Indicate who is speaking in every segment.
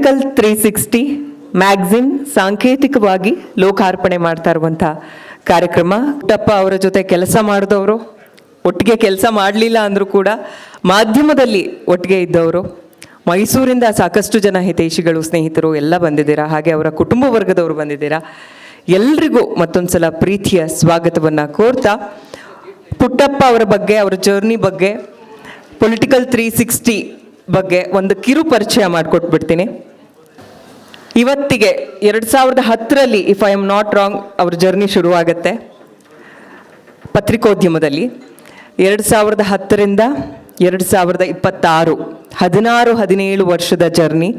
Speaker 1: Political 360 magazine ಸಾಂಕೇತಿಕವಾಗಿ ಲೋಕಾರ್ಪಣೆ ಮಾಡ್ತಾ ಇರುವಂಥ ಕಾರ್ಯಕ್ರಮ. ಪುಟ್ಟಪ್ಪ ಅವರ ಜೊತೆ ಕೆಲಸ ಮಾಡಿದವರು, ಒಟ್ಟಿಗೆ ಕೆಲಸ ಮಾಡಲಿಲ್ಲ ಅಂದರೂ ಕೂಡ ಮಾಧ್ಯಮದಲ್ಲಿ ಒಟ್ಟಿಗೆ ಇದ್ದವರು, ಮೈಸೂರಿಂದ ಸಾಕಷ್ಟು ಜನ ಹಿತೈಷಿಗಳು, ಸ್ನೇಹಿತರು ಎಲ್ಲ ಬಂದಿದ್ದೀರಾ. ಹಾಗೆ ಅವರ ಕುಟುಂಬ ವರ್ಗದವರು ಬಂದಿದ್ದೀರಾ. ಎಲ್ರಿಗೂ ಮತ್ತೊಂದು ಸಲ ಪ್ರೀತಿಯ ಸ್ವಾಗತವನ್ನು ಕೋರ್ತಾ, ಪುಟ್ಟಪ್ಪ ಅವರ ಬಗ್ಗೆ, ಅವರ ಜರ್ನಿ ಬಗ್ಗೆ, ಪೊಲಿಟಿಕಲ್ 360 ಬಗ್ಗೆ ಒಂದು ಕಿರು ಪರಿಚಯ ಮಾಡಿಕೊಟ್ಬಿಡ್ತೀನಿ. ಇವತ್ತಿಗೆ 2010ರಲ್ಲಿ, if I am not wrong, ಅವ್ರ ಜರ್ನಿ ಶುರುವಾಗುತ್ತೆ ಪತ್ರಿಕೋದ್ಯಮದಲ್ಲಿ. 2010ರಿಂದ 2026, 16-17 ವರ್ಷದ ಜರ್ನಿ.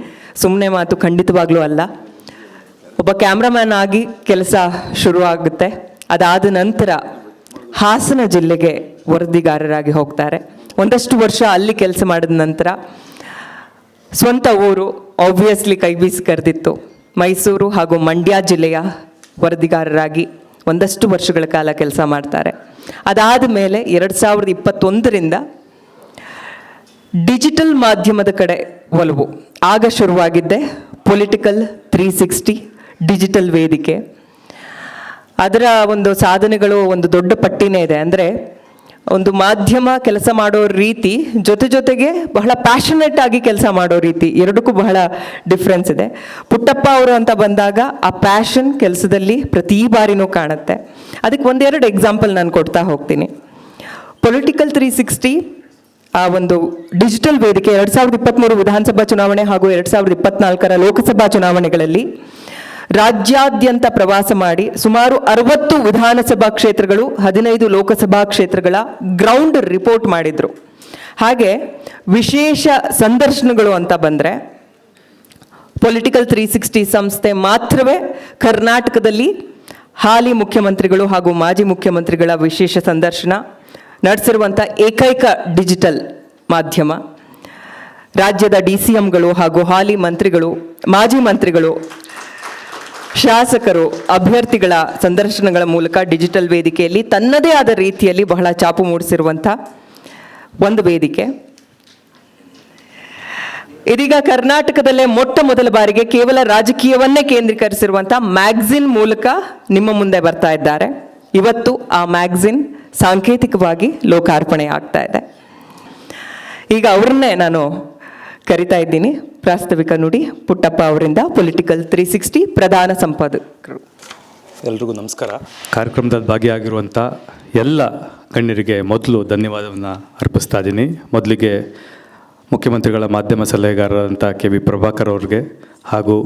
Speaker 1: ಸುಮ್ಮನೆ ಮಾತು ಖಂಡಿತವಾಗ್ಲೂ ಅಲ್ಲ. ಒಬ್ಬ ಕ್ಯಾಮ್ರಾಮ್ಯಾನ್ ಆಗಿ ಕೆಲಸ ಶುರುವಾಗುತ್ತೆ. ಅದಾದ ನಂತರ ಹಾಸನ ಜಿಲ್ಲೆಗೆ ವರದಿಗಾರರಾಗಿ ಹೋಗ್ತಾರೆ. ಒಂದಷ್ಟು ವರ್ಷ ಅಲ್ಲಿ ಕೆಲಸ ಮಾಡಿದ ನಂತರ ಸ್ವಂತ ಊರು ಆಬ್ವಿಯಸ್ಲಿ ಕೈ ಬೀಸಿ ಕರೆದಿತ್ತು. ಮೈಸೂರು ಹಾಗೂ ಮಂಡ್ಯ ಜಿಲ್ಲೆಯ ವರದಿಗಾರರಾಗಿ ಒಂದಷ್ಟು ವರ್ಷಗಳ ಕಾಲ ಕೆಲಸ ಮಾಡ್ತಾರೆ. ಅದಾದ ಮೇಲೆ 2021ರಿಂದ ಡಿಜಿಟಲ್ ಮಾಧ್ಯಮದ ಕಡೆ ಒಲವು. ಆಗ ಶುರುವಾಗಿದ್ದೆ ಪೊಲಿಟಿಕಲ್ 360 ಡಿಜಿಟಲ್ ವೇದಿಕೆ. ಅದರ ಒಂದು ಸಾಧನೆಗಳು ಒಂದು ದೊಡ್ಡ ಪಟ್ಟಿನೇ ಇದೆ. ಅಂದರೆ ಒಂದು ಮಾಧ್ಯಮ ಕೆಲಸ ಮಾಡೋ ರೀತಿ ಜೊತೆಗೆ ಬಹಳ ಪ್ಯಾಷನೇಟ್ ಆಗಿ ಕೆಲಸ ಮಾಡೋ ರೀತಿ, ಎರಡಕ್ಕೂ ಬಹಳ ಡಿಫ್ರೆನ್ಸ್ ಇದೆ. ಪುಟ್ಟಪ್ಪ ಅವರು ಅಂತ ಬಂದಾಗ ಆ ಪ್ಯಾಷನ್ ಕೆಲಸದಲ್ಲಿ ಪ್ರತಿ ಬಾರಿನೂ ಕಾಣುತ್ತೆ. ಅದಕ್ಕೆ ಒಂದೆರಡು ಎಕ್ಸಾಂಪಲ್ ನಾನು ಕೊಡ್ತಾ ಹೋಗ್ತೀನಿ. ಪೊಲಿಟಿಕಲ್ 360 ಆ ಒಂದು ಡಿಜಿಟಲ್ ವೇದಿಕೆ 2023 ವಿಧಾನಸಭಾ ಚುನಾವಣೆ ಹಾಗೂ 2024 ಲೋಕಸಭಾ ಚುನಾವಣೆಗಳಲ್ಲಿ ರಾಜ್ಯಾದ್ಯಂತ ಪ್ರವಾಸ ಮಾಡಿ ಸುಮಾರು 60 ವಿಧಾನಸಭಾ ಕ್ಷೇತ್ರಗಳು, 15 ಲೋಕಸಭಾ ಕ್ಷೇತ್ರಗಳ ಗ್ರೌಂಡ್ ರಿಪೋರ್ಟ್ ಮಾಡಿದ್ರು. ಹಾಗೆ ವಿಶೇಷ ಸಂದರ್ಶನಗಳು ಅಂತ ಬಂದರೆ ಪೊಲಿಟಿಕಲ್ 360 ಸಂಸ್ಥೆ ಮಾತ್ರವೇ ಕರ್ನಾಟಕದಲ್ಲಿ ಹಾಲಿ ಮುಖ್ಯಮಂತ್ರಿಗಳು ಹಾಗೂ ಮಾಜಿ ಮುಖ್ಯಮಂತ್ರಿಗಳ ವಿಶೇಷ ಸಂದರ್ಶನ ನಡೆಸಿರುವಂಥ ಏಕೈಕ ಡಿಜಿಟಲ್ ಮಾಧ್ಯಮ. ರಾಜ್ಯದ DCMಗಳು ಹಾಗೂ ಹಾಲಿ ಮಂತ್ರಿಗಳು, ಮಾಜಿ ಮಂತ್ರಿಗಳು, ಶಾಸಕರು, ಅಭ್ಯರ್ಥಿಗಳ ಸಂದರ್ಶನಗಳ ಮೂಲಕ ಡಿಜಿಟಲ್ ವೇದಿಕೆಯಲ್ಲಿ ತನ್ನದೇ ಆದ ರೀತಿಯಲ್ಲಿ ಬಹಳ ಚಾಪು ಮೂಡಿಸಿರುವಂಥ ಒಂದು ವೇದಿಕೆ. ಇದೀಗ ಕರ್ನಾಟಕದಲ್ಲೇ ಮೊಟ್ಟ ಮೊದಲ ಬಾರಿಗೆ ಕೇವಲ ರಾಜಕೀಯವನ್ನೇ ಕೇಂದ್ರೀಕರಿಸಿರುವಂಥ ಮ್ಯಾಗ್ಝಿನ್ ಮೂಲಕ ನಿಮ್ಮ ಮುಂದೆ ಬರ್ತಾ ಇದ್ದಾರೆ. ಇವತ್ತು ಆ ಮ್ಯಾಗ್ಝಿನ್ ಸಾಂಕೇತಿಕವಾಗಿ ಲೋಕಾರ್ಪಣೆ ಆಗ್ತಾ ಇದೆ. ಈಗ ಅವ್ರನ್ನೇ ನಾನು ಕರಿತಾ ಇದ್ದೀನಿ. ಪ್ರಾಸ್ತಾವಿಕ ನುಡಿ ಪುಟ್ಟಪ್ಪ ಅವರಿಂದ, ಪೊಲಿಟಿಕಲ್ 360 ಪ್ರಧಾನ ಸಂಪಾದಕರು.
Speaker 2: ಎಲ್ರಿಗೂ ನಮಸ್ಕಾರ. ಕಾರ್ಯಕ್ರಮದಲ್ಲಿ ಭಾಗಿಯಾಗಿರುವಂಥ ಎಲ್ಲ ಗಣ್ಯರಿಗೆ ಮೊದಲು ಧನ್ಯವಾದವನ್ನು ಅರ್ಪಿಸ್ತಾ ಇದ್ದೀನಿ. ಮೊದಲಿಗೆ ಮುಖ್ಯಮಂತ್ರಿಗಳ ಮಾಧ್ಯಮ ಸಲಹೆಗಾರರಾದಂಥ KV ಪ್ರಭಾಕರ್ ಅವ್ರಿಗೆ, ಹಾಗೂ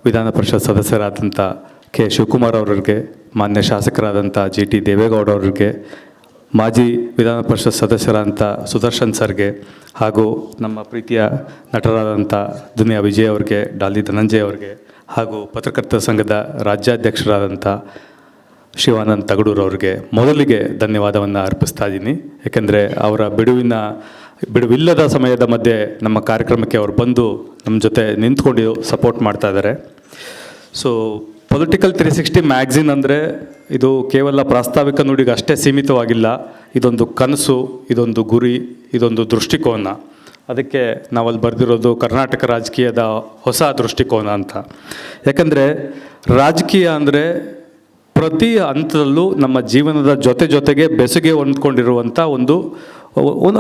Speaker 2: ವಿಧಾನ ಪರಿಷತ್ ಸದಸ್ಯರಾದಂಥ K ಶಿವಕುಮಾರ್ ಅವರಿಗೆ, ಮಾನ್ಯ ಶಾಸಕರಾದಂಥ GT ದೇವೇಗೌಡ ಅವರಿಗೆ, ಮಾಜಿ ವಿಧಾನ ಪರಿಷತ್ ಸದಸ್ಯರಾದಂಥ ಸುದರ್ಶನ್ ಸರ್ಗೆ, ಹಾಗೂ ನಮ್ಮ ಪ್ರೀತಿಯ ನಟರಾದಂಥ ದುನಿಯಾ ವಿಜಯ್ ಅವರಿಗೆ, ಡಾಲಿ ಧನಂಜಯ್ ಅವರಿಗೆ, ಹಾಗೂ ಪತ್ರಕರ್ತರ ಸಂಘದ ರಾಜ್ಯಾಧ್ಯಕ್ಷರಾದಂಥ ಶಿವಾನಂದ್ ತಗಡೂರು ಅವರಿಗೆ ಮೊದಲಿಗೆ ಧನ್ಯವಾದವನ್ನು ಅರ್ಪಿಸ್ತಾ ಇದ್ದೀನಿ. ಏಕೆಂದರೆ ಅವರ ಬಿಡುವಿಲ್ಲದ ಸಮಯದ ಮಧ್ಯೆ ನಮ್ಮ ಕಾರ್ಯಕ್ರಮಕ್ಕೆ ಅವರು ಬಂದು ನಮ್ಮ ಜೊತೆ ನಿಂತ್ಕೊಂಡು ಸಪೋರ್ಟ್ ಮಾಡ್ತಾ ಇದ್ದಾರೆ. ಸೊ ಪೊಲಿಟಿಕಲ್ 360 ಮ್ಯಾಗ್ಝಿನ್ ಅಂದರೆ ಇದು ಕೇವಲ ಪ್ರಾಸ್ತಾವಿಕ ನುಡಿಗೆ ಅಷ್ಟೇ ಸೀಮಿತವಾಗಿಲ್ಲ. ಇದೊಂದು ಕನಸು, ಇದೊಂದು ಗುರಿ, ಇದೊಂದು ದೃಷ್ಟಿಕೋನ. ಅದಕ್ಕೆ ನಾವಲ್ಲಿ ಬರೆದಿರೋದು ಕರ್ನಾಟಕ ರಾಜಕೀಯದ ಹೊಸ ದೃಷ್ಟಿಕೋನ ಅಂತ. ಯಾಕಂದರೆ ರಾಜಕೀಯ ಅಂದರೆ ಪ್ರತಿ ಹಂತದಲ್ಲೂ ನಮ್ಮ ಜೀವನದ ಜೊತೆಗೆ ಬೆಸುಗೆ ಹೊಂದ್ಕೊಂಡಿರುವಂಥ ಒಂದು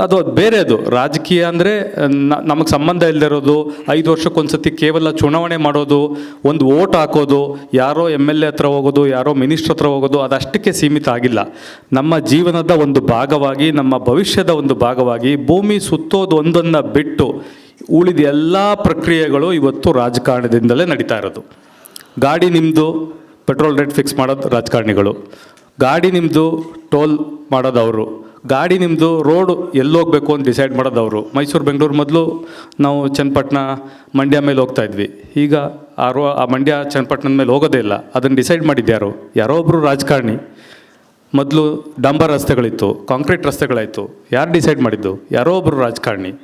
Speaker 2: ಅದು ಬೇರೆದು. ರಾಜಕೀಯ ಅಂದರೆ ನಮಗೆ ಸಂಬಂಧ ಇಲ್ಲದಿರೋದು, 5 ವರ್ಷಕ್ಕೊಂದ್ಸತಿ ಕೇವಲ ಚುನಾವಣೆ ಮಾಡೋದು, ಒಂದು ಓಟ್ ಹಾಕೋದು, ಯಾರೋ MLA ಹತ್ರ ಹೋಗೋದು, ಯಾರೋ ಮಿನಿಸ್ಟ್ರ್ ಹತ್ರ ಹೋಗೋದು, ಅದಷ್ಟಕ್ಕೆ ಸೀಮಿತ ಆಗಿಲ್ಲ. ನಮ್ಮ ಜೀವನದ ಒಂದು ಭಾಗವಾಗಿ, ನಮ್ಮ ಭವಿಷ್ಯದ ಒಂದು ಭಾಗವಾಗಿ ಭೂಮಿ ಸುತ್ತೋದು ಒಂದನ್ನು ಬಿಟ್ಟು ಉಳಿದ ಎಲ್ಲ ಪ್ರಕ್ರಿಯೆಗಳು ಇವತ್ತು ರಾಜಕಾರಣದಿಂದಲೇ ನಡೀತಾ ಇರೋದು. ಗಾಡಿ ನಿಮ್ಮದು, ಪೆಟ್ರೋಲ್ ರೇಟ್ ಫಿಕ್ಸ್ ಮಾಡೋದು ರಾಜಕಾರಣಿಗಳು. ಗಾಡಿ ನಿಮ್ಮದು, ಟೋಲ್ ಮಾಡೋದು ಅವರು. ಗಾಡಿ ನಿಮ್ಮದು, ರೋಡು ಎಲ್ಲೋಗಬೇಕು ಅಂತ ಡಿಸೈಡ್ ಮಾಡೋದು ಅವರು. ಮೈಸೂರು ಬೆಂಗಳೂರು ಮೊದಲು ನಾವು ಚನ್ನಪಟ್ಟಣ ಮಂಡ್ಯ ಮೇಲೆ ಹೋಗ್ತಾಯಿದ್ವಿ. ಈಗ ಆ ಮಂಡ್ಯ ಚನ್ನಪಟ್ಟಣದ ಮೇಲೆ ಹೋಗೋದೇ ಇಲ್ಲ. ಅದನ್ನು ಡಿಸೈಡ್ ಮಾಡಿದ್ಯಾರು? ಯಾರೋ ಒಬ್ಬರು ರಾಜಕಾರಣಿ. ಮೊದಲು ಡಾಂಬರ್ ರಸ್ತೆಗಳಿತ್ತು, ಕಾಂಕ್ರೀಟ್ ರಸ್ತೆಗಳಾಯಿತು. ಯಾರು ಡಿಸೈಡ್ ಮಾಡಿದ್ದು? ಯಾರೋ ಒಬ್ಬರು ರಾಜಕಾರಣಿ.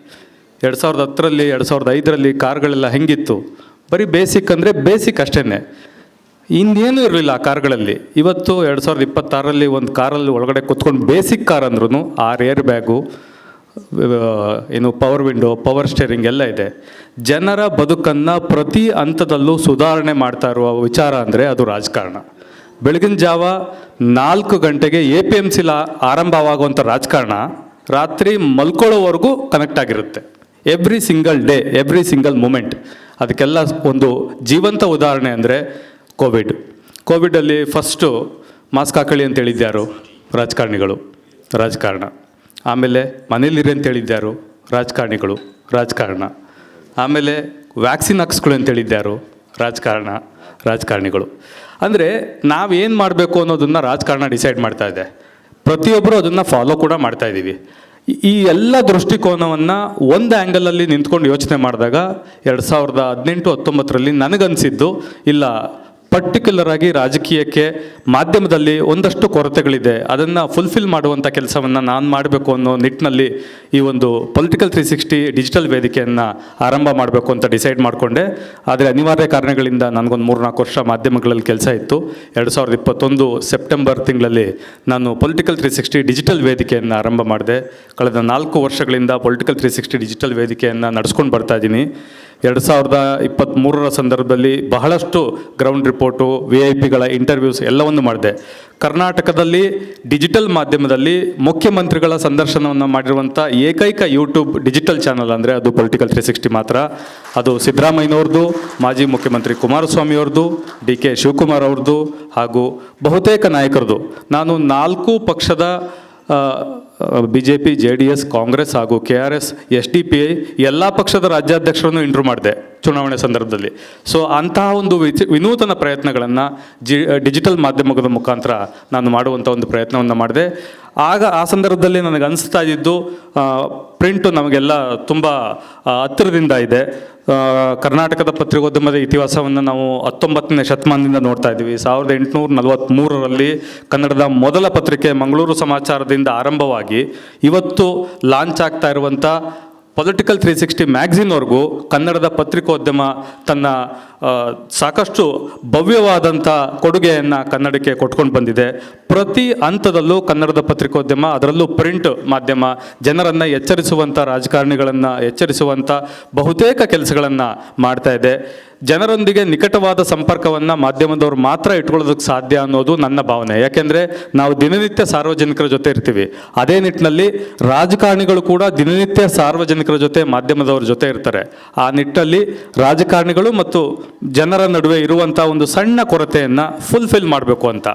Speaker 2: 2010ರಲ್ಲಿ 2005ರಲ್ಲಿ ಕಾರ್ಗಳೆಲ್ಲ ಹೆಂಗಿತ್ತು? ಬರೀ ಬೇಸಿಕ್ ಅಂದರೆ ಬೇಸಿಕ್ ಅಷ್ಟೇ, ಇನ್ನೇನೂ ಇರಲಿಲ್ಲ ಆ ಕಾರ್ಗಳಲ್ಲಿ. ಇವತ್ತು 2026ರಲ್ಲಿ ಒಂದು ಕಾರಲ್ಲಿ ಒಳಗಡೆ ಕೂತ್ಕೊಂಡು ಬೇಸಿಕ್ ಕಾರ್ ಅಂದ್ರೂ 6 ಏರ್ ಬ್ಯಾಗು, ಏನು ಪವರ್ ವಿಂಡೋ, ಪವರ್ ಸ್ಟೇರಿಂಗ್ ಎಲ್ಲ ಇದೆ. ಜನರ ಬದುಕನ್ನು ಪ್ರತಿ ಹಂತದಲ್ಲೂ ಸುಧಾರಣೆ ಮಾಡ್ತಾ ಇರುವ ವಿಚಾರ ಅಂದರೆ ಅದು ರಾಜಕಾರಣ. ಬೆಳಗಿನ ಜಾವ 4 ಗಂಟೆಗೆ APMC ಆರಂಭವಾಗುವಂಥ ರಾಜಕಾರಣ ರಾತ್ರಿ ಮಲ್ಕೊಳ್ಳೋವರೆಗೂ ಕನೆಕ್ಟ್ ಆಗಿರುತ್ತೆ. Every single day, every single moment. ಅದಕ್ಕೆಲ್ಲ ಒಂದು ಜೀವಂತ ಉದಾಹರಣೆ ಅಂದರೆ ಕೋವಿಡಲ್ಲಿ ಫಸ್ಟು ಮಾಸ್ಕ್ ಹಾಕೊಳ್ಳಿ ಅಂತ ಹೇಳಿದ್ಯಾರು? ರಾಜಕಾರಣ. ಆಮೇಲೆ ಮನೇಲಿರಿ ಅಂತ ಹೇಳಿದ್ಯಾರು? ರಾಜಕಾರಣ. ಆಮೇಲೆ ವ್ಯಾಕ್ಸಿನ್ ಹಾಕ್ಸ್ಕೊಳ್ಳಿ ಅಂತ ಹೇಳಿದ್ಯಾರು? ರಾಜಕಾರಣಿಗಳು. ಅಂದರೆ ನಾವೇನು ಮಾಡಬೇಕು ಅನ್ನೋದನ್ನು ರಾಜಕಾರಣ ಡಿಸೈಡ್ ಮಾಡ್ತಾ ಇದೆ. ಪ್ರತಿಯೊಬ್ಬರು ಅದನ್ನು ಫಾಲೋ ಕೂಡ ಮಾಡ್ತಾ ಇದ್ದೀವಿ. ಈ ಎಲ್ಲ ದೃಷ್ಟಿಕೋನವನ್ನು ಒಂದು ಆ್ಯಂಗಲಲ್ಲಿ ನಿಂತ್ಕೊಂಡು ಯೋಚನೆ ಮಾಡಿದಾಗ 2018-19ರಲ್ಲಿ ನನಗನ್ಸಿದ್ದು, ಇಲ್ಲ, ಪರ್ಟಿಕ್ಯುಲರ್ ಆಗಿ ರಾಜಕೀಯಕ್ಕೆ ಮಾಧ್ಯಮದಲ್ಲಿ ಒಂದಷ್ಟು ಕೊರತೆಗಳಿದೆ, ಅದನ್ನು ಫುಲ್ಫಿಲ್ ಮಾಡುವಂಥ ಕೆಲಸವನ್ನು ನಾನು ಮಾಡಬೇಕು ಅನ್ನೋ ನಿಟ್ಟಿನಲ್ಲಿ ಈ ಒಂದು ಪೊಲಿಟಿಕಲ್ 360 ಡಿಜಿಟಲ್ ವೇದಿಕೆಯನ್ನು ಆರಂಭ ಮಾಡಬೇಕು ಅಂತ ಡಿಸೈಡ್ ಮಾಡಿಕೊಂಡೆ. ಆದರೆ ಅನಿವಾರ್ಯ ಕಾರಣಗಳಿಂದ ನನಗೊಂದು 3-4 ವರ್ಷ ಮಾಧ್ಯಮಗಳಲ್ಲಿ ಕೆಲಸ ಇತ್ತು. 2021 ಸೆಪ್ಟೆಂಬರ್ ತಿಂಗಳಲ್ಲಿ ನಾನು ಪೊಲಿಟಿಕಲ್ 360 ಡಿಜಿಟಲ್ ವೇದಿಕೆಯನ್ನು ಆರಂಭ ಮಾಡಿದೆ. ಕಳೆದ 4 ವರ್ಷಗಳಿಂದ ಪೊಲಿಟಿಕಲ್ 360 ಡಿಜಿಟಲ್ ವೇದಿಕೆಯನ್ನು ನಡೆಸ್ಕೊಂಡು ಬರ್ತಾ ಇದ್ದೀನಿ. 2023ರ ಸಂದರ್ಭದಲ್ಲಿ ಬಹಳಷ್ಟು ಗ್ರೌಂಡ್ ರಿಪೋರ್ಟು, VIP ಗಳ ಇಂಟರ್ವ್ಯೂಸ್ ಎಲ್ಲವನ್ನು ಮಾಡಿದೆ. ಕರ್ನಾಟಕದಲ್ಲಿ ಡಿಜಿಟಲ್ ಮಾಧ್ಯಮದಲ್ಲಿ ಮುಖ್ಯಮಂತ್ರಿಗಳ ಸಂದರ್ಶನವನ್ನು ಮಾಡಿರುವಂಥ ಏಕೈಕ ಯೂಟ್ಯೂಬ್ ಡಿಜಿಟಲ್ ಚಾನಲ್ ಅಂದರೆ ಅದು ಪೊಲಿಟಿಕಲ್ 360 ಮಾತ್ರ. ಅದು ಸಿದ್ದರಾಮಯ್ಯನವ್ರದ್ದು, ಮಾಜಿ ಮುಖ್ಯಮಂತ್ರಿ ಕುಮಾರಸ್ವಾಮಿಯವ್ರದ್ದು, DK ಶಿವಕುಮಾರ್ ಅವ್ರದ್ದು ಹಾಗೂ ಬಹುತೇಕ ನಾಯಕರದು. ನಾನು 4 ಪಕ್ಷದ BJP, JDS, ಕಾಂಗ್ರೆಸ್ ಹಾಗೂ KRS, SDPI ಎಲ್ಲ ಪಕ್ಷದ ರಾಜ್ಯಾಧ್ಯಕ್ಷರನ್ನು ಇಂಟರ್ವ್ಯೂ ಮಾಡಿದೆ ಚುನಾವಣೆ ಸಂದರ್ಭದಲ್ಲಿ. ಸೊ ಅಂತಹ ಒಂದು ವಿನೂತನ ಪ್ರಯತ್ನಗಳನ್ನು ಡಿಜಿಟಲ್ ಮಾಧ್ಯಮದ ಮುಖಾಂತರ ನಾನು ಮಾಡುವಂಥ ಒಂದು ಪ್ರಯತ್ನವನ್ನು ಮಾಡಿದೆ. ಆ ಸಂದರ್ಭದಲ್ಲಿ ನನಗೆ ಅನಿಸ್ತಾ ಇದ್ದು, ಪ್ರಿಂಟು ನಮಗೆಲ್ಲ ತುಂಬ ಹತ್ತಿರದಿಂದ ಇದೆ. ಕರ್ನಾಟಕದ ಪತ್ರಿಕೋದ್ಯಮದ ಇತಿಹಾಸವನ್ನು ನಾವು 19ನೇ ಶತಮಾನದಿಂದ ನೋಡ್ತಾ ಇದ್ದೀವಿ. 1843ರಲ್ಲಿ ಕನ್ನಡದ ಮೊದಲ ಪತ್ರಿಕೆ ಮಂಗಳೂರು ಸಮಾಚಾರದಿಂದ ಆರಂಭವಾಗಿ ಇವತ್ತು ಲಾಂಚ್ ಆಗ್ತಾ ಇರುವಂಥ ಪೊಲಿಟಿಕಲ್ 360 ಮ್ಯಾಗ್ಝಿನ್ವರೆಗೂ ಕನ್ನಡದ ಪತ್ರಿಕೋದ್ಯಮ ತನ್ನ ಸಾಕಷ್ಟು ಭವ್ಯವಾದಂಥ ಕೊಡುಗೆಯನ್ನು ಕನ್ನಡಕ್ಕೆ ಕೊಟ್ಕೊಂಡು ಬಂದಿದೆ. ಪ್ರತಿ ಹಂತದಲ್ಲೂ ಕನ್ನಡದ ಪತ್ರಿಕೋದ್ಯಮ, ಅದರಲ್ಲೂ ಪ್ರಿಂಟ್ ಮಾಧ್ಯಮ, ಜನರನ್ನು ಎಚ್ಚರಿಸುವಂಥ, ರಾಜಕಾರಣಿಗಳನ್ನು ಎಚ್ಚರಿಸುವಂಥ ಬಹುತೇಕ ಕೆಲಸಗಳನ್ನು ಮಾಡ್ತಾ ಇದೆ. ಜನರೊಂದಿಗೆ ನಿಕಟವಾದ ಸಂಪರ್ಕವನ್ನು ಮಾಧ್ಯಮದವರು ಮಾತ್ರ ಇಟ್ಕೊಳ್ಳೋದಕ್ಕೆ ಸಾಧ್ಯ ಅನ್ನೋದು ನನ್ನ ಭಾವನೆ. ಯಾಕೆಂದರೆ ನಾವು ದಿನನಿತ್ಯ ಸಾರ್ವಜನಿಕರ ಜೊತೆ ಇರ್ತೀವಿ. ಅದೇ ನಿಟ್ಟಿನಲ್ಲಿ ರಾಜಕಾರಣಿಗಳು ಕೂಡ ದಿನನಿತ್ಯ ಸಾರ್ವಜನಿಕರ ಜೊತೆ, ಮಾಧ್ಯಮದವ್ರ ಜೊತೆ ಇರ್ತಾರೆ. ಆ ನಿಟ್ಟಲ್ಲಿ ರಾಜಕಾರಣಿಗಳು ಮತ್ತು ಜನರ ನಡುವೆ ಇರುವಂಥ ಒಂದು ಸಣ್ಣ ಕೊರತೆಯನ್ನು ಫುಲ್ಫಿಲ್ ಮಾಡಬೇಕು ಅಂತ.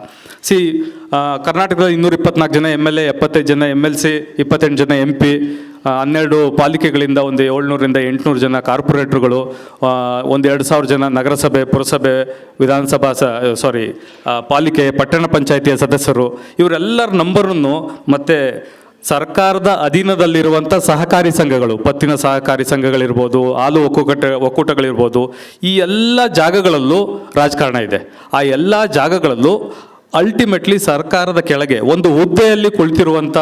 Speaker 2: ಕರ್ನಾಟಕದ 224 ಜನ MLA, 75 ಜನ MLC, 28 ಜನ MP, 12 ಪಾಲಿಕೆಗಳಿಂದ ಒಂದು 700ರಿಂದ 800 ಜನ ಕಾರ್ಪೊರೇಟರ್ಗಳು, ಒಂದು 2000 ಜನ ನಗರಸಭೆ, ಪುರಸಭೆ, ವಿಧಾನಸಭಾ ಪಾಲಿಕೆ, ಪಟ್ಟಣ ಪಂಚಾಯಿತಿಯ ಸದಸ್ಯರು, ಇವರೆಲ್ಲರ ನಂಬರನ್ನು ಮತ್ತು ಸರ್ಕಾರದ ಅಧೀನದಲ್ಲಿರುವಂಥ ಸಹಕಾರಿ ಸಂಘಗಳು, ಪತ್ತಿನ ಸಹಕಾರಿ ಸಂಘಗಳಿರ್ಬೋದು, ಹಾಲು ಒಕ್ಕೂಟಗಳಿರ್ಬೋದು, ಈ ಎಲ್ಲ ಜಾಗಗಳಲ್ಲೂ ರಾಜಕಾರಣ ಇದೆ. ಆ ಎಲ್ಲ ಜಾಗಗಳಲ್ಲೂ ಅಲ್ಟಿಮೇಟ್ಲಿ ಸರ್ಕಾರದ ಕೆಳಗೆ ಒಂದು ಹುದ್ದೆಯಲ್ಲಿ ಕುಳಿತಿರುವಂಥ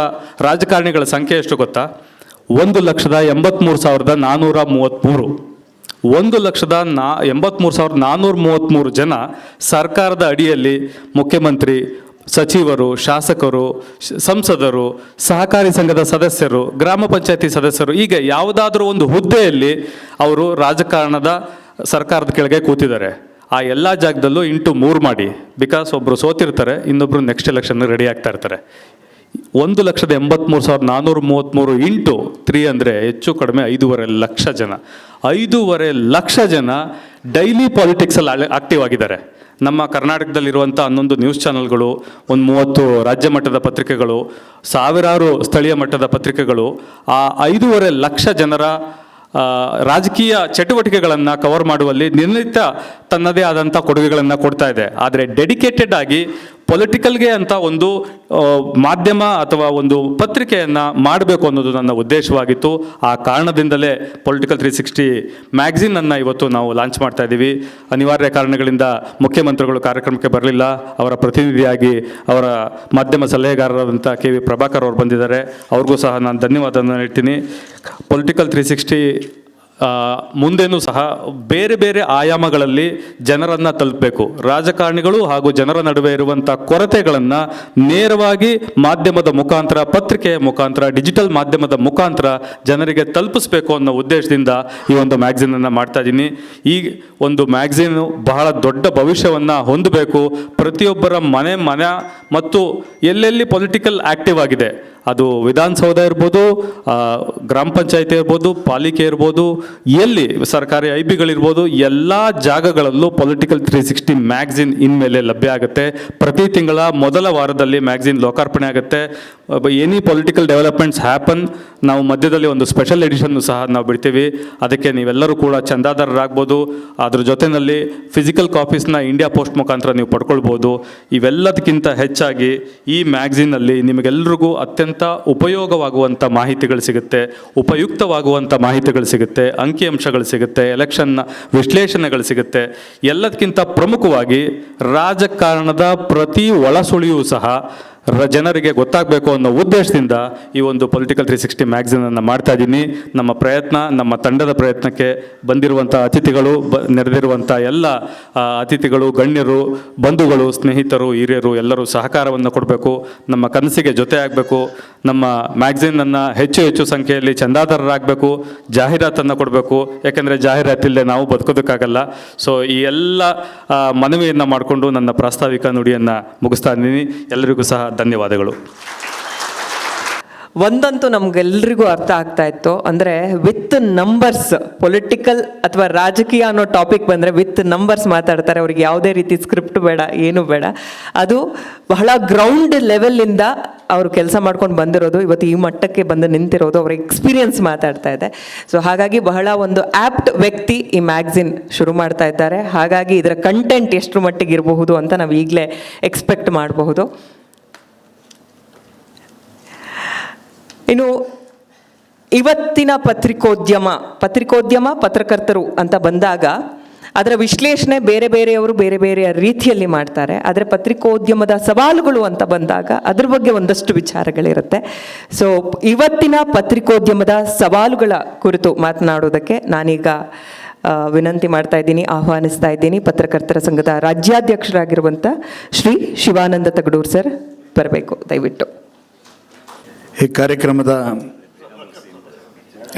Speaker 2: ರಾಜಕಾರಣಿಗಳ ಸಂಖ್ಯೆ ಎಷ್ಟು ಗೊತ್ತಾ? 1,83,433. 1,83,433 ಜನ ಸರ್ಕಾರದ ಅಡಿಯಲ್ಲಿ ಮುಖ್ಯಮಂತ್ರಿ, ಸಚಿವರು, ಶಾಸಕರು, ಸಂಸದರು, ಸಹಕಾರಿ ಸಂಘದ ಸದಸ್ಯರು, ಗ್ರಾಮ ಪಂಚಾಯತಿ ಸದಸ್ಯರು, ಹೀಗೆ ಯಾವುದಾದ್ರೂ ಒಂದು ಹುದ್ದೆಯಲ್ಲಿ ಅವರು ರಾಜಕಾರಣದ ಸರ್ಕಾರದ ಕೆಳಗೆ ಕೂತಿದ್ದಾರೆ. ಆ ಎಲ್ಲ ಜಾಗದಲ್ಲೂ ಇಂಟು 3 ಮಾಡಿ, ಬಿಕಾಸ್ ಒಬ್ಬರು ಸೋತಿರ್ತಾರೆ, ಇನ್ನೊಬ್ಬರು ನೆಕ್ಸ್ಟ್ ಎಲೆಕ್ಷನ್ಗೆ ರೆಡಿ ಆಗ್ತಾ ಇರ್ತಾರೆ. 1,83,433 ಇಂಟು 3 ಅಂದರೆ ಹೆಚ್ಚು ಕಡಿಮೆ 5.5 ಲಕ್ಷ ಜನ. 5.5 ಲಕ್ಷ ಜನ ಡೈಲಿ ಪಾಲಿಟಿಕ್ಸಲ್ಲಿ ಆಕ್ಟಿವ್ ಆಗಿದ್ದಾರೆ. ನಮ್ಮ ಕರ್ನಾಟಕದಲ್ಲಿರುವಂಥ 11 ನ್ಯೂಸ್ ಚಾನಲ್ಗಳು, ಒಂದು 30 ರಾಜ್ಯ ಮಟ್ಟದ ಪತ್ರಿಕೆಗಳು, ಸಾವಿರಾರು ಸ್ಥಳೀಯ ಮಟ್ಟದ ಪತ್ರಿಕೆಗಳು ಆ 5.5 ಲಕ್ಷ ಜನರ ರಾಜಕೀಯ ಚಟುವಟಿಕೆಗಳನ್ನು ಕವರ್ ಮಾಡುವಲ್ಲಿ ದಿನನಿತ್ಯ ತನ್ನದೇ ಆದಂಥ ಕೊಡುಗೆಗಳನ್ನು ಕೊಡ್ತಾ ಇದೆ. ಆದರೆ ಡೆಡಿಕೇಟೆಡ್ ಆಗಿ ಪೊಲಿಟಿಕಲ್ಗೆ ಅಂತ ಒಂದು ಮಾಧ್ಯಮ ಅಥವಾ ಒಂದು ಪತ್ರಿಕೆಯನ್ನು ಮಾಡಬೇಕು ಅನ್ನೋದು ನನ್ನ ಉದ್ದೇಶವಾಗಿತ್ತು. ಆ ಕಾರಣದಿಂದಲೇ ಪೊಲಿಟಿಕಲ್ 360 ಮ್ಯಾಗ್ಝಿನನ್ನು ಇವತ್ತು ನಾವು ಲಾಂಚ್ ಮಾಡ್ತಾ ಇದ್ದೀವಿ. ಅನಿವಾರ್ಯ ಕಾರಣಗಳಿಂದ ಮುಖ್ಯಮಂತ್ರಿಗಳು ಕಾರ್ಯಕ್ರಮಕ್ಕೆ ಬರಲಿಲ್ಲ. ಅವರ ಪ್ರತಿನಿಧಿಯಾಗಿ ಅವರ ಮಾಧ್ಯಮ ಸಲಹೆಗಾರರಾದಂಥ KV ಪ್ರಭಾಕರ್ ಅವರು ಬಂದಿದ್ದಾರೆ. ಅವ್ರಿಗೂ ಸಹ ನಾನು ಧನ್ಯವಾದವನ್ನು ಹೇಳ್ತೀನಿ. ಪೊಲಿಟಿಕಲ್ 360 ಮುಂದೆನೂ ಸಹ ಬೇರೆ ಬೇರೆ ಆಯಾಮಗಳಲ್ಲಿ ಜನರನ್ನು ತಲುಪಬೇಕು. ರಾಜಕಾರಣಿಗಳು ಹಾಗೂ ಜನರ ನಡುವೆ ಇರುವಂಥ ಕೊರತೆಗಳನ್ನು ನೇರವಾಗಿ ಮಾಧ್ಯಮದ ಮುಖಾಂತರ, ಪತ್ರಿಕೆಯ ಮುಖಾಂತರ, ಡಿಜಿಟಲ್ ಮಾಧ್ಯಮದ ಮುಖಾಂತರ ಜನರಿಗೆ ತಲುಪಿಸ್ಬೇಕು ಅನ್ನೋ ಉದ್ದೇಶದಿಂದ ಈ ಒಂದು ಮ್ಯಾಗ್ಝಿನನ್ನು ಮಾಡ್ತಾ ಇದ್ದೀನಿ. ಈ ಒಂದು ಮ್ಯಾಗ್ಝಿನು ಬಹಳ ದೊಡ್ಡ ಭವಿಷ್ಯವನ್ನು ಹೊಂದಬೇಕು. ಪ್ರತಿಯೊಬ್ಬರ ಮನೆ ಮತ್ತು ಎಲ್ಲೆಲ್ಲಿ ಪೊಲಿಟಿಕಲ್ ಆ್ಯಕ್ಟಿವ್ ಆಗಿದೆ, ಅದು ವಿಧಾನಸೌಧ ಇರ್ಬೋದು, ಗ್ರಾಮ ಪಂಚಾಯತಿ ಇರ್ಬೋದು, ಪಾಲಿಕೆ ಇರ್ಬೋದು, ಎಲ್ಲಿ ಸರ್ಕಾರಿ ಐಬಿಗಳಿರ್ಬೋದು, ಎಲ್ಲ ಜಾಗಗಳಲ್ಲೂ ಪೊಲಿಟಿಕಲ್ 360 ಮ್ಯಾಗ್ಝಿನ್ ಇನ್ಮೇಲೆ ಲಭ್ಯ ಆಗುತ್ತೆ. ಪ್ರತಿ ತಿಂಗಳ ಮೊದಲ ವಾರದಲ್ಲಿ ಮ್ಯಾಗ್ಝಿನ್ ಲೋಕಾರ್ಪಣೆ ಆಗುತ್ತೆ. ಎನಿ ಪೊಲಿಟಿಕಲ್ ಡೆವಲಪ್ಮೆಂಟ್ಸ್ ಹ್ಯಾಪನ್, ನಾವು ಮಧ್ಯದಲ್ಲಿ ಒಂದು ಸ್ಪೆಷಲ್ ಎಡಿಷನ್ನು ಸಹ ನಾವು ಬಿಡ್ತೀವಿ. ಅದಕ್ಕೆ ನೀವೆಲ್ಲರೂ ಕೂಡ ಚಂದಾದಾರರಾಗ್ಬೋದು. ಅದ್ರ ಜೊತೆಯಲ್ಲಿ ಫಿಸಿಕಲ್ ಕಾಪೀಸ್ನ ಇಂಡಿಯಾ ಪೋಸ್ಟ್ ಮುಖಾಂತರ ನೀವು ಪಡ್ಕೊಳ್ಬೋದು. ಇವೆಲ್ಲದಕ್ಕಿಂತ ಹೆಚ್ಚಾಗಿ ಈ ಮ್ಯಾಗ್ಝಿನಲ್ಲಿ ನಿಮಗೆಲ್ಲರಿಗೂ ಅತ್ಯಂತ ಉಪಯೋಗವಾಗುವಂಥ ಮಾಹಿತಿಗಳು ಸಿಗುತ್ತೆ, ಉಪಯುಕ್ತವಾಗುವಂಥ ಮಾಹಿತಿಗಳು ಸಿಗುತ್ತೆ, ಅಂಕಿಅಂಶಗಳು ಸಿಗುತ್ತೆ, ಎಲೆಕ್ಷನ್ನ ವಿಶ್ಲೇಷಣೆಗಳು ಸಿಗುತ್ತೆ. ಎಲ್ಲದಕ್ಕಿಂತ ಪ್ರಮುಖವಾಗಿ ರಾಜಕಾರಣದ ಪ್ರತಿ ಒಳಸುಳಿಯೂ ಸಹ ಜನರಿಗೆ ಗೊತ್ತಾಗಬೇಕು ಅನ್ನೋ ಉದ್ದೇಶದಿಂದ ಈ ಒಂದು ಪೊಲಿಟಿಕಲ್ 360 ಮ್ಯಾಗ್ಝಿನನ್ನು ಮಾಡ್ತಾ ಇದ್ದೀನಿ. ನಮ್ಮ ಪ್ರಯತ್ನ, ನಮ್ಮ ತಂಡದ ಪ್ರಯತ್ನಕ್ಕೆ ಬಂದಿರುವಂಥ ಅತಿಥಿಗಳು, ನೆರೆದಿರುವಂಥ ಎಲ್ಲ ಅತಿಥಿಗಳು, ಗಣ್ಯರು, ಬಂಧುಗಳು, ಸ್ನೇಹಿತರು, ಹಿರಿಯರು ಎಲ್ಲರೂ ಸಹಕಾರವನ್ನು ಕೊಡಬೇಕು. ನಮ್ಮ ಕನಸಿಗೆ ಜೊತೆ ಆಗಬೇಕು. ನಮ್ಮ ಮ್ಯಾಗ್ಝಿನನ್ನು ಹೆಚ್ಚು ಸಂಖ್ಯೆಯಲ್ಲಿ ಚಂದಾದಾರರಾಗಬೇಕು. ಜಾಹೀರಾತನ್ನು ಕೊಡಬೇಕು. ಯಾಕೆಂದರೆ ಜಾಹೀರಾತಿಲ್ಲದೆ ನಾವು ಬದುಕೋದಕ್ಕಾಗಲ್ಲ. ಸೊ ಈ ಎಲ್ಲ ಮನವಿಯನ್ನು ಮಾಡಿಕೊಂಡು ನನ್ನ ಪ್ರಾಸ್ತಾವಿಕ ನುಡಿಯನ್ನು ಮುಗಿಸ್ತಾ ಇದ್ದೀನಿ. ಎಲ್ಲರಿಗೂ ಸಹ ಧನ್ಯವಾದಗಳು.
Speaker 1: ಒಂದಂತೂ ನಮ್ಗೆಲ್ರಿಗೂ ಅರ್ಥ ಆಗ್ತಾ ಇತ್ತು, ಅಂದರೆ ವಿತ್ ನಂಬರ್ಸ್, ಪೊಲಿಟಿಕಲ್ ಅಥವಾ ರಾಜಕೀಯ ಅನ್ನೋ ಟಾಪಿಕ್ ಬಂದರೆ ವಿತ್ ನಂಬರ್ಸ್ ಮಾತಾಡ್ತಾರೆ. ಅವ್ರಿಗೆ ಯಾವುದೇ ರೀತಿ ಸ್ಕ್ರಿಪ್ಟ್ ಬೇಡ, ಏನು ಬೇಡ. ಅದು ಬಹಳ ಗ್ರೌಂಡ್ ಲೆವೆಲಿಂದ ಅವರು ಕೆಲಸ ಮಾಡ್ಕೊಂಡು ಬಂದಿರೋದು, ಇವತ್ತು ಈ ಮಟ್ಟಕ್ಕೆ ಬಂದು ನಿಂತಿರೋದು ಅವರ ಎಕ್ಸ್ಪೀರಿಯನ್ಸ್ ಮಾತಾಡ್ತಾ ಇದೆ. ಸೊ ಹಾಗಾಗಿ ಬಹಳ ಒಂದು ಆ್ಯಪ್ಟ್ ವ್ಯಕ್ತಿ ಈ ಮ್ಯಾಗ್ಝಿನ್ ಶುರು ಮಾಡ್ತಾ ಇದ್ದಾರೆ. ಹಾಗಾಗಿ ಇದರ ಕಂಟೆಂಟ್ ಎಷ್ಟು ಮಟ್ಟಿಗೆ ಇರಬಹುದು ಅಂತ ನಾವು ಈಗಲೇ ಎಕ್ಸ್ಪೆಕ್ಟ್ ಮಾಡಬಹುದು. ಇನ್ನು ಇವತ್ತಿನ ಪತ್ರಿಕೋದ್ಯಮ ಪತ್ರಕರ್ತರು ಅಂತ ಬಂದಾಗ ಅದರ ವಿಶ್ಲೇಷಣೆ ಬೇರೆ ಬೇರೆಯವರು ಬೇರೆ ಬೇರೆ ರೀತಿಯಲ್ಲಿ ಮಾಡ್ತಾರೆ. ಆದರೆ ಪತ್ರಿಕೋದ್ಯಮದ ಸವಾಲುಗಳು ಅಂತ ಬಂದಾಗ ಅದ್ರ ಬಗ್ಗೆ ಒಂದಷ್ಟು ವಿಚಾರಗಳಿರುತ್ತೆ. ಸೊ ಇವತ್ತಿನ ಪತ್ರಿಕೋದ್ಯಮದ ಸವಾಲುಗಳ ಕುರಿತು ಮಾತನಾಡೋದಕ್ಕೆ ನಾನೀಗ ವಿನಂತಿ ಮಾಡ್ತಾ ಇದ್ದೀನಿ, ಆಹ್ವಾನಿಸ್ತಾ ಇದ್ದೀನಿ ಪತ್ರಕರ್ತರ ಸಂಘದ ರಾಜ್ಯಾಧ್ಯಕ್ಷರಾಗಿರುವಂಥ ಶ್ರೀ ಶಿವಾನಂದ ತಗಡೂರ್ ಸರ್ ಬರಬೇಕು ದಯವಿಟ್ಟು.
Speaker 3: ಈ ಕಾರ್ಯಕ್ರಮದ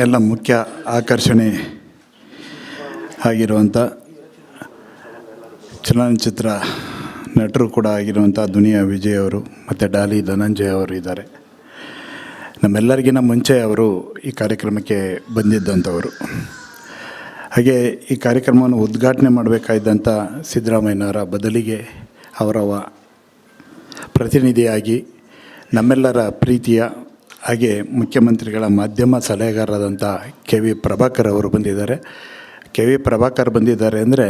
Speaker 3: ಎಲ್ಲ ಮುಖ್ಯ ಆಕರ್ಷಣೆ ಆಗಿರುವಂಥ ಚಲನಚಿತ್ರ ನಟರು ಕೂಡ ಆಗಿರುವಂಥ ದುನಿಯಾ ವಿಜಯ್ ಅವರು ಮತ್ತು ಡಾಲಿ ಧನಂಜಯ ಅವರು ಇದ್ದಾರೆ. ನಮ್ಮೆಲ್ಲರಿಗಿಂತ ಮುಂಚೆ ಅವರು ಈ ಕಾರ್ಯಕ್ರಮಕ್ಕೆ ಬಂದಿದ್ದಂಥವರು. ಹಾಗೆ ಈ ಕಾರ್ಯಕ್ರಮವನ್ನು ಉದ್ಘಾಟನೆ ಮಾಡಬೇಕಾದಂಥ ಸಿದ್ದರಾಮಯ್ಯನವರ ಬದಲಿಗೆ ಅವರ ಪ್ರತಿನಿಧಿಯಾಗಿ ನಮ್ಮೆಲ್ಲರ ಪ್ರೀತಿಯ ಹಾಗೆ ಮುಖ್ಯಮಂತ್ರಿಗಳ ಮಾಧ್ಯಮ ಸಲಹೆಗಾರರಾದಂಥ ಕೆ.ವಿ. ಪ್ರಭಾಕರ್ ಅವರು ಬಂದಿದ್ದಾರೆ. ಕೆ.ವಿ. ಪ್ರಭಾಕರ್ ಬಂದಿದ್ದಾರೆ ಅಂದರೆ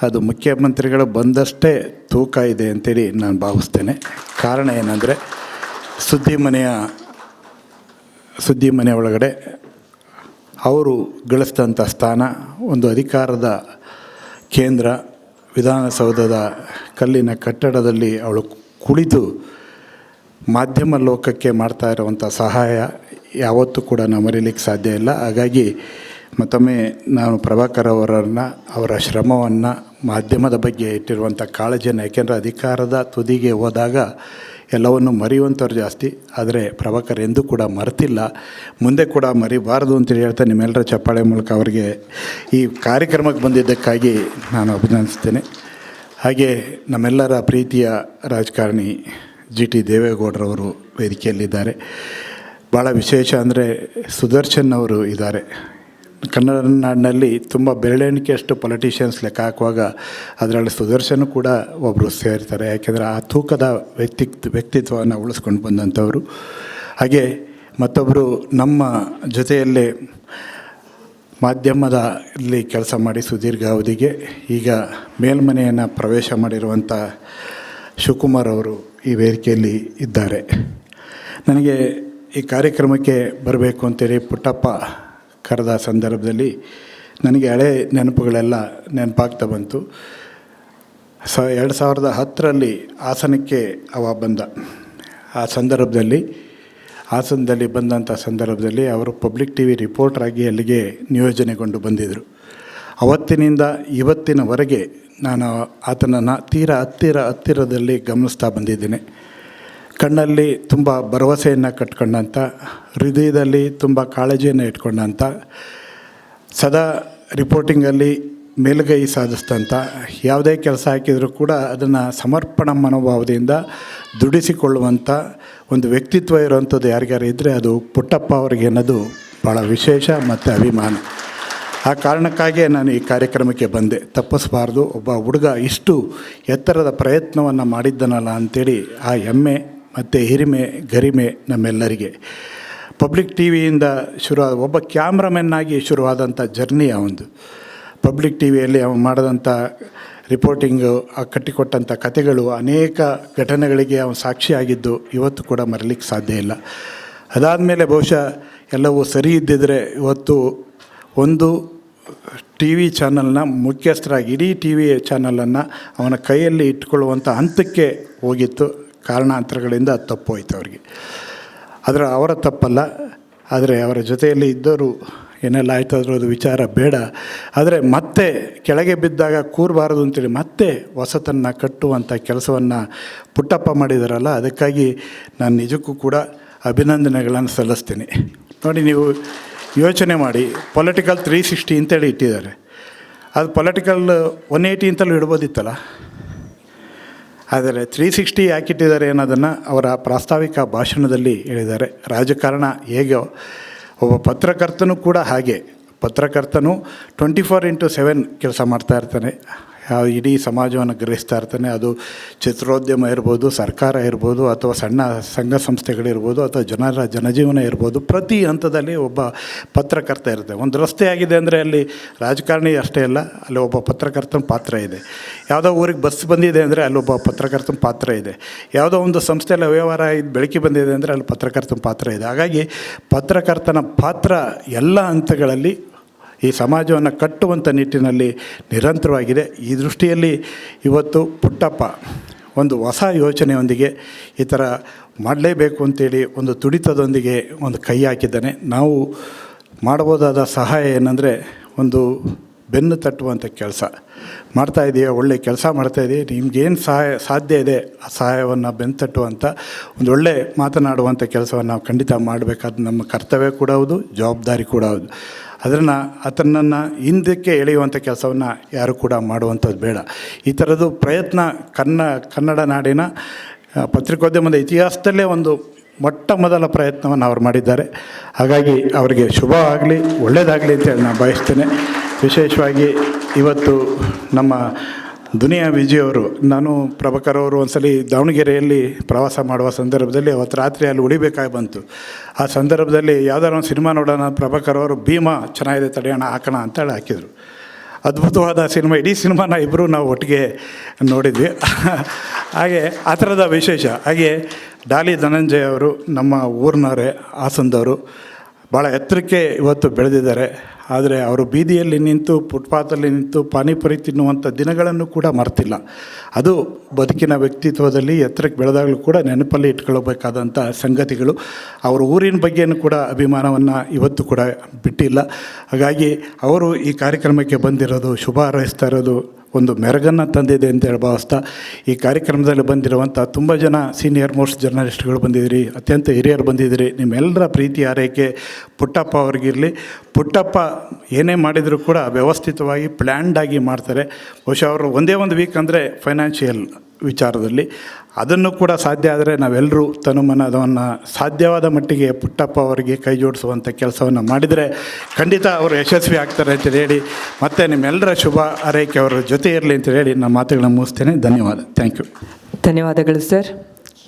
Speaker 3: ಅದು ಮುಖ್ಯಮಂತ್ರಿಗಳು ಬಂದಷ್ಟೇ ತೂಕ ಇದೆ ಅಂತೇಳಿ ನಾನು ಭಾವಿಸ್ತೇನೆ. ಕಾರಣ ಏನಂದರೆ ಸುದ್ದಿ ಮನೆ ಒಳಗಡೆ ಅವರು ಗಳಿಸಿದಂಥ ಸ್ಥಾನ, ಒಂದು ಅಧಿಕಾರದ ಕೇಂದ್ರ, ವಿಧಾನಸೌಧದ ಕಲ್ಲಿನ ಕಟ್ಟಡದಲ್ಲಿ ಅವಳು ಕುಳಿತು ಮಾಧ್ಯಮ ಲೋಕಕ್ಕೆ ಮಾಡ್ತಾ ಇರುವಂಥ ಸಹಾಯ ಯಾವತ್ತೂ ಕೂಡ ನಾವು ಮರೀಲಿಕ್ಕೆ ಸಾಧ್ಯ ಇಲ್ಲ. ಹಾಗಾಗಿ ಮತ್ತೊಮ್ಮೆ ನಾನು ಪ್ರಭಾಕರ್ ಅವರ ಶ್ರಮವನ್ನು, ಮಾಧ್ಯಮದ ಬಗ್ಗೆ ಇಟ್ಟಿರುವಂಥ ಕಾಳಜಿಯನ್ನು, ಯಾಕೆಂದರೆ ಅಧಿಕಾರದ ತುದಿಗೆ ಹೋದಾಗ ಎಲ್ಲವನ್ನು ಮರೆಯುವಂಥವ್ರು ಜಾಸ್ತಿ. ಆದರೆ ಪ್ರಭಾಕರ್ ಎಂದೂ ಕೂಡ ಮರೆತಿಲ್ಲ, ಮುಂದೆ ಕೂಡ ಮರಿಬಾರದು ಅಂತೇಳಿ ಹೇಳ್ತಾ ನಿಮ್ಮೆಲ್ಲರ ಚಪ್ಪಾಳೆ ಮೂಲಕ ಅವರಿಗೆ ಈ ಕಾರ್ಯಕ್ರಮಕ್ಕೆ ಬಂದಿದ್ದಕ್ಕಾಗಿ ನಾನು ಅಭಿನಂದಿಸ್ತೇನೆ. ಹಾಗೆ ನಮ್ಮೆಲ್ಲರ ಪ್ರೀತಿಯ ರಾಜಕಾರಣಿ ಜಿ.ಟಿ. ದೇವೇಗೌಡರವರು ವೇದಿಕೆಯಲ್ಲಿದ್ದಾರೆ. ಭಾಳ ವಿಶೇಷ ಅಂದರೆ ಸುದರ್ಶನ್ ಅವರು ಇದ್ದಾರೆ. ಕನ್ನಡ ನಾಡಿನಲ್ಲಿ ತುಂಬ ಬೆರಳೆಣಿಕೆಯಷ್ಟು ಪೊಲಿಟಿಷಿಯನ್ಸ್ ಲೆಕ್ಕ ಹಾಕುವಾಗ ಅದರಲ್ಲಿ ಸುದರ್ಶನ್ ಕೂಡ ಒಬ್ಬರು ಸೇರ್ತಾರೆ. ಯಾಕೆಂದರೆ ಆ ತೂಕದ ವ್ಯಕ್ತಿತ್ವವನ್ನು ಉಳಿಸ್ಕೊಂಡು ಬಂದಂಥವರು. ಹಾಗೆ ಮತ್ತೊಬ್ಬರು ನಮ್ಮ ಜೊತೆಯಲ್ಲೇ ಮಾಧ್ಯಮದಲ್ಲಿ ಕೆಲಸ ಮಾಡಿ ಸುದೀರ್ಘ ಅವಧಿಗೆ ಈಗ ಮೇಲ್ಮನೆಯನ್ನು ಪ್ರವೇಶ ಮಾಡಿರುವಂಥ ಶಿವಕುಮಾರ್ ಅವರು ಈ ವೇದಿಕೆಯಲ್ಲಿ ಇದ್ದಾರೆ. ನನಗೆ ಈ ಕಾರ್ಯಕ್ರಮಕ್ಕೆ ಬರಬೇಕು ಅಂತೇಳಿ ಪುಟ್ಟಪ್ಪ ಕರೆದ ಸಂದರ್ಭದಲ್ಲಿ ನನಗೆ ಹಳೆ ನೆನಪುಗಳೆಲ್ಲ ನೆನಪಾಗ್ತಾ ಬಂತು. 2010ರಲ್ಲಿ ಹಾಸನಕ್ಕೆ ಅವ ಬಂದ. ಆ ಸಂದರ್ಭದಲ್ಲಿ ಹಾಸನದಲ್ಲಿ ಬಂದಂಥ ಸಂದರ್ಭದಲ್ಲಿ ಅವರು ಪಬ್ಲಿಕ್ ಟಿ ವಿ ರಿಪೋರ್ಟ್ರಾಗಿ ಅಲ್ಲಿಗೆ ನಿಯೋಜನೆಗೊಂಡು ಬಂದಿದ್ದರು. ಅವತ್ತಿನಿಂದ ಇವತ್ತಿನವರೆಗೆ ನಾನು ಆತನನ್ನು ಹತ್ತಿರದಲ್ಲಿ ಗಮನಿಸ್ತಾ ಬಂದಿದ್ದೇನೆ. ಕಣ್ಣಲ್ಲಿ ತುಂಬ ಭರವಸೆಯನ್ನು ಕಟ್ಕೊಂಡಂಥ, ಹೃದಯದಲ್ಲಿ ತುಂಬ ಕಾಳಜಿಯನ್ನು ಇಟ್ಕೊಂಡಂಥ, ಸದಾ ರಿಪೋರ್ಟಿಂಗಲ್ಲಿ ಮೇಲುಗೈ ಸಾಧಿಸಿದಂಥ, ಯಾವುದೇ ಕೆಲಸ ಹಾಕಿದರೂ ಕೂಡ ಅದನ್ನು ಸಮರ್ಪಣಾ ಮನೋಭಾವದಿಂದ ದುಡಿಸಿಕೊಳ್ಳುವಂಥ ಒಂದು ವ್ಯಕ್ತಿತ್ವ ಇರುವಂಥದ್ದು ಯಾರಿಗಾರು ಇದ್ದರೆ ಅದು ಪುಟ್ಟಪ್ಪ ಅವರಿಗೆ ಅನ್ನೋದು ಭಾಳ ವಿಶೇಷ ಮತ್ತು ಅಭಿಮಾನ. ಆ ಕಾರಣಕ್ಕಾಗಿಯೇ ನಾನು ಈ ಕಾರ್ಯಕ್ರಮಕ್ಕೆ ಬಂದೆ. ತಪ್ಪಿಸಬಾರ್ದು, ಒಬ್ಬ ಹುಡುಗ ಇಷ್ಟು ಎತ್ತರದ ಪ್ರಯತ್ನವನ್ನು ಮಾಡಿದ್ದನಲ್ಲ ಅಂಥೇಳಿ ಆ ಹೆಮ್ಮೆ ಮತ್ತು ಹಿರಿಮೆ ಗರಿಮೆ ನಮ್ಮೆಲ್ಲರಿಗೆ. ಪಬ್ಲಿಕ್ ಟಿ ವಿಯಿಂದ ಶುರುವಾದ ಒಬ್ಬ ಕ್ಯಾಮ್ರಾಮನ್ ಆಗಿ ಶುರುವಾದಂಥ ಜರ್ನಿ ಅವನದು. ಪಬ್ಲಿಕ್ ಟಿ ವಿಯಲ್ಲಿ ಅವನು ಮಾಡಿದಂಥ ರಿಪೋರ್ಟಿಂಗು, ಆ ಕಟ್ಟಿಕೊಟ್ಟಂಥ ಕಥೆಗಳು, ಅನೇಕ ಘಟನೆಗಳಿಗೆ ಅವನು ಸಾಕ್ಷಿಯಾಗಿದ್ದು ಇವತ್ತು ಕೂಡ ಮರಲಿಕ್ಕೆ ಸಾಧ್ಯ ಇಲ್ಲ. ಅದಾದಮೇಲೆ ಬಹುಶಃ ಎಲ್ಲವೂ ಸರಿ ಇದ್ದಿದ್ದರೆ ಇವತ್ತು ಒಂದು ಟಿ ವಿ ಚಾನಲ್ನ ಮುಖ್ಯಸ್ಥರಾಗಿ ಇಡೀ ಟಿ ವಿ ಚಾನಲನ್ನು ಅವನ ಕೈಯಲ್ಲಿ ಇಟ್ಕೊಳ್ಳುವಂಥ ಹಂತಕ್ಕೆ ಹೋಗಿತ್ತು. ಕಾರಣಾಂತರಗಳಿಂದ ತಪ್ಪೋಯ್ತು ಅವರಿಗೆ. ಆದರೆ ಅವರ ತಪ್ಪಲ್ಲ. ಆದರೆ ಅವರ ಜೊತೆಯಲ್ಲಿ ಇದ್ದವರು ಏನೆಲ್ಲ ಆಯ್ತಾದರೂ ಅದು ವಿಚಾರ ಬೇಡ. ಆದರೆ ಮತ್ತೆ ಕೆಳಗೆ ಬಿದ್ದಾಗ ಕೂರಬಾರದು ಅಂತೇಳಿ ಮತ್ತೆ ಹೊಸತನ್ನು ಕಟ್ಟುವಂಥ ಕೆಲಸವನ್ನು ಪುಟ್ಟಪ್ಪ ಮಾಡಿದಾರಲ್ಲ, ಅದಕ್ಕಾಗಿ ನಾನು ನಿಜಕ್ಕೂ ಕೂಡ ಅಭಿನಂದನೆಗಳನ್ನು ಸಲ್ಲಿಸ್ತೀನಿ. ನೋಡಿ, ನೀವು ಯೋಚನೆ ಮಾಡಿ, ಪೊಲಿಟಿಕಲ್ 360 ಅಂತೇಳಿ ಇಟ್ಟಿದ್ದಾರೆ. ಅದು ಪೊಲಿಟಿಕಲ್ 180 ಅಂತಲೂ ಇಡ್ಬೋದಿತ್ತಲ್ಲ. ಆದರೆ 360 ಯಾಕಿಟ್ಟಿದ್ದಾರೆ ಅನ್ನೋದನ್ನು ಅವರ ಪ್ರಾಸ್ತಾವಿಕ ಭಾಷಣದಲ್ಲಿ ಹೇಳಿದ್ದಾರೆ. ರಾಜಕಾರಣ ಹೇಗೆ, ಒಬ್ಬ ಪತ್ರಕರ್ತನೂ ಕೂಡ ಹಾಗೆ. ಪತ್ರಕರ್ತನು 24/7 ಕೆಲಸ ಮಾಡ್ತಾಯಿರ್ತಾನೆ. ಇಡೀ ಸಮಾಜವನ್ನು ಗ್ರಹಿಸ್ತಾ ಇರ್ತಾನೆ. ಅದು ಚಿತ್ರೋದ್ಯಮ ಇರ್ಬೋದು, ಸರ್ಕಾರ ಇರ್ಬೋದು, ಅಥವಾ ಸಣ್ಣ ಸಂಘ ಸಂಸ್ಥೆಗಳಿರ್ಬೋದು, ಅಥವಾ ಜನಜೀವನ ಇರ್ಬೋದು. ಪ್ರತಿ ಹಂತದಲ್ಲಿ ಒಬ್ಬ ಪತ್ರಕರ್ತ ಇರುತ್ತೆ. ಒಂದು ರಸ್ತೆ ಆಗಿದೆ ಅಂದರೆ ಅಲ್ಲಿ ರಾಜಕಾರಣಿ ಅಷ್ಟೇ ಅಲ್ಲ, ಅಲ್ಲಿ ಒಬ್ಬ ಪತ್ರಕರ್ತನ ಪಾತ್ರ ಇದೆ. ಯಾವುದೋ ಊರಿಗೆ ಬಸ್ ಬಂದಿದೆ ಅಂದರೆ ಅಲ್ಲೊಬ್ಬ ಪತ್ರಕರ್ತನ ಪಾತ್ರ ಇದೆ. ಯಾವುದೋ ಒಂದು ಸಂಸ್ಥೆಯಲ್ಲಿ ಅವ್ಯವಹಾರ ಬೆಳಕಿ ಬಂದಿದೆ ಅಂದರೆ ಅಲ್ಲಿ ಪತ್ರಕರ್ತನ ಪಾತ್ರ ಇದೆ. ಹಾಗಾಗಿ ಪತ್ರಕರ್ತನ ಪಾತ್ರ ಎಲ್ಲ ಹಂತಗಳಲ್ಲಿ ಈ ಸಮಾಜವನ್ನು ಕಟ್ಟುವಂಥ ನಿಟ್ಟಿನಲ್ಲಿ ನಿರಂತರವಾಗಿದೆ. ಈ ದೃಷ್ಟಿಯಲ್ಲಿ ಇವತ್ತು ಪುಟ್ಟಪ್ಪ ಒಂದು ಹೊಸ ಯೋಚನೆಯೊಂದಿಗೆ ಈ ಥರ ಮಾಡಲೇಬೇಕು ಅಂತೇಳಿ ಒಂದು ತುಡಿತದೊಂದಿಗೆ ಒಂದು ಕೈ ಹಾಕಿದ್ದಾನೆ. ನಾವು ಮಾಡ್ಬೋದಾದ ಸಹಾಯ ಏನಂದರೆ, ಒಂದು ಬೆನ್ನು ತಟ್ಟುವಂಥ ಕೆಲಸ ಮಾಡ್ತಾಯಿದ್ದೀಯ, ಒಳ್ಳೆ ಕೆಲಸ ಮಾಡ್ತಾಯಿದ್ದೀವಿ, ನಿಮ್ಗೇನು ಸಾಧ್ಯ ಇದೆ ಆ ಸಹಾಯವನ್ನು ಬೆನ್ನು ತಟ್ಟುವಂಥ ಒಂದು ಒಳ್ಳೆ ಮಾತನಾಡುವಂಥ ಕೆಲಸವನ್ನು ನಾವು ಖಂಡಿತ ಮಾಡಬೇಕಾದ ನಮ್ಮ ಕರ್ತವ್ಯ ಕೂಡ ಹೌದು, ಜವಾಬ್ದಾರಿ ಕೂಡ ಹೌದು. ಅದನ್ನು ಆತನನ್ನು ಹಿಂದಕ್ಕೆ ಎಳೆಯುವಂಥ ಕೆಲಸವನ್ನು ಯಾರು ಕೂಡ ಮಾಡುವಂಥದ್ದು ಬೇಡ. ಈ ಥರದ್ದು ಪ್ರಯತ್ನ ಕನ್ನಡ ನಾಡಿನ ಪತ್ರಿಕೋದ್ಯಮದ ಇತಿಹಾಸದಲ್ಲೇ ಒಂದು ಮೊಟ್ಟ ಮೊದಲ ಪ್ರಯತ್ನವನ್ನು ಅವ್ರು ಮಾಡಿದ್ದಾರೆ. ಹಾಗಾಗಿ ಅವರಿಗೆ ಶುಭವಾಗಲಿ, ಒಳ್ಳೆಯದಾಗಲಿ ಅಂತೇಳಿ ನಾನು ಬಯಸ್ತೇನೆ. ವಿಶೇಷವಾಗಿ ಇವತ್ತು ನಮ್ಮ ದುನಿಯಾ ವಿಜಯವರು, ನಾನು ಪ್ರಭಾಕರ್ ಅವರು ಒಂದ್ಸಲಿ ದಾವಣಗೆರೆಯಲ್ಲಿ ಪ್ರವಾಸ ಮಾಡುವ ಸಂದರ್ಭದಲ್ಲಿ ಅವತ್ತು ರಾತ್ರಿ ಅಲ್ಲಿ ಉಳಿಬೇಕಾಗಿ ಬಂತು. ಆ ಸಂದರ್ಭದಲ್ಲಿ ಯಾವುದಾದ್ರು ಒಂದು ಸಿನಿಮಾ ನೋಡೋಣ, ಪ್ರಭಾಕರ್ ಅವರು ಭೀಮಾ ಚೆನ್ನಾಗಿದೆ ತಡೆಯೋಣ ಹಾಕೋಣ ಅಂತೇಳಿ ಹಾಕಿದರು. ಅದ್ಭುತವಾದ ಸಿನಿಮಾ. ಇಡೀ ಸಿನಿಮಾನ ಇಬ್ಬರು ನಾವು ಒಟ್ಟಿಗೆ ನೋಡಿದ್ವಿ. ಹಾಗೆ ಆ ಥರದ ವಿಶೇಷ. ಹಾಗೆ ಡಾಲಿ ಧನಂಜಯ ಅವರು ನಮ್ಮ ಊರಿನವರೇ, ಹಾಸನದವರು, ಭಾಳ ಎತ್ತರಕ್ಕೆ ಇವತ್ತು ಬೆಳೆದಿದ್ದಾರೆ. ಆದರೆ ಅವರು ಬೀದಿಯಲ್ಲಿ ನಿಂತು, ಫುಟ್ಪಾತಲ್ಲಿ ನಿಂತು ಪಾನಿಪುರಿ ತಿನ್ನುವಂಥ ದಿನಗಳನ್ನು ಕೂಡ ಮರ್ತಿಲ್ಲ. ಅದು ಬದುಕಿನ ವ್ಯಕ್ತಿತ್ವದಲ್ಲಿ ಎತ್ತರಕ್ಕೆ ಬೆಳೆದಾಗಲೂ ಕೂಡ ನೆನಪಲ್ಲಿ ಇಟ್ಕೊಳ್ಬೇಕಾದಂಥ ಸಂಗತಿಗಳು. ಅವರ ಊರಿನ ಬಗ್ಗೆಯೂ ಕೂಡ ಅಭಿಮಾನವನ್ನು ಇವತ್ತು ಕೂಡ ಬಿಟ್ಟಿಲ್ಲ. ಹಾಗಾಗಿ ಅವರು ಈ ಕಾರ್ಯಕ್ರಮಕ್ಕೆ ಬಂದಿರೋದು, ಶುಭ ಹಾರೈಸ್ತಾ ಇರೋದು ಒಂದು ಮೆರಗನ್ನು ತಂದಿದೆ ಅಂತೇಳಿ ಭಾವಿಸ್ತಾ, ಈ ಕಾರ್ಯಕ್ರಮದಲ್ಲಿ ಬಂದಿರುವಂಥ ತುಂಬ ಜನ ಸೀನಿಯರ್ ಮೋಸ್ಟ್ ಜರ್ನಲಿಸ್ಟ್ಗಳು ಬಂದಿದ್ದೀರಿ, ಅತ್ಯಂತ ಹಿರಿಯರು ಬಂದಿದ್ದೀರಿ. ನಿಮ್ಮೆಲ್ಲರ ಪ್ರೀತಿ ಹಾರೈಕೆ ಪುಟ್ಟಪ್ಪ ಅವ್ರಿಗಿರಲಿ. ಪುಟ್ಟಪ್ಪ ಏನೇ ಮಾಡಿದರೂ ಕೂಡ ವ್ಯವಸ್ಥಿತವಾಗಿ ಪ್ಲ್ಯಾಂಡಾಗಿ ಮಾಡ್ತಾರೆ. ಬಹುಶಃ ಅವರು ಒಂದೇ ಒಂದು ವೀಕ್ ಅಂದರೆ ಫೈನಾನ್ಷಿಯಲ್ ವಿಚಾರದಲ್ಲಿ ಅದನ್ನು ಕೂಡ ಸಾಧ್ಯ ಆದರೆ ನಾವೆಲ್ಲರೂ ತನುಮನದವನ್ನು ಸಾಧ್ಯವಾದ ಮಟ್ಟಿಗೆ ಪುಟ್ಟಪ್ಪ ಅವರಿಗೆ ಕೈ ಜೋಡಿಸುವಂಥ ಕೆಲಸವನ್ನು ಮಾಡಿದರೆ ಖಂಡಿತ ಅವರು ಯಶಸ್ವಿ ಆಗ್ತಾರೆ ಅಂತ ಹೇಳಿ, ಮತ್ತು ನಿಮ್ಮೆಲ್ಲರ ಶುಭ ಹಾರೈಕೆ ಅವರ ಜೊತೆ ಇರಲಿ ಅಂತ ಹೇಳಿ ನಾನು ಮಾತುಗಳನ್ನ ಮುಗಿಸ್ತೇನೆ. ಧನ್ಯವಾದ. Thank you.
Speaker 1: ಧನ್ಯವಾದಗಳು ಸರ್.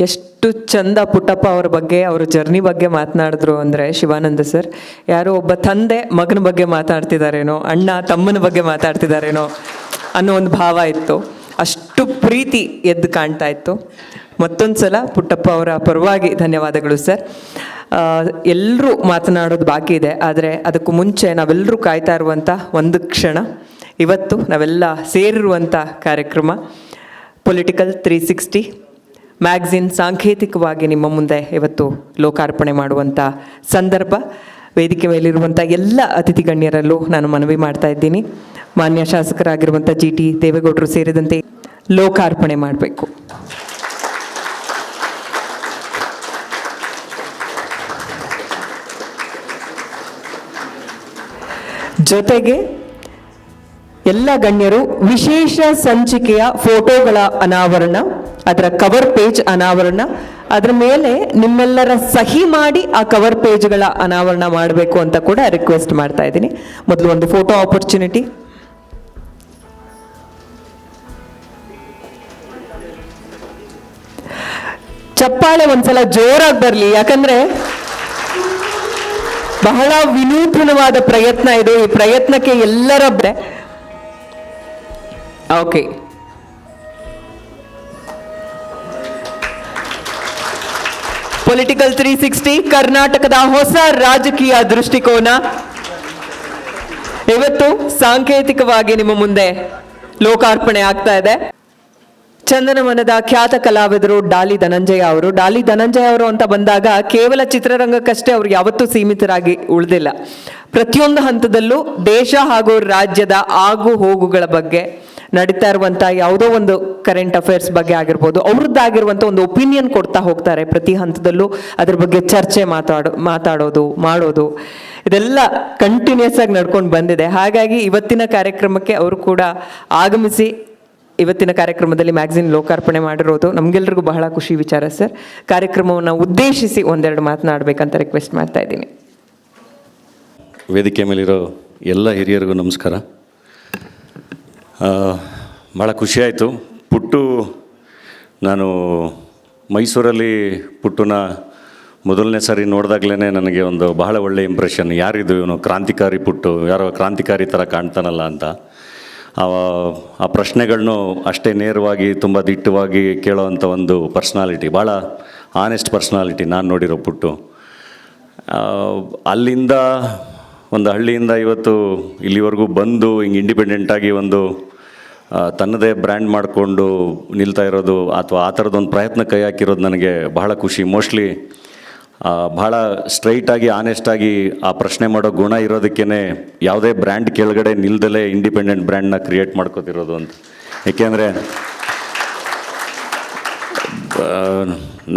Speaker 1: ಎಷ್ಟು ಚಂದ ಪುಟ್ಟಪ್ಪ ಅವ್ರ ಬಗ್ಗೆ, ಅವ್ರ ಜರ್ನಿ ಬಗ್ಗೆ ಮಾತನಾಡಿದ್ರು ಅಂದರೆ ಶಿವಾನಂದ ಸರ್. ಯಾರೋ ಒಬ್ಬ ತಂದೆ ಮಗನ ಬಗ್ಗೆ ಮಾತಾಡ್ತಿದ್ದಾರೇನೋ, ಅಣ್ಣ ತಮ್ಮನ ಬಗ್ಗೆ ಮಾತಾಡ್ತಿದ್ದಾರೇನೋ ಅನ್ನೋ ಒಂದು ಭಾವ ಇತ್ತು. ಅಷ್ಟು ಪ್ರೀತಿ ಎದ್ದು ಕಾಣ್ತಾ ಇತ್ತು. ಮತ್ತೊಂದು ಸಲ ಪುಟ್ಟಪ್ಪ ಅವರ ಪರವಾಗಿ ಧನ್ಯವಾದಗಳು ಸರ್. ಎಲ್ಲರೂ ಮಾತನಾಡೋದು ಬಾಕಿ ಇದೆ, ಆದರೆ ಅದಕ್ಕೂ ಮುಂಚೆ ನಾವೆಲ್ಲರೂ ಕಾಯ್ತಾ ಇರುವಂಥ ಒಂದು ಕ್ಷಣ, ಇವತ್ತು ನಾವೆಲ್ಲ ಸೇರಿರುವಂಥ ಕಾರ್ಯಕ್ರಮ ಪೊಲಿಟಿಕಲ್ 360 ಮ್ಯಾಗ್ಝಿನ್ ಸಾಂಕೇತಿಕವಾಗಿ ನಿಮ್ಮ ಮುಂದೆ ಇವತ್ತು ಲೋಕಾರ್ಪಣೆ ಮಾಡುವಂಥ ಸಂದರ್ಭ. ವೇದಿಕೆ ಮೇಲಿರುವಂಥ ಎಲ್ಲ ಅತಿಥಿ ಗಣ್ಯರಲ್ಲೂ ನಾನು ಮನವಿ ಮಾಡ್ತಾ ಇದ್ದೀನಿ, ಮಾನ್ಯ ಶಾಸಕರಾಗಿರುವಂಥ GT ದೇವೇಗೌಡರು ಸೇರಿದಂತೆ ಲೋಕಾರ್ಪಣೆ ಮಾಡಬೇಕು. ಜೊತೆಗೆ ಎಲ್ಲ ಗಣ್ಯರು ವಿಶೇಷ ಸಂಚಿಕೆಯ ಫೋಟೋಗಳ ಅನಾವರಣ, ಅದರ ಕವರ್ ಪೇಜ್ ಅನಾವರಣ, ಅದರ ಮೇಲೆ ನಿಮ್ಮೆಲ್ಲರ ಸಹಿ ಮಾಡಿ ಆ ಕವರ್ ಪೇಜ್ಗಳ ಅನಾವರಣ ಮಾಡಬೇಕು ಅಂತ ಕೂಡ ರಿಕ್ವೆಸ್ಟ್ ಮಾಡ್ತಾ ಇದ್ದೀನಿ. ಮೊದಲು ಒಂದು ಫೋಟೋ ಆಪರ್ಚುನಿಟಿ. ಚಪ್ಪಾಳೆ ಒಂದ್ಸಲ ಜೋರಾಗಿ ಬರಲಿ, ಯಾಕಂದ್ರೆ ಬಹಳ ವಿನೂತನವಾದ ಪ್ರಯತ್ನ ಇದು. ಈ ಪ್ರಯತ್ನಕ್ಕೆ ಎಲ್ಲರ ಓಕೆ, ಪೊಲಿಟಿಕಲ್ 360 ಕರ್ನಾಟಕದ ಹೊಸ ರಾಜಕೀಯ ದೃಷ್ಟಿಕೋನ ಇವತ್ತು ಸಾಂಕೇತಿಕವಾಗಿ ನಿಮ್ಮ ಮುಂದೆ ಲೋಕಾರ್ಪಣೆ ಆಗ್ತಾ ಇದೆ. ಚಂದನವನದ ಖ್ಯಾತ ಕಲಾವಿದರು ಡಾಲಿ ಧನಂಜಯ ಅವರು. ಡಾಲಿ ಧನಂಜಯ ಅವರು ಅಂತ ಬಂದಾಗ ಕೇವಲ ಚಿತ್ರರಂಗಕ್ಕಷ್ಟೇ ಅವರು ಯಾವತ್ತೂ ಸೀಮಿತರಾಗಿ ಉಳಿದಿಲ್ಲ. ಪ್ರತಿಯೊಂದು ಹಂತದಲ್ಲೂ ದೇಶ ಹಾಗೂ ರಾಜ್ಯದ ಆಗು ಹೋಗುಗಳ ಬಗ್ಗೆ, ನಡೀತಾ ಇರುವಂಥ ಯಾವುದೋ ಒಂದು ಕರೆಂಟ್ ಅಫೇರ್ಸ್ ಬಗ್ಗೆ ಆಗಿರ್ಬೋದು, ಅವ್ರದ್ದಾಗಿರುವಂಥ ಒಂದು ಒಪಿನಿಯನ್ ಕೊಡ್ತಾ ಹೋಗ್ತಾರೆ. ಪ್ರತಿ ಹಂತದಲ್ಲೂ ಅದ್ರ ಬಗ್ಗೆ ಚರ್ಚೆ ಮಾತಾಡೋದು ಮಾಡೋದು ಇದೆಲ್ಲ ಕಂಟಿನ್ಯೂಸ್ ಆಗಿ ನಡ್ಕೊಂಡು ಬಂದಿದೆ. ಹಾಗಾಗಿ ಇವತ್ತಿನ ಕಾರ್ಯಕ್ರಮಕ್ಕೆ ಅವರು ಕೂಡ ಆಗಮಿಸಿ ಇವತ್ತಿನ ಕಾರ್ಯಕ್ರಮದಲ್ಲಿ ಮ್ಯಾಗ್ಝಿನ್ ಲೋಕಾರ್ಪಣೆ ಮಾಡಿರೋದು ನಮಗೆಲ್ರಿಗೂ ಬಹಳ ಖುಷಿ ವಿಚಾರ ಸರ್. ಕಾರ್ಯಕ್ರಮವನ್ನು ಉದ್ದೇಶಿಸಿ ಒಂದೆರಡು ಮಾತನಾಡಬೇಕಂತ ರಿಕ್ವೆಸ್ಟ್ ಮಾಡ್ತಾ ಇದ್ದೀನಿ.
Speaker 4: ವೇದಿಕೆ ಮೇಲಿರೋ ಎಲ್ಲ ಹಿರಿಯರಿಗೂ ನಮಸ್ಕಾರ. ಭಾಳ ಖುಷಿಯಾಯಿತು. ಪುಟ್ಟು, ನಾನು ಮೈಸೂರಲ್ಲಿ ಪುಟ್ಟುನ ಮೊದಲನೇ ಸಾರಿ ನೋಡಿದಾಗಲೇ ನನಗೆ ಒಂದು ಬಹಳ ಒಳ್ಳೆಯ ಇಂಪ್ರೆಷನ್. ಯಾರಿದು ಇವನು, ಕ್ರಾಂತಿಕಾರಿ ಪುಟ್ಟು, ಯಾರೋ ಕ್ರಾಂತಿಕಾರಿ ಥರ ಕಾಣ್ತಾನಲ್ಲ ಅಂತ. ಆ ಪ್ರಶ್ನೆಗಳನ್ನು ಅಷ್ಟೇ ನೇರವಾಗಿ ತುಂಬ ದಿಟ್ಟವಾಗಿ ಕೇಳೋವಂಥ ಒಂದು ಪರ್ಸ್ನಾಲಿಟಿ, ಭಾಳ ಆನೆಸ್ಟ್ ಪರ್ಸ್ನಾಲಿಟಿ ನಾನು ನೋಡಿರೋ ಪುಟ್ಟು. ಅಲ್ಲಿಂದ ಒಂದು ಹಳ್ಳಿಯಿಂದ ಇವತ್ತು ಇಲ್ಲಿವರೆಗೂ ಬಂದು ಹಿಂಗೆ ಇಂಡಿಪೆಂಡೆಂಟಾಗಿ ಒಂದು ತನ್ನದೇ ಬ್ರ್ಯಾಂಡ್ ಮಾಡಿಕೊಂಡು ನಿಲ್ತಾ ಇರೋದು, ಅಥವಾ ಆ ಥರದೊಂದು ಪ್ರಯತ್ನ ಕೈ ಹಾಕಿರೋದು ನನಗೆ ಬಹಳ ಖುಷಿ. ಮೋಸ್ಟ್ಲಿ ಭಾಳ ಸ್ಟ್ರೈಟಾಗಿ ಆನೆಸ್ಟಾಗಿ ಆ ಪ್ರಶ್ನೆ ಮಾಡೋ ಗುಣ ಇರೋದಕ್ಕೇ ಯಾವುದೇ ಬ್ರ್ಯಾಂಡ್ ಕೆಳಗಡೆ ನಿಲ್ದಲೇ ಇಂಡಿಪೆಂಡೆಂಟ್ ಬ್ರ್ಯಾಂಡ್ನ ಕ್ರಿಯೇಟ್ ಮಾಡ್ಕೋತಿರೋದು ಅಂತ. ಏಕೆಂದರೆ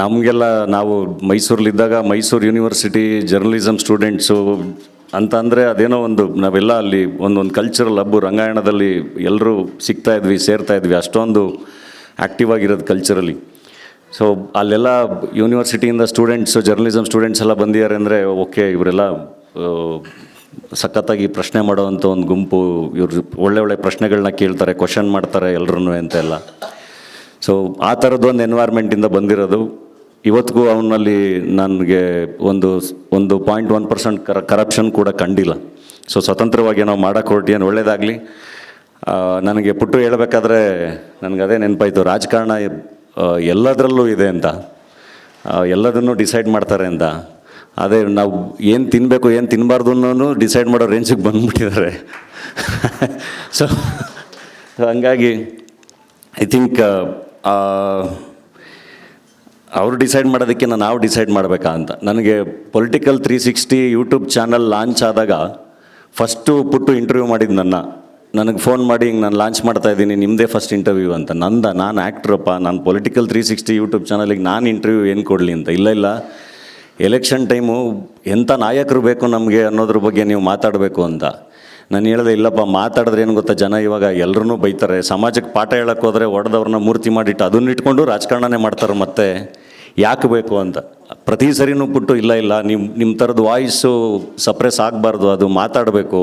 Speaker 4: ನಮಗೆಲ್ಲ, ನಾವು ಮೈಸೂರಲ್ಲಿದ್ದಾಗ ಮೈಸೂರು ಯೂನಿವರ್ಸಿಟಿ ಜರ್ನಲಿಸಮ್ ಸ್ಟೂಡೆಂಟ್ಸು ಅಂತ ಅಂದರೆ ಅದೇನೋ ಒಂದು, ನಾವೆಲ್ಲ ಅಲ್ಲಿ ಒಂದೊಂದು ಕಲ್ಚರಲ್ ಹಬ್ಬು, ರಂಗಾಯಣದಲ್ಲಿ ಎಲ್ಲರೂ ಸಿಗ್ತಾಯಿದ್ವಿ, ಸೇರ್ತಾಯಿದ್ವಿ, ಅಷ್ಟೊಂದು ಆ್ಯಕ್ಟಿವ್ ಆಗಿರೋದು ಕಲ್ಚರಲಿ. ಸೊ ಅಲ್ಲೆಲ್ಲ ಯೂನಿವರ್ಸಿಟಿಯಿಂದ ಸ್ಟೂಡೆಂಟ್ಸು, ಜರ್ನಲಿಸಮ್ ಸ್ಟೂಡೆಂಟ್ಸ್ ಎಲ್ಲ ಬಂದಿದ್ದಾರೆ ಅಂದರೆ ಓಕೆ, ಇವರೆಲ್ಲ ಸಖತ್ತಾಗಿ ಪ್ರಶ್ನೆ ಮಾಡೋವಂಥ ಒಂದು ಗುಂಪು, ಇವರು ಒಳ್ಳೆ ಒಳ್ಳೆ ಪ್ರಶ್ನೆಗಳನ್ನ ಕೇಳ್ತಾರೆ, ಕ್ವಶನ್ ಮಾಡ್ತಾರೆ ಎಲ್ಲರೂ ಅಂತೆಲ್ಲ. ಸೊ ಆ ಥರದ್ದೊಂದು ಎನ್ವೈರ್ಮೆಂಟಿಂದ ಬಂದಿರೋದು. ಇವತ್ತಿಗೂ ಅವನಲ್ಲಿ ನನಗೆ ಒಂದು 0.1% ಕರಪ್ಷನ್ ಕೂಡ ಕಂಡಿಲ್ಲ. ಸೊ ಸ್ವತಂತ್ರವಾಗಿ ನಾವು ಮಾಡೋಕ್ಕೆ ಹೊರಟೇನು ಒಳ್ಳೆಯದಾಗಲಿ. ನನಗೆ ಪುಟ್ಟು ಹೇಳಬೇಕಾದ್ರೆ ನನಗದೇ ನೆನಪಾಯಿತು, ರಾಜಕಾರಣ ಎಲ್ಲದರಲ್ಲೂ ಇದೆ ಅಂತ, ಎಲ್ಲದನ್ನು ಡಿಸೈಡ್ ಮಾಡ್ತಾರೆ ಅಂತ. ಅದೇ ನಾವು ಏನು ತಿನ್ನಬೇಕು ಏನು ತಿನ್ನಬಾರ್ದು ಅನ್ನೋನು ಡಿಸೈಡ್ ಮಾಡೋ ರೇಂಜಿಗೆ ಬಂದುಬಿಟ್ಟಿದ್ದಾರೆ. ಸೊ ಹಂಗಾಗಿ ಐ ಥಿಂಕ್ ಅವರು ಡಿಸೈಡ್ ಮಾಡೋದಕ್ಕೆ ನಾವು ಡಿಸೈಡ್ ಮಾಡಬೇಕಾ ಅಂತ. ನನಗೆ ಪೊಲಿಟಿಕಲ್ 360 ಯೂಟ್ಯೂಬ್ ಚಾನಲ್ ಲಾಂಚ್ ಆದಾಗ ಫಸ್ಟು ಪುಟ್ಟು ಇಂಟರ್ವ್ಯೂ ಮಾಡಿದ್ದು ನನಗೆ ಫೋನ್ ಮಾಡಿ, ಹಿಂಗೆ ನಾನು ಲಾಂಚ್ ಮಾಡ್ತಾಯಿದ್ದೀನಿ, ನಿಮ್ಮದೇ ಫಸ್ಟ್ ಇಂಟರ್ವ್ಯೂ ಅಂತ. ನಾನು ಆ್ಯಕ್ಟ್ರಪ್ಪ, ನಾನು ಪೊಲಿಟಿಕಲ್ 360 ಯೂಟ್ಯೂಬ್ ಚಾನಲಿಗೆ ನಾನು ಇಂಟರ್ವ್ಯೂ ಏನು ಕೊಡಲಿ ಅಂತ. ಇಲ್ಲ ಎಲೆಕ್ಷನ್ ಟೈಮು ಎಂಥ ನಾಯಕರು ಬೇಕು ನಮಗೆ ಅನ್ನೋದ್ರ ಬಗ್ಗೆ ನೀವು ಮಾತಾಡಬೇಕು ಅಂತ. ನಾನು ಹೇಳಿದೆ, ಇಲ್ಲಪ್ಪ, ಮಾತಾಡಿದ್ರೆ ಏನು ಗೊತ್ತಾ, ಜನ ಇವಾಗ ಎಲ್ಲರೂ ಬೈತಾರೆ, ಸಮಾಜಕ್ಕೆ ಪಾಠ ಹೇಳಕ್ಕೆ ಹೋದರೆ ಹೊಡೆದವ್ರನ್ನ ಮೂರ್ತಿ ಮಾಡಿಟ್ಟು ಅದನ್ನ ಇಟ್ಕೊಂಡು ರಾಜಕಾರಣನೇ ಮಾಡ್ತಾರೆ, ಮತ್ತೆ ಯಾಕೆ ಬೇಕು ಅಂತ. ಪ್ರತಿ ಸರಿನೂ ಪುಟ್ಟು ಇಲ್ಲ ನಿಮ್ಮ ಥರದ್ದು ವಾಯ್ಸು ಸಪ್ರೆಸ್ ಆಗಬಾರ್ದು, ಅದು ಮಾತಾಡಬೇಕು.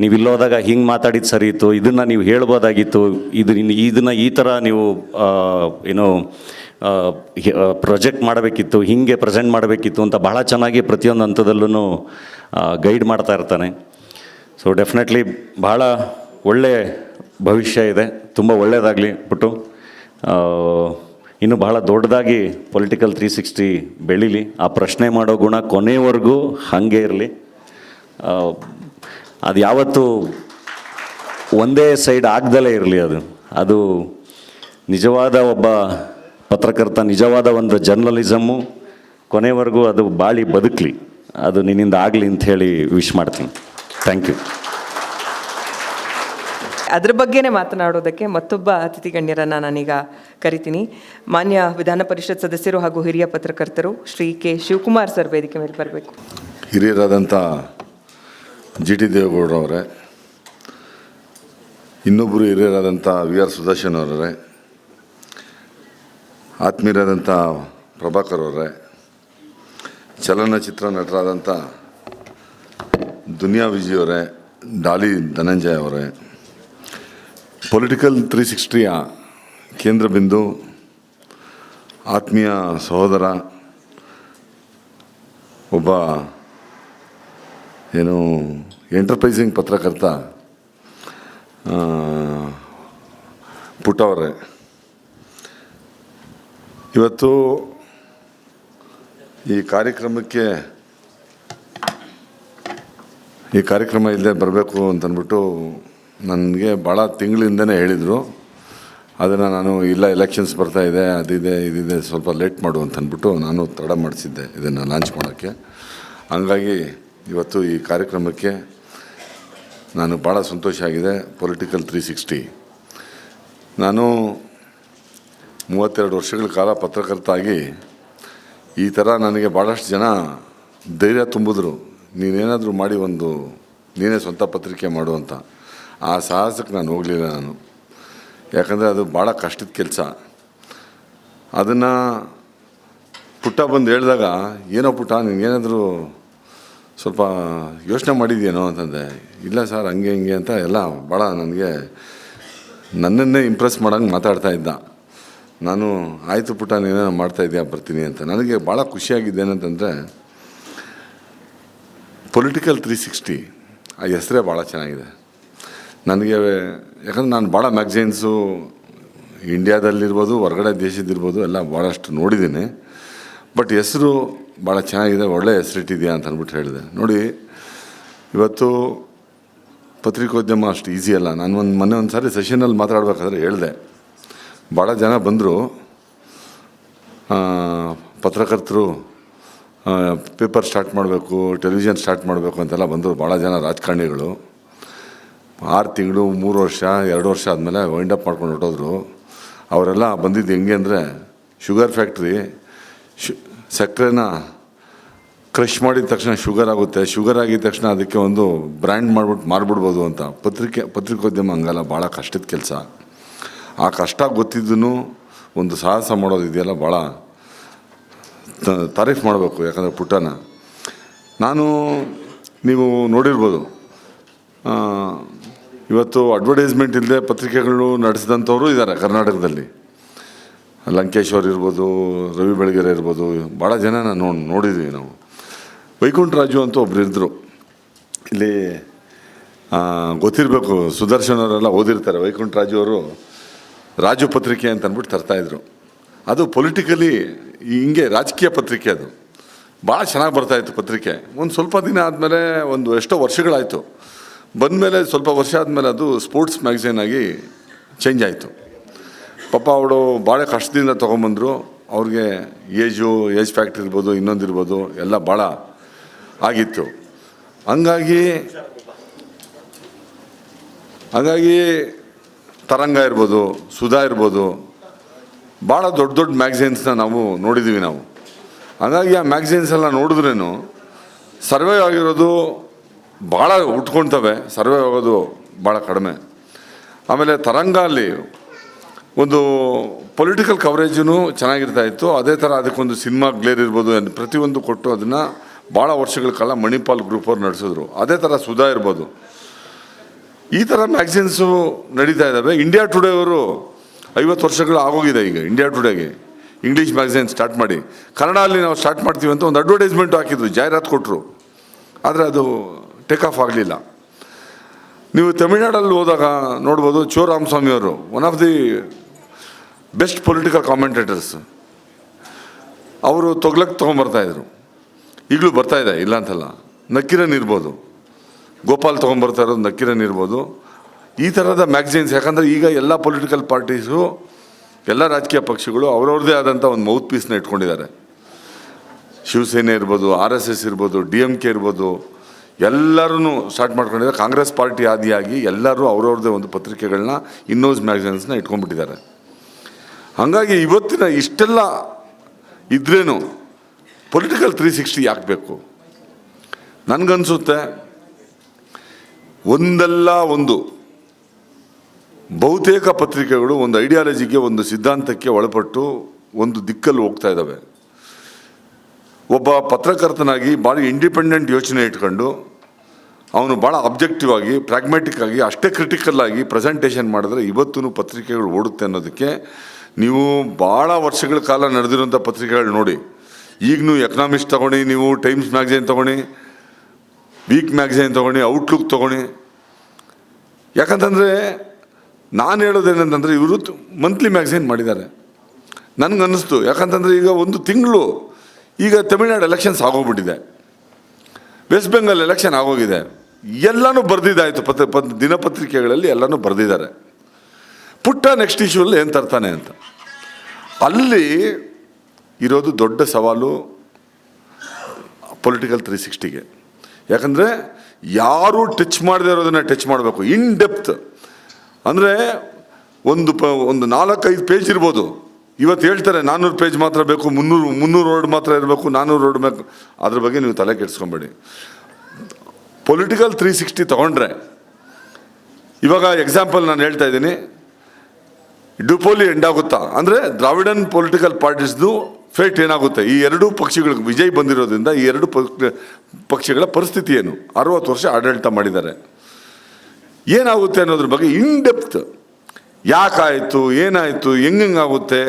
Speaker 4: ನೀವು ಇಲ್ಲೋದಾಗ ಹಿಂಗೆ ಮಾತಾಡಿದ್ದು ಸರಿ ಇತ್ತು, ಇದನ್ನು ನೀವು ಹೇಳ್ಬೋದಾಗಿತ್ತು, ಇದನ್ನು ಈ ಥರ ನೀವು ಏನೋ ಪ್ರೊಜೆಕ್ಟ್ ಮಾಡಬೇಕಿತ್ತು, ಹೀಗೆ ಪ್ರೆಸೆಂಟ್ ಮಾಡಬೇಕಿತ್ತು ಅಂತ ಭಾಳ ಚೆನ್ನಾಗಿ ಪ್ರತಿಯೊಂದು ಹಂತದಲ್ಲೂ ಗೈಡ್ ಮಾಡ್ತಾ ಇರ್ತಾನೆ. ಸೊ ಡೆಫಿನೆಟ್ಲಿ ಭಾಳ ಒಳ್ಳೆಯ ಭವಿಷ್ಯ ಇದೆ. ತುಂಬ ಒಳ್ಳೆಯದಾಗಲಿ ಪುಟ್ಟು. ಇನ್ನೂ ಬಹಳ ದೊಡ್ಡದಾಗಿ ಪೊಲಿಟಿಕಲ್ 360 ಬೆಳೀಲಿ. ಆ ಪ್ರಶ್ನೆ ಮಾಡೋ ಗುಣ ಕೊನೆಯವರೆಗೂ ಹಾಗೆ ಇರಲಿ. ಅದು ಯಾವತ್ತೂ ಒಂದೇ ಸೈಡ್ ಆಗ್ದಲೇ ಇರಲಿ. ಅದು ನಿಜವಾದ ಒಬ್ಬ ಪತ್ರಕರ್ತ ನಿಜವಾದ ಒಂದು ಜರ್ನಲಿಸಮ್ಮು ಕೊನೆವರೆಗೂ ಅದು ಬಾಳಿ ಬದುಕಲಿ, ಅದು ನಿನ್ನಿಂದ ಆಗಲಿ ಅಂತ ಹೇಳಿ ವಿಶ್ ಮಾಡ್ತೀನಿ. Thank you.
Speaker 1: ಅದ್ರ ಬಗ್ಗೆನೇ ಮಾತನಾಡೋದಕ್ಕೆ ಮತ್ತೊಬ್ಬ ಅತಿಥಿ ಗಣ್ಯರನ್ನು ನಾನೀಗ ಕರಿತೀನಿ. ಮಾನ್ಯ ವಿಧಾನ ಪರಿಷತ್ ಸದಸ್ಯರು ಹಾಗೂ ಹಿರಿಯ ಪತ್ರಕರ್ತರು ಶ್ರೀ ಕೆ ಶಿವಕುಮಾರ್ ಸರ್ ವೇದಿಕೆ ಮೇಲೆ ಬರಬೇಕು.
Speaker 5: ಹಿರಿಯರಾದಂಥ ಜಿ ಟಿ ದೇವೇಗೌಡರವರೇ, ಇನ್ನೊಬ್ಬರು ಹಿರಿಯರಾದಂಥ ವಿ ಆರ್ ಸುದರ್ಶನ್ ಅವರೇ, ಆತ್ಮೀಯರಾದಂಥ ಪ್ರಭಾಕರ್ ಅವರೇ, ಚಲನಚಿತ್ರ ನಟರಾದಂಥ ದುನಿಯಾ ವಿಜಯ್ ಅವರೇ, ಡಾಲಿ ಧನಂಜಯ ಅವರೇ, ಪೊಲಿಟಿಕಲ್ 360ಯ ಕೇಂದ್ರ ಬಿಂದು ಆತ್ಮೀಯ ಸಹೋದರ, ಒಬ್ಬ ಏನು ಎಂಟರ್ಪ್ರೈಸಿಂಗ್ ಪತ್ರಕರ್ತ ಪುಟ್ಟ ಅವರೇ, ಇವತ್ತು ಈ ಕಾರ್ಯಕ್ರಮ ಇಲ್ಲದೆ ಬರಬೇಕು ಅಂತಂದ್ಬಿಟ್ಟು ನನಗೆ ಭಾಳ ತಿಂಗಳಿಂದನೇ ಹೇಳಿದರು. ಅದನ್ನು ನಾನು ಇಲ್ಲ ಎಲೆಕ್ಷನ್ಸ್ ಬರ್ತಾಯಿದೆ, ಅದಿದೆ ಇದಿದೆ, ಸ್ವಲ್ಪ ಲೇಟ್ ಮಾಡು ಅಂತಂದ್ಬಿಟ್ಟು ನಾನು ತಡ ಮಾಡಿಸಿದ್ದೆ ಇದನ್ನು ಲಾಂಚ್ ಮಾಡೋಕ್ಕೆ. ಹಂಗಾಗಿ ಇವತ್ತು ಈ ಕಾರ್ಯಕ್ರಮಕ್ಕೆ ನಾನು ಭಾಳ ಸಂತೋಷ ಆಗಿದೆ. ಪೊಲಿಟಿಕಲ್ 360 ನಾನು 32 ವರ್ಷಗಳ ಕಾಲ ಪತ್ರಕರ್ತ ಆಗಿ ಈ ಥರ ನನಗೆ ಭಾಳಷ್ಟು ಜನ ಧೈರ್ಯ ತುಂಬಿದ್ರು, ನೀನೇನಾದರೂ ಮಾಡಿ ನೀನೇ ಸ್ವಂತ ಪತ್ರಿಕೆ ಮಾಡು ಅಂತ. ಆ ಸಾಹಸಕ್ಕೆ ನಾನು ಹೋಗಲಿಲ್ಲ ನಾನು, ಯಾಕಂದರೆ ಅದು ಭಾಳ ಕಷ್ಟದ ಕೆಲಸ. ಅದನ್ನು ಪುಟ್ಟ ಬಂದು ಹೇಳಿದಾಗ, ಏನೋ ಪುಟ್ಟ ನಿನಗೇನಾದರೂ ಸ್ವಲ್ಪ ಯೋಚನೆ ಮಾಡಿದ್ಯೇನೋ ಅಂತಂದೆ. ಇಲ್ಲ ಸರ್ ಹಂಗೆ ಹಿಂಗೆ ಅಂತ ಎಲ್ಲ ಭಾಳ ನನ್ನನ್ನೇ ಇಂಪ್ರೆಸ್ ಮಾಡೋಂಗೆ ಮಾತಾಡ್ತಾ ಇದ್ದ. ನಾನು ಆಯಿತು ಪುಟ್ಟ ನೀನೇನೋ ಮಾಡ್ತಾಯಿದ್ಯಾ ಬರ್ತೀನಿ ಅಂತ. ನನಗೆ ಭಾಳ ಖುಷಿಯಾಗಿದ್ದೇನಂತಂದರೆ ಪೊಲಿಟಿಕಲ್ 360 ಆ ಹೆಸರೇ ಭಾಳ ಚೆನ್ನಾಗಿದೆ ನನಗೆ. ಯಾಕಂದ್ರೆ ನಾನು ಭಾಳ ಮ್ಯಾಗ್ಝೈನ್ಸು ಇಂಡಿಯಾದಲ್ಲಿರ್ಬೋದು, ಹೊರಗಡೆ ದೇಶದಿರ್ಬೋದು ಎಲ್ಲ ಭಾಳಷ್ಟು ನೋಡಿದ್ದೀನಿ. ಬಟ್ ಹೆಸರು ಭಾಳ ಚೆನ್ನಾಗಿದೆ, ಒಳ್ಳೆ ಹೆಸರಿಟ್ಟಿದೆಯಾ ಅಂತ ಅಂದ್ಬಿಟ್ಟು ಹೇಳಿದೆ. ನೋಡಿ, ಇವತ್ತು ಪತ್ರಿಕೋದ್ಯಮ ಅಷ್ಟು ಈಸಿ ಅಲ್ಲ. ನಾನು ಮೊನ್ನೆ ಒಂದು ಸಾರಿ ಸೆಷನಲ್ಲಿ ಮಾತಾಡಬೇಕಾದ್ರೆ ಹೇಳಿದೆ, ಭಾಳ ಜನ ಬಂದರು, ಪತ್ರಕರ್ತರು ಪೇಪರ್ ಸ್ಟಾರ್ಟ್ ಮಾಡಬೇಕು, ಟೆಲಿವಿಷನ್ ಸ್ಟಾರ್ಟ್ ಮಾಡಬೇಕು ಅಂತೆಲ್ಲ ಬಂದರು ಭಾಳ ಜನ ರಾಜಕಾರಣಿಗಳು. 6 ತಿಂಗಳು 3 ವರ್ಷ 2 ವರ್ಷ ಆದಮೇಲೆ ವೈಂಡಪ್ ಮಾಡ್ಕೊಂಡು ಹೊರಟೋದ್ರು. ಅವರೆಲ್ಲ ಬಂದಿದ್ದು ಹೆಂಗೆ ಅಂದರೆ, ಶುಗರ್ ಫ್ಯಾಕ್ಟ್ರಿ ಸಕ್ಕರೆನ ಕ್ರಷ್ ಮಾಡಿದ ತಕ್ಷಣ ಶುಗರ್ ಆಗುತ್ತೆ, ಶುಗರ್ ಆಗಿದ ತಕ್ಷಣ ಅದಕ್ಕೆ ಒಂದು ಬ್ರ್ಯಾಂಡ್ ಮಾರ್ಬಿಡ್ಬೋದು ಅಂತ. ಪತ್ರಿಕೋದ್ಯಮ ಹಂಗಲ್ಲ, ಭಾಳ ಕಷ್ಟದ ಕೆಲಸ. ಆ ಕಷ್ಟ ಗೊತ್ತಿದ್ದೂ ಒಂದು ಸಾಹಸ ಮಾಡೋದಿದೆಯಲ್ಲ, ಭಾಳ ತಾರೀಫ್ ಮಾಡಬೇಕು. ಯಾಕಂದರೆ ಪುಟ್ಟನ ನೀವು ನೋಡಿರ್ಬೋದು, ಇವತ್ತು ಅಡ್ವರ್ಟೈಸ್ಮೆಂಟ್ ಇಲ್ಲದೆ ಪತ್ರಿಕೆಗಳು ನಡೆಸಿದಂಥವರು ಇದ್ದಾರೆ ಕರ್ನಾಟಕದಲ್ಲಿ. ಲಂಕೇಶ್ವರ್ ಇರ್ಬೋದು, ರವಿ ಬೆಳಗೆರೆ ಇರ್ಬೋದು, ಭಾಳ ಜನ ನೋಡಿದ್ವಿ ನಾವು. ವೈಕುಂಠ ರಾಜು ಅಂತ ಒಬ್ರು ಇದ್ದರು ಇಲ್ಲಿ, ಗೊತ್ತಿರಬೇಕು, ಸುದರ್ಶನ್ ಅವರೆಲ್ಲ ಓದಿರ್ತಾರೆ. ವೈಕುಂಠ ರಾಜು ಅವರು ರಾಜು ಪತ್ರಿಕೆ ಅಂತ ಅಂದ್ಬಿಟ್ಟು ತರ್ತಾಯಿದ್ರು. ಅದು ಪೊಲಿಟಿಕಲಿ ಹಿಂಗೆ ರಾಜಕೀಯ ಪತ್ರಿಕೆ, ಅದು ಭಾಳ ಚೆನ್ನಾಗಿ ಬರ್ತಾಯಿತ್ತು ಪತ್ರಿಕೆ. ಒಂದು ಸ್ವಲ್ಪ ದಿನ ಆದಮೇಲೆ, ಎಷ್ಟೋ ವರ್ಷಗಳಾಯಿತು, ಬಂದಮೇಲೆ ಸ್ವಲ್ಪ ವರ್ಷ ಆದಮೇಲೆ ಅದು ಸ್ಪೋರ್ಟ್ಸ್ ಮ್ಯಾಗ್ಝೈನ್ ಆಗಿ ಚೇಂಜ್ ಆಯಿತು. ಪಾಪ ಅವಳು ಭಾಳ ಕಷ್ಟದಿಂದ ತೊಗೊಂಬಂದರು. ಅವ್ರಿಗೆ ಏಜ್ ಫ್ಯಾಕ್ಟ್ರಿ ಇರ್ಬೋದು, ಇನ್ನೊಂದಿರ್ಬೋದು, ಎಲ್ಲ ಭಾಳ ಆಗಿತ್ತು. ಹಂಗಾಗಿ ತರಂಗ ಇರ್ಬೋದು, ಸುಧಾ ಇರ್ಬೋದು, ಭಾಳ ದೊಡ್ಡ ಮ್ಯಾಗ್ಝೈನ್ಸ್ನ ನಾವು ನೋಡಿದ್ದೀವಿ ನಾವು. ಹಾಗಾಗಿ ಆ ಮ್ಯಾಗ್ಝೈನ್ಸ್ ಎಲ್ಲ ನೋಡಿದ್ರೇನು ಸರ್ವೇ ಆಗಿರೋದು ಭಾಳ ಉಟ್ಕೊಳ್ತವೆ, ಸರ್ವೇ ಆಗೋದು ಭಾಳ ಕಡಿಮೆ. ಆಮೇಲೆ ತರಂಗ ಅಲ್ಲಿ ಒಂದು ಪೊಲಿಟಿಕಲ್ ಕವರೇಜೂ ಚೆನ್ನಾಗಿರ್ತಾಯಿತ್ತು. ಅದೇ ಥರ ಅದಕ್ಕೊಂದು ಸಿನಿಮಾ ಗ್ಲೇರ್ ಇರ್ಬೋದು, ಪ್ರತಿಯೊಂದು ಕೊಟ್ಟು ಅದನ್ನು ಭಾಳ ವರ್ಷಗಳ ಕಾಲ ಮಣಿಪಾಲ್ ಗ್ರೂಪ್ ಅವ್ರು ನಡೆಸಿದ್ರು. ಅದೇ ಥರ ಸುಧಾ ಇರ್ಬೋದು, ಈ ಥರ ಮ್ಯಾಗ್ಝಿನ್ಸು ನಡೀತಾ ಇದ್ದಾವೆ. ಇಂಡಿಯಾ ಟುಡೇ ಅವರು 50 ವರ್ಷಗಳು ಆಗೋಗಿದೆ ಈಗ ಇಂಡಿಯಾ ಟುಡೇಗೆ. ಇಂಗ್ಲೀಷ್ ಮ್ಯಾಗ್ಝೈನ್ ಸ್ಟಾರ್ಟ್ ಮಾಡಿ ಕನ್ನಡ ಅಲ್ಲಿ ನಾವು ಸ್ಟಾರ್ಟ್ ಮಾಡ್ತೀವಿ ಅಂತ ಒಂದು ಅಡ್ವರ್ಟೈಸ್ಮೆಂಟು ಹಾಕಿದ್ರು, ಜಾಹೀರಾತು ಕೊಟ್ಟರು. ಆದರೆ ಅದು ಟೇಕ್ ಆಫ್ ಆಗಲಿಲ್ಲ. ನೀವು ತಮಿಳ್ನಾಡಲ್ಲಿ ಹೋದಾಗ ನೋಡ್ಬೋದು, ಚೋ ರಾಮಸ್ವಾಮಿ ಅವರು one of the best political commentators. ಅವರು ತೊಗೊಂಬರ್ತಾಯಿದ್ರು, ಈಗಲೂ ಬರ್ತಾಯಿದೆ, ಇಲ್ಲ ಅಂತಲ್ಲ. ನಕ್ಕೀರನ್ ಇರ್ಬೋದು, ಗೋಪಾಲ್ ತೊಗೊಂಬರ್ತಾ ಇರೋದು ನಕ್ಕೀರನ್ ಇರ್ಬೋದು. ಈ ಥರದ ಮ್ಯಾಗ್ಝಿನ್ಸ್, ಯಾಕಂದರೆ ಈಗ ಎಲ್ಲ ಪೊಲಿಟಿಕಲ್ ಪಾರ್ಟೀಸು ಎಲ್ಲ ರಾಜಕೀಯ ಪಕ್ಷಗಳು ಅವ್ರವ್ರದ್ದೇ ಆದಂಥ ಒಂದು ಮೌತ್ ಪೀಸ್ನ ಇಟ್ಕೊಂಡಿದ್ದಾರೆ. ಶಿವಸೇನೆ ಇರ್ಬೋದು, RSS ಇರ್ಬೋದು, DMK ಇರ್ಬೋದು, ಎಲ್ಲರೂ ಸ್ಟಾರ್ಟ್ ಮಾಡ್ಕೊಂಡಿದ್ದಾರೆ. ಕಾಂಗ್ರೆಸ್ ಪಾರ್ಟಿ ಆದಿಯಾಗಿ ಎಲ್ಲರೂ ಅವ್ರವ್ರದ್ದೇ ಒಂದು ಪತ್ರಿಕೆಗಳನ್ನ, ಇನ್ನೋಸ್ ಮ್ಯಾಗಝೈನ್ಸ್ನ ಇಟ್ಕೊಂಡ್ಬಿಟ್ಟಿದ್ದಾರೆ. ಹಾಗಾಗಿ ಇವತ್ತಿನ ಇಷ್ಟೆಲ್ಲ ಇದ್ರೇನು ಪೊಲಿಟಿಕಲ್ 360 ಯಾಕೆ ಬೇಕು? ನನಗನ್ಸುತ್ತೆ ಒಂದಲ್ಲ ಒಂದು ಬಹುತೇಕ ಪತ್ರಿಕೆಗಳು ಒಂದು ಐಡಿಯಾಲಜಿಗೆ, ಒಂದು ಸಿದ್ಧಾಂತಕ್ಕೆ ಒಳಪಟ್ಟು ಒಂದು ದಿಕ್ಕಲ್ಲಿ ಹೋಗ್ತಾ ಇದ್ದಾವೆ. ಒಬ್ಬ ಪತ್ರಕರ್ತನಾಗಿ ಭಾಳ ಇಂಡಿಪೆಂಡೆಂಟ್ ಯೋಚನೆ ಇಟ್ಕೊಂಡು ಅವನು ಭಾಳ ಅಬ್ಜೆಕ್ಟಿವ್ ಆಗಿ, ಪ್ರಾಗ್ಮ್ಯಾಟಿಕ್ ಆಗಿ, ಅಷ್ಟೇ ಕ್ರಿಟಿಕಲ್ ಆಗಿ ಪ್ರೆಸೆಂಟೇಷನ್ ಮಾಡಿದ್ರೆ ಇವತ್ತೂ ಪತ್ರಿಕೆಗಳು ಓಡುತ್ತೆ ಅನ್ನೋದಕ್ಕೆ ನೀವು ಭಾಳ ವರ್ಷಗಳ ಕಾಲ ನಡೆದಿರೋಂಥ ಪತ್ರಿಕೆಗಳು ನೋಡಿ. ಈಗಲೂ ಎಕನಾಮಿಕ್ಸ್ ತೊಗೊಳ್ಳಿ, ನೀವು ಟೈಮ್ಸ್ ಮ್ಯಾಗಝೈನ್ ತೊಗೊಳ್ಳಿ, ವೀಕ್ ಮ್ಯಾಗಝೈನ್ ತೊಗೊಳ್ಳಿ, ಔಟ್ಲುಕ್ ತೊಗೊಳ್ಳಿ. ಯಾಕಂತಂದರೆ ನಾನು ಹೇಳೋದೇನಂತಂದರೆ ಇವರು ಮಂತ್ಲಿ ಮ್ಯಾಗಝೈನ್ ಮಾಡಿದ್ದಾರೆ. ನನಗನ್ನಿಸ್ತು, ಯಾಕಂತಂದರೆ ಈಗ ಒಂದು ತಿಂಗಳು ಈಗ ತಮಿಳ್ನಾಡು ಎಲೆಕ್ಷನ್ಸ್ ಆಗೋಗ್ಬಿಟ್ಟಿದೆ, ವೆಸ್ಟ್ ಬೆಂಗಾಲ್ ಎಲೆಕ್ಷನ್ ಆಗೋಗಿದೆ, ಎಲ್ಲನೂ ಬರೆದಿದ್ದಾಯಿತು. ದಿನಪತ್ರಿಕೆಗಳಲ್ಲಿ ಎಲ್ಲನೂ ಬರೆದಿದ್ದಾರೆ. ಪುಟ್ಟ ನೆಕ್ಸ್ಟ್ ಇಶ್ಯೂಲ್ಲಿ ಏನು ತರ್ತಾನೆ ಅಂತ. ಅಲ್ಲಿ ಇರೋದು ದೊಡ್ಡ ಸವಾಲು ಪೊಲಿಟಿಕಲ್ 360ಗೆ. ಯಾಕಂದರೆ ಯಾರೂ ಟಚ್ ಮಾಡದೇ ಇರೋದನ್ನು ಟಚ್ ಮಾಡಬೇಕು. ಇನ್ ಡೆಪ್ತ್ ಅಂದರೆ ಒಂದು 4-5 ಪೇಜ್ ಇರ್ಬೋದು. ಇವತ್ತು ಹೇಳ್ತಾರೆ 400 ಪೇಜ್ ಮಾತ್ರ ಬೇಕು, 300 ವರ್ಡ್ ಮಾತ್ರ ಇರಬೇಕು, 400 ವರ್ಡ್ ಬೇಕು. ಅದ್ರ ಬಗ್ಗೆ ನೀವು ತಲೆ ಕೆಡಿಸ್ಕೊಬೇಡಿ. ಪೊಲಿಟಿಕಲ್ 360 ತೊಗೊಂಡ್ರೆ, ಇವಾಗ ಎಕ್ಸಾಂಪಲ್ ನಾನು ಹೇಳ್ತಾ ಇದ್ದೀನಿ, ಡುಪೋಲಿ ಎಂಡ್ ಆಗುತ್ತಾ ಅಂದರೆ ದ್ರಾವಿಡನ್ ಪೊಲಿಟಿಕಲ್ ಪಾರ್ಟೀಸ್ದು ಫೇಟ್ ಏನಾಗುತ್ತೆ? ಈ ಎರಡೂ ಪಕ್ಷಗಳಿಗೆ ವಿಜಯ್ ಬಂದಿರೋದ್ರಿಂದ ಈ ಎರಡು ಪಕ್ಷಗಳ ಪರಿಸ್ಥಿತಿ ಏನು? 60 ವರ್ಷ ಆಡಳಿತ ಮಾಡಿದ್ದಾರೆ, ಏನಾಗುತ್ತೆ ಅನ್ನೋದ್ರ ಬಗ್ಗೆ ಇನ್ ಡೆಪ್ತ್, ಯಾಕಾಯಿತು, ಏನಾಯಿತು, ಹೆಂಗಾಗುತ್ತೆ,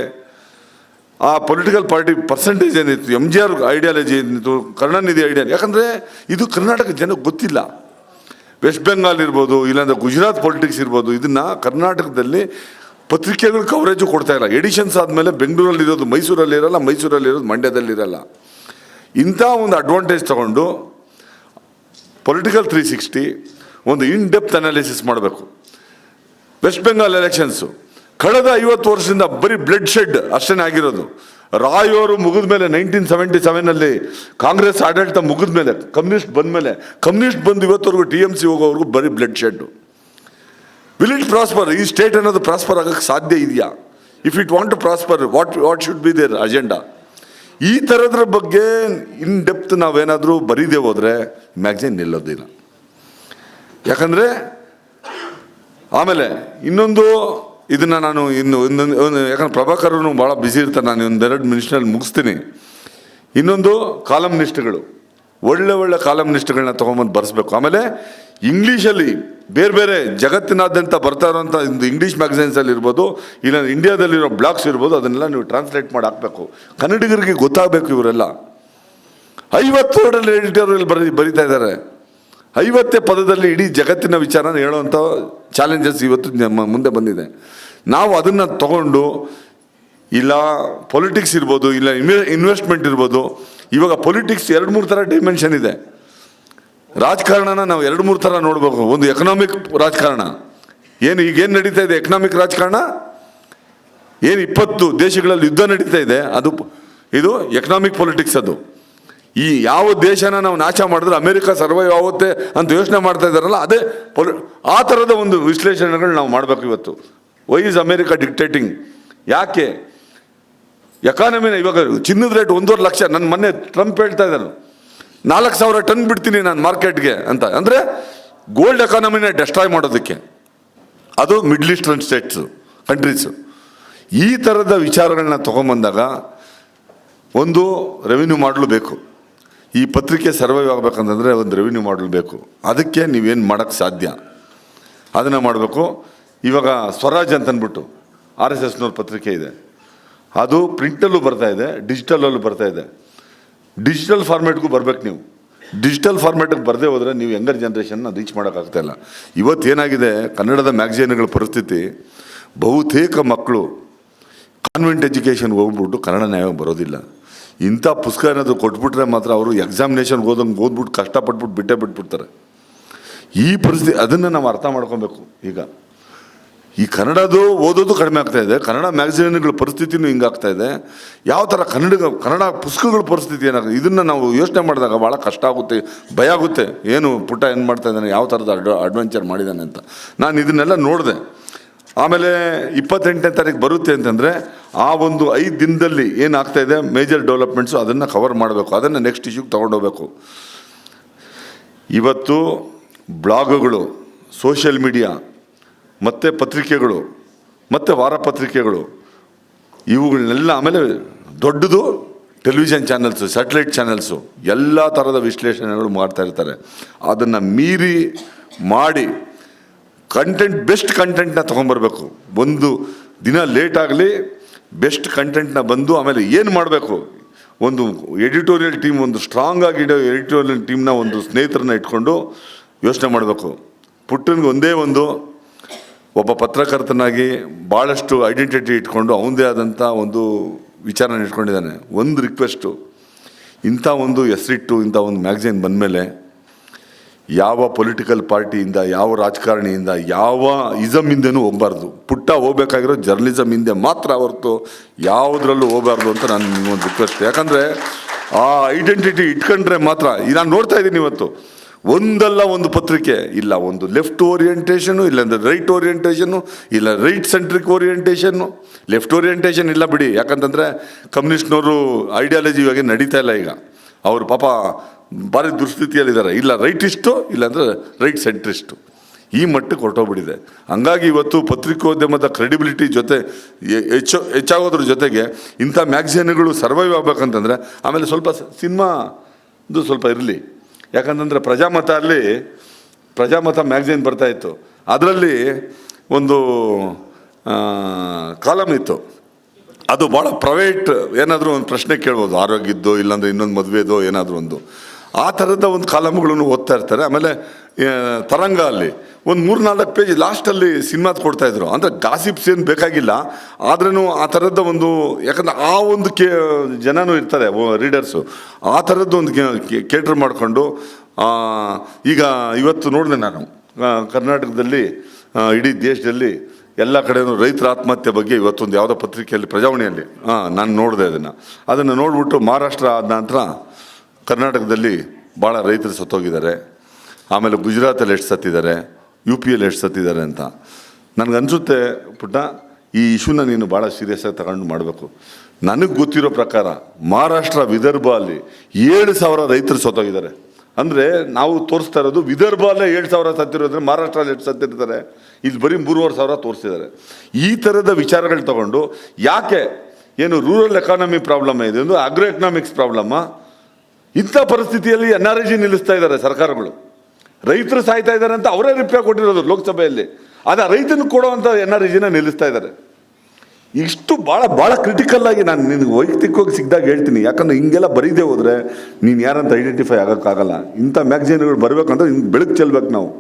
Speaker 5: ಆ ಪೊಲಿಟಿಕಲ್ ಪಾರ್ಟಿ ಪರ್ಸೆಂಟೇಜ್ ಏನಿತ್ತು, MGR ಐಡಿಯಾಲಜಿ ಏನಿತ್ತು, ಕರುಣಾನಿಧಿ ಐಡಿಯಾಲಜಿ. ಯಾಕಂದರೆ ಇದು ಕರ್ನಾಟಕ ಜನಕ್ಕೆ ಗೊತ್ತಿಲ್ಲ. ವೆಸ್ಟ್ ಬೆಂಗಾಲ್ ಇರ್ಬೋದು, ಇಲ್ಲಾಂದರೆ ಗುಜರಾತ್ ಪೊಲಿಟಿಕ್ಸ್ ಇರ್ಬೋದು, ಇದನ್ನು ಕರ್ನಾಟಕದಲ್ಲಿ ಪತ್ರಿಕೆಗಳು ಕವರೇಜು ಕೊಡ್ತಾ ಇಲ್ಲ. ಎಡಿಷನ್ಸ್ ಆದಮೇಲೆ ಬೆಂಗಳೂರಲ್ಲಿರೋದು ಮೈಸೂರಲ್ಲಿರಲ್ಲ, ಮೈಸೂರಲ್ಲಿರೋದು ಮಂಡ್ಯದಲ್ಲಿರಲ್ಲ. ಇಂಥ ಒಂದು ಅಡ್ವಾಂಟೇಜ್ ತಗೊಂಡು ಪೊಲಿಟಿಕಲ್ 360 ಒಂದು ಇನ್ ಡೆಪ್ತ್ ಅನಾಲಿಸಿಸ್ ಮಾಡಬೇಕು. ವೆಸ್ಟ್ ಬೆಂಗಾಲ್ ಎಲೆಕ್ಷನ್ಸು ಕಳೆದ 50 ವರ್ಷದಿಂದ ಬರೀ ಬ್ಲಡ್ ಶೆಡ್ ಅಷ್ಟೇ ಆಗಿರೋದು. ರಾಯ್ ಅವರು ಮುಗಿದ ಮೇಲೆ 1977 ಕಾಂಗ್ರೆಸ್ ಆಡಳಿತ ಮುಗಿದ ಮೇಲೆ ಕಮ್ಯುನಿಸ್ಟ್ ಬಂದ ಮೇಲೆ, ಕಮ್ಯುನಿಸ್ಟ್ ಬಂದು ಇವತ್ತವರೆಗೂ TMC ಹೋಗೋವರೆಗೂ ಬರೀ bloodshed. Will it prosper? ಈ ಸ್ಟೇಟ್ ಅನ್ನೋದು ಪ್ರಾಸ್ಪರ್ ಆಗೋಕ್ಕೆ ಸಾಧ್ಯ ಇದೆಯಾ? If it want to prosper, what should be their agenda? ಈ ಥರದ್ರ ಬಗ್ಗೆ ಇನ್ ಡೆಪ್ತ್ ನಾವೇನಾದರೂ ಬರೀದೇ ಹೋದರೆ ಮ್ಯಾಗಝೈನ್ ನಿಲ್ಲೋದಿಲ್ಲ. ಯಾಕಂದರೆ ಆಮೇಲೆ ಇನ್ನೊಂದು ಇದನ್ನು ನಾನು ಯಾಕಂದ್ರೆ ಪ್ರಭಾಕರನು ಭಾಳ ಬ್ಯುಸಿ ಇರ್ತಾರೆ, ನಾನು 1-2 ನಿಮಿಷದಲ್ಲಿ ಮುಗಿಸ್ತೀನಿ. ಇನ್ನೊಂದು ಕಾಲಮ್ನಿಸ್ಟ್ಗಳು, ಒಳ್ಳೆ ಕಾಲಮ್ನಿಸ್ಟ್ಗಳನ್ನ ತೊಗೊಂಬಂದು ಬರೆಸ್ಬೇಕು. ಆಮೇಲೆ ಇಂಗ್ಲೀಷಲ್ಲಿ ಬೇರೆ ಜಗತ್ತಿನಾದ್ಯಂತ ಬರ್ತಾ ಇರೋಂಥ ಒಂದು ಇಂಗ್ಲೀಷ್ ಮ್ಯಾಗಝೈನ್ಸಲ್ಲಿ ಇರ್ಬೋದು, ಇಲ್ಲ ಇಂಡಿಯಾದಲ್ಲಿರೋ ಬ್ಲಾಗ್ಸ್ ಇರ್ಬೋದು, ಅದನ್ನೆಲ್ಲ ನೀವು ಟ್ರಾನ್ಸ್ಲೇಟ್ ಮಾಡಿ ಹಾಕಬೇಕು. ಕನ್ನಡಿಗರಿಗೆ ಗೊತ್ತಾಗಬೇಕು. ಇವರೆಲ್ಲ 50 ವರ್ಡಲ್ಲಿ ಎಡಿಟೋರಿಯಲ್ ಬರೀತಾ ಇದ್ದಾರೆ. 50 ಪದದಲ್ಲಿ ಇಡೀ ಜಗತ್ತಿನ ವಿಚಾರನ ಹೇಳುವಂಥ ಚಾಲೆಂಜಸ್ ಇವತ್ತು ನಮ್ಮ ಮುಂದೆ ಬಂದಿದೆ. ನಾವು ಅದನ್ನು ತಗೊಂಡು, ಇಲ್ಲ ಪೊಲಿಟಿಕ್ಸ್ ಇರ್ಬೋದು, ಇಲ್ಲ ಇನ್ವೆಸ್ಟ್ಮೆಂಟ್ ಇರ್ಬೋದು. ಇವಾಗ ಪೊಲಿಟಿಕ್ಸ್ 2-3 ಥರ ಡೈಮೆನ್ಷನ್ ಇದೆ. ರಾಜಕಾರಣನ ನಾವು 2-3 ಥರ ನೋಡಬೇಕು. ಒಂದು ಎಕನಾಮಿಕ್ ರಾಜಕಾರಣ, ಈಗೇನು ನಡೀತಾ ಇದೆ ಎಕನಾಮಿಕ್ ರಾಜಕಾರಣ, ಏನು 20 ದೇಶಗಳಲ್ಲಿ ಯುದ್ಧ ನಡೀತಾ ಇದೆ, ಇದು ಎಕನಾಮಿಕ್ ಪೊಲಿಟಿಕ್ಸ್. ಅದು ಈ ಯಾವ ದೇಶನ ನಾವು ನಾಶ ಮಾಡಿದ್ರೆ ಅಮೇರಿಕ ಸರ್ವೈವ್ ಆಗುತ್ತೆ ಅಂತ ಯೋಚನೆ ಮಾಡ್ತಾ ಇದ್ದಾರಲ್ಲ, ಅದೇ ಆ ಥರದ ಒಂದು ವಿಶ್ಲೇಷಣೆಗಳು ನಾವು ಮಾಡಬೇಕು ಇವತ್ತು. Why is America dictating? ಯಾಕೆ ಎಕಾನಮಿನ ಇವಾಗ ಚಿನ್ನದ ರೇಟ್ 1.5 ಲಕ್ಷ. ನನ್ನ ಮೊನ್ನೆ ಟ್ರಂಪ್ ಹೇಳ್ತಾ ಇದ್ದಾರೆ 4,000 ಟನ್ ಬಿಡ್ತೀನಿ ನಾನು ಮಾರ್ಕೆಟ್ಗೆ ಅಂತ. ಅಂದರೆ ಗೋಲ್ಡ್ ಎಕಾನಮಿನ ಡೆಸ್ಟ್ರಾಯ್ ಮಾಡೋದಕ್ಕೆ. ಅದು ಮಿಡ್ಲ್ ಈಸ್ಟರ್ನ್ ಕಂಟ್ರೀಸು. ಈ ಥರದ ವಿಚಾರಗಳನ್ನ ತೊಗೊಂಬಂದಾಗ ಒಂದು ರೆವಿನ್ಯೂ ಮಾಡಲು ಬೇಕು. ಈ ಪತ್ರಿಕೆ ಸರ್ವೈವ್ ಆಗಬೇಕಂತಂದರೆ ಒಂದು ರೆವಿನ್ಯೂ ಮಾಡಲು ಬೇಕು. ಅದಕ್ಕೆ ನೀವೇನು ಮಾಡೋಕ್ಕೆ ಸಾಧ್ಯ ಅದನ್ನು ಮಾಡಬೇಕು. ಇವಾಗ ಸ್ವರಾಜ್ ಅಂತಂದ್ಬಿಟ್ಟು RSSನವ್ರ ಪತ್ರಿಕೆ ಇದೆ. ಅದು ಪ್ರಿಂಟಲ್ಲೂ ಬರ್ತಾ ಇದೆ, ಡಿಜಿಟಲಲ್ಲೂ ಬರ್ತಾ ಇದೆ. ಡಿಜಿಟಲ್ ಫಾರ್ಮೇಟ್ಗೂ ಬರಬೇಕು. ನೀವು ಡಿಜಿಟಲ್ ಫಾರ್ಮೇಟಿಗೆ ಬರದೇ ಹೋದರೆ ನೀವು ಯಂಗರ್ ಜನ್ರೇಷನ್ನ ರೀಚ್ ಮಾಡೋಕ್ಕಾಗ್ತಾಯಿಲ್ಲ. ಇವತ್ತೇನಾಗಿದೆ ಕನ್ನಡದ ಮ್ಯಾಗಝೈನ್ಗಳ ಪರಿಸ್ಥಿತಿ, ಬಹುತೇಕ ಮಕ್ಕಳು ಕಾನ್ವೆಂಟ್ ಎಜುಕೇಷನ್ಗೆ ಹೋಗ್ಬಿಟ್ಟು ಕನ್ನಡ ನ್ಯಾಯ ಬರೋದಿಲ್ಲ. ಇಂಥ ಪುಸ್ತಕ ಏನಾದರೂ ಕೊಟ್ಬಿಟ್ರೆ ಮಾತ್ರ ಅವರು ಎಕ್ಸಾಮಿನೇಷನ್ಗೆ ಓದ್ಬಿಟ್ಟು ಕಷ್ಟಪಟ್ಬಿಟ್ಟು ಬಿಟ್ಟೇ ಬಿಟ್ಬಿಡ್ತಾರೆ. ಈ ಪರಿಸ್ಥಿತಿ, ಅದನ್ನು ನಾವು ಅರ್ಥ ಮಾಡ್ಕೊಬೇಕು. ಈಗ ಈ ಕನ್ನಡದು ಓದೋದು ಕಡಿಮೆ ಆಗ್ತಾ ಇದೆ, ಕನ್ನಡ ಮ್ಯಾಗಝೀನ್ಗಳ ಪರಿಸ್ಥಿತಿನೂ ಹಿಂಗಾಗ್ತಾ ಇದೆ. ಯಾವ ಥರ ಕನ್ನಡ ಪುಸ್ತಕಗಳ ಪರಿಸ್ಥಿತಿ ಏನಾಗುತ್ತೆ, ಇದನ್ನು ನಾವು ಯೋಚನೆ ಮಾಡಿದಾಗ ಭಾಳ ಕಷ್ಟ ಆಗುತ್ತೆ, ಭಯ ಆಗುತ್ತೆ. ಏನು ಪುಟ್ಟ ಏನು ಮಾಡ್ತಾ ಇದ್ದಾನೆ, ಯಾವ ಥರದ ಅಡ್ವೆಂಚರ್ ಮಾಡಿದ್ದಾನೆ ಅಂತ ನಾನು ಇದನ್ನೆಲ್ಲ ನೋಡಿದೆ. ಆಮೇಲೆ 28ನೇ ತಾರೀಕು ಬರುತ್ತೆ ಅಂತಂದರೆ ಆ ಒಂದು 5 ದಿನದಲ್ಲಿ ಏನಾಗ್ತಾಯಿದೆ ಮೇಜರ್ ಡೆವಲಪ್ಮೆಂಟ್ಸು ಅದನ್ನು ಕವರ್ ಮಾಡಬೇಕು, ಅದನ್ನು ನೆಕ್ಸ್ಟ್ ಇಶ್ಯೂಗೆ ತೊಗೊಂಡೋಗ್ಬೇಕು. ಇವತ್ತು ಬ್ಲಾಗುಗಳು, ಸೋಷಿಯಲ್ ಮೀಡಿಯಾ ಮತ್ತು ಪತ್ರಿಕೆಗಳು ಮತ್ತು ವಾರಪತ್ರಿಕೆಗಳು ಇವುಗಳನ್ನೆಲ್ಲ, ಆಮೇಲೆ ದೊಡ್ಡದು ಟೆಲಿವಿಷನ್ ಚಾನಲ್ಸು, ಸ್ಯಾಟಲೈಟ್ ಚಾನಲ್ಸು ಎಲ್ಲ ಥರದ ವಿಶ್ಲೇಷಣೆಗಳು ಮಾಡ್ತಾ ಇರ್ತಾರೆ. ಅದನ್ನು ಮೀರಿ ಮಾಡಿ ಬೆಸ್ಟ್ ಕಂಟೆಂಟ್ನ ತೊಗೊಂಬರ್ಬೇಕು. ಒಂದು ದಿನ ಲೇಟ್ ಆಗಲಿ ಬೆಸ್ಟ್ ಕಂಟೆಂಟ್ನ ಬಂದು ಆಮೇಲೆ ಏನು ಮಾಡಬೇಕು, ಒಂದು ಎಡಿಟೋರಿಯಲ್ ಟೀಮ್, ಒಂದು ಸ್ಟ್ರಾಂಗ್ ಆಗಿ ಎಡಿಟೋರಿಯಲ್ ಟೀಮ್ನ ಒಂದು ಸ್ನೇಹಿತರನ್ನ ಇಟ್ಕೊಂಡು ಯೋಚನೆ ಮಾಡಬೇಕು. ಪುಟ್ಟನಿಗೆ ಒಂದೇ ಒಬ್ಬ ಪತ್ರಕರ್ತನಾಗಿ ಭಾಳಷ್ಟು ಐಡೆಂಟಿಟಿ ಇಟ್ಕೊಂಡು ಅವನದೇ ಆದಂಥ ಒಂದು ವಿಚಾರನ ಇಟ್ಕೊಂಡಿದ್ದಾನೆ. ಒಂದು ರಿಕ್ವೆಸ್ಟು, ಇಂಥ ಒಂದು ಹೆಸರಿಟ್ಟು ಇಂಥ ಒಂದು ಮ್ಯಾಗಝೈನ್ ಬಂದಮೇಲೆ ಯಾವ ಪೊಲಿಟಿಕಲ್ ಪಾರ್ಟಿಯಿಂದ, ಯಾವ ರಾಜಕಾರಣಿಯಿಂದ, ಯಾವ ಇಸಮಿಂದನೂ ಹೋಗಬಾರ್ದು. ಪುಟ್ಟ ಹೋಗ್ಬೇಕಾಗಿರೋ ಜರ್ನಲಿಸಮ್ ಹಿಂದೆ ಮಾತ್ರ ಹೊರತು ಯಾವುದ್ರಲ್ಲೂ ಹೋಗಬಾರ್ದು ಅಂತ ನಾನು ನಿಮಗೊಂದು ರಿಕ್ವೆಸ್ಟ್. ಯಾಕಂದರೆ ಆ ಐಡೆಂಟಿಟಿ ಇಟ್ಕೊಂಡ್ರೆ ಮಾತ್ರ, ನಾನು ನೋಡ್ತಾ ಇದ್ದೀನಿ ಇವತ್ತು ಒಂದಲ್ಲ ಒಂದು ಪತ್ರಿಕೆ ಇಲ್ಲ, ಒಂದು ಲೆಫ್ಟ್ ಓರಿಯೆಂಟೇಷನು, ಇಲ್ಲಾಂದರೆ ರೈಟ್ ಓರಿಯೆಂಟೇಷನ್ನು, ಇಲ್ಲ ರೈಟ್ ಸೆಂಟ್ರಿಕ್ ಓರಿಯೆಂಟೇಷನ್ನು. ಲೆಫ್ಟ್ ಓರಿಯೆಂಟೇಷನ್ ಇಲ್ಲ ಬಿಡಿ, ಯಾಕಂತಂದರೆ ಕಮ್ಯುನಿಸ್ಟ್ನವರು ಐಡಿಯಾಲಜಿ ಇವಾಗ ನಡೀತಾ ಇಲ್ಲ. ಈಗ ಅವರು ಪಾಪ ಭಾರಿ ದುಸ್ಥಿತಿಯಲ್ಲಿದ್ದಾರೆ. ಇಲ್ಲ ರೈಟಿಸ್ಟು, ಇಲ್ಲಾಂದರೆ ರೈಟ್ ಸೆಂಟ್ರಿಸ್ಟು, ಈ ಮಟ್ಟಕ್ಕೆ ಹೊರಟೋಗ್ಬಿಟ್ಟಿದೆ. ಹಂಗಾಗಿ ಇವತ್ತು ಪತ್ರಿಕೋದ್ಯಮದ ಕ್ರೆಡಿಬಿಲಿಟಿ ಜೊತೆ ಹೆಚ್ಚಾಗೋದ್ರ ಜೊತೆಗೆ ಇಂಥ ಮ್ಯಾಗಝೀನ್ಗಳು ಸರ್ವೈವ್ ಆಗಬೇಕಂತಂದರೆ ಆಮೇಲೆ ಸ್ವಲ್ಪ ಸಿನಿಮಾದು ಸ್ವಲ್ಪ ಇರಲಿ. ಯಾಕಂತಂದರೆ ಪ್ರಜಾಮತ ಮ್ಯಾಗಝೀನ್ ಬರ್ತಾಯಿತ್ತು, ಅದರಲ್ಲಿ ಒಂದು ಕಾಲಮ್ ಇತ್ತು. ಅದು ಭಾಳ ಪ್ರೈವೇಟ್, ಏನಾದರೂ ಒಂದು ಪ್ರಶ್ನೆ ಕೇಳ್ಬೋದು, ಆರೋಗ್ಯದ್ದು ಇಲ್ಲಾಂದರೆ ಇನ್ನೊಂದು ಮದುವೆದೋ ಏನಾದರೂ ಒಂದು, ಆ ಥರದ ಒಂದು ಕಾಲಮ್ಗಳನ್ನು ಓದ್ತಾ ಇರ್ತಾರೆ. ಆಮೇಲೆ ತರಂಗ ಅಲ್ಲಿ ಒಂದು 3-4 ಪೇಜ್ ಲಾಸ್ಟಲ್ಲಿ ಸಿನಿಮಾದ ಕೊಡ್ತಾಯಿದ್ರು. ಅಂದರೆ ಗಾಸಿಪ್ಸ್ ಏನು ಬೇಕಾಗಿಲ್ಲ, ಆದ್ರೂ ಆ ಥರದ ಒಂದು, ಯಾಕಂದರೆ ಆ ಒಂದು ಜನನೂ ಇರ್ತಾರೆ ರೀಡರ್ಸು, ಆ ಥರದ್ದು ಒಂದು ಕೇಟರ್ ಮಾಡಿಕೊಂಡು. ಈಗ ಇವತ್ತು ನೋಡಿದೆ ನಾನು ಕರ್ನಾಟಕದಲ್ಲಿ, ಇಡೀ ದೇಶದಲ್ಲಿ ಎಲ್ಲ ಕಡೆಯೂ ರೈತರ ಆತ್ಮಹತ್ಯೆ ಬಗ್ಗೆ ಇವತ್ತೊಂದು ಯಾವುದೋ ಪತ್ರಿಕೆಯಲ್ಲಿ, ಪ್ರಜಾವಾಣಿಯಲ್ಲಿ ನಾನು ನೋಡಿದೆ. ಅದನ್ನು ನೋಡಿಬಿಟ್ಟು ಮಹಾರಾಷ್ಟ್ರ ಆದ ನಂತರ ಕರ್ನಾಟಕದಲ್ಲಿ ಭಾಳ ರೈತರು ಸತ್ತೋಗಿದ್ದಾರೆ. ಆಮೇಲೆ ಗುಜರಾತಲ್ಲಿ ಎಷ್ಟು ಸತ್ತಿದ್ದಾರೆ, UP ಯಲ್ಲಿ ಎಷ್ಟು ಸತ್ತಿದ್ದಾರೆ ಅಂತ ನನಗನ್ಸುತ್ತೆ. ಪುಟ್ಟ, ಈ ಇಶ್ಯೂನ ನೀನು ಭಾಳ ಸೀರಿಯಸ್ಸಾಗಿ ತಗೊಂಡು ಮಾಡಬೇಕು. ನನಗೆ ಗೊತ್ತಿರೋ ಪ್ರಕಾರ ಮಹಾರಾಷ್ಟ್ರ, ವಿದರ್ಭ ಅಲ್ಲಿ 7,000 ರೈತರು ಸತ್ತೋಗಿದ್ದಾರೆ. ಅಂದರೆ ನಾವು ತೋರಿಸ್ತಾ ಇರೋದು ವಿದರ್ಭಲ್ಲೇ 7,000 ಸತ್ತಿರೋದ್ರೆ ಮಹಾರಾಷ್ಟ್ರಲ್ಲಿ ಎಷ್ಟು ಸತ್ತಿರ್ತಾರೆ, ಇಲ್ಲಿ ಬರೀ 3,500 ತೋರಿಸಿದ್ದಾರೆ. ಈ ಥರದ ವಿಚಾರಗಳು ತಗೊಂಡು, ಯಾಕೆ ಏನು ರೂರಲ್ ಎಕಾನಮಿ ಪ್ರಾಬ್ಲಮ್ ಇದೆ, ಒಂದು ಆಗ್ರೋ ಎಕನಾಮಿಕ್ಸ್ ಪ್ರಾಬ್ಲಮ್ಮ, ಇಂಥ ಪರಿಸ್ಥಿತಿಯಲ್ಲಿ NREG ನಿಲ್ಲಿಸ್ತಾ ಇದ್ದಾರೆ ಸರ್ಕಾರಗಳು. ರೈತರು ಸಾಯ್ತಾ ಇದ್ದಾರೆ ಅಂತ ಅವರೇ ರಿಪ್ಲೈ ಕೊಟ್ಟಿರೋದು ಲೋಕಸಭೆಯಲ್ಲಿ. ಆದರೆ ರೈತನಿಗೆ ಕೊಡುವಂಥ NREGನ ನಿಲ್ಲಿಸ್ತಾ ಇದ್ದಾರೆ. ಇಷ್ಟು ಭಾಳ ಕ್ರಿಟಿಕಲ್ ಆಗಿ ನಾನು ನಿನಗೆ ವೈಯಕ್ತಿಕವಾಗಿ ಸಿಕ್ಕಿದಾಗ ಹೇಳ್ತೀನಿ. ಯಾಕಂದರೆ ಹಿಂಗೆಲ್ಲ ಬರೀದೇ ಹೋದರೆ ನೀನು ಯಾರಂತ ಐಡೆಂಟಿಫೈ ಆಗೋಕ್ಕಾಗಲ್ಲ. ಇಂಥ ಮ್ಯಾಗಝೀನ್ಗಳು ಬರಬೇಕಂದ್ರೆ ಹಿಂಗೆ ಬೆಳಕು ಚೆಲ್ಬೇಕು ನಾವು.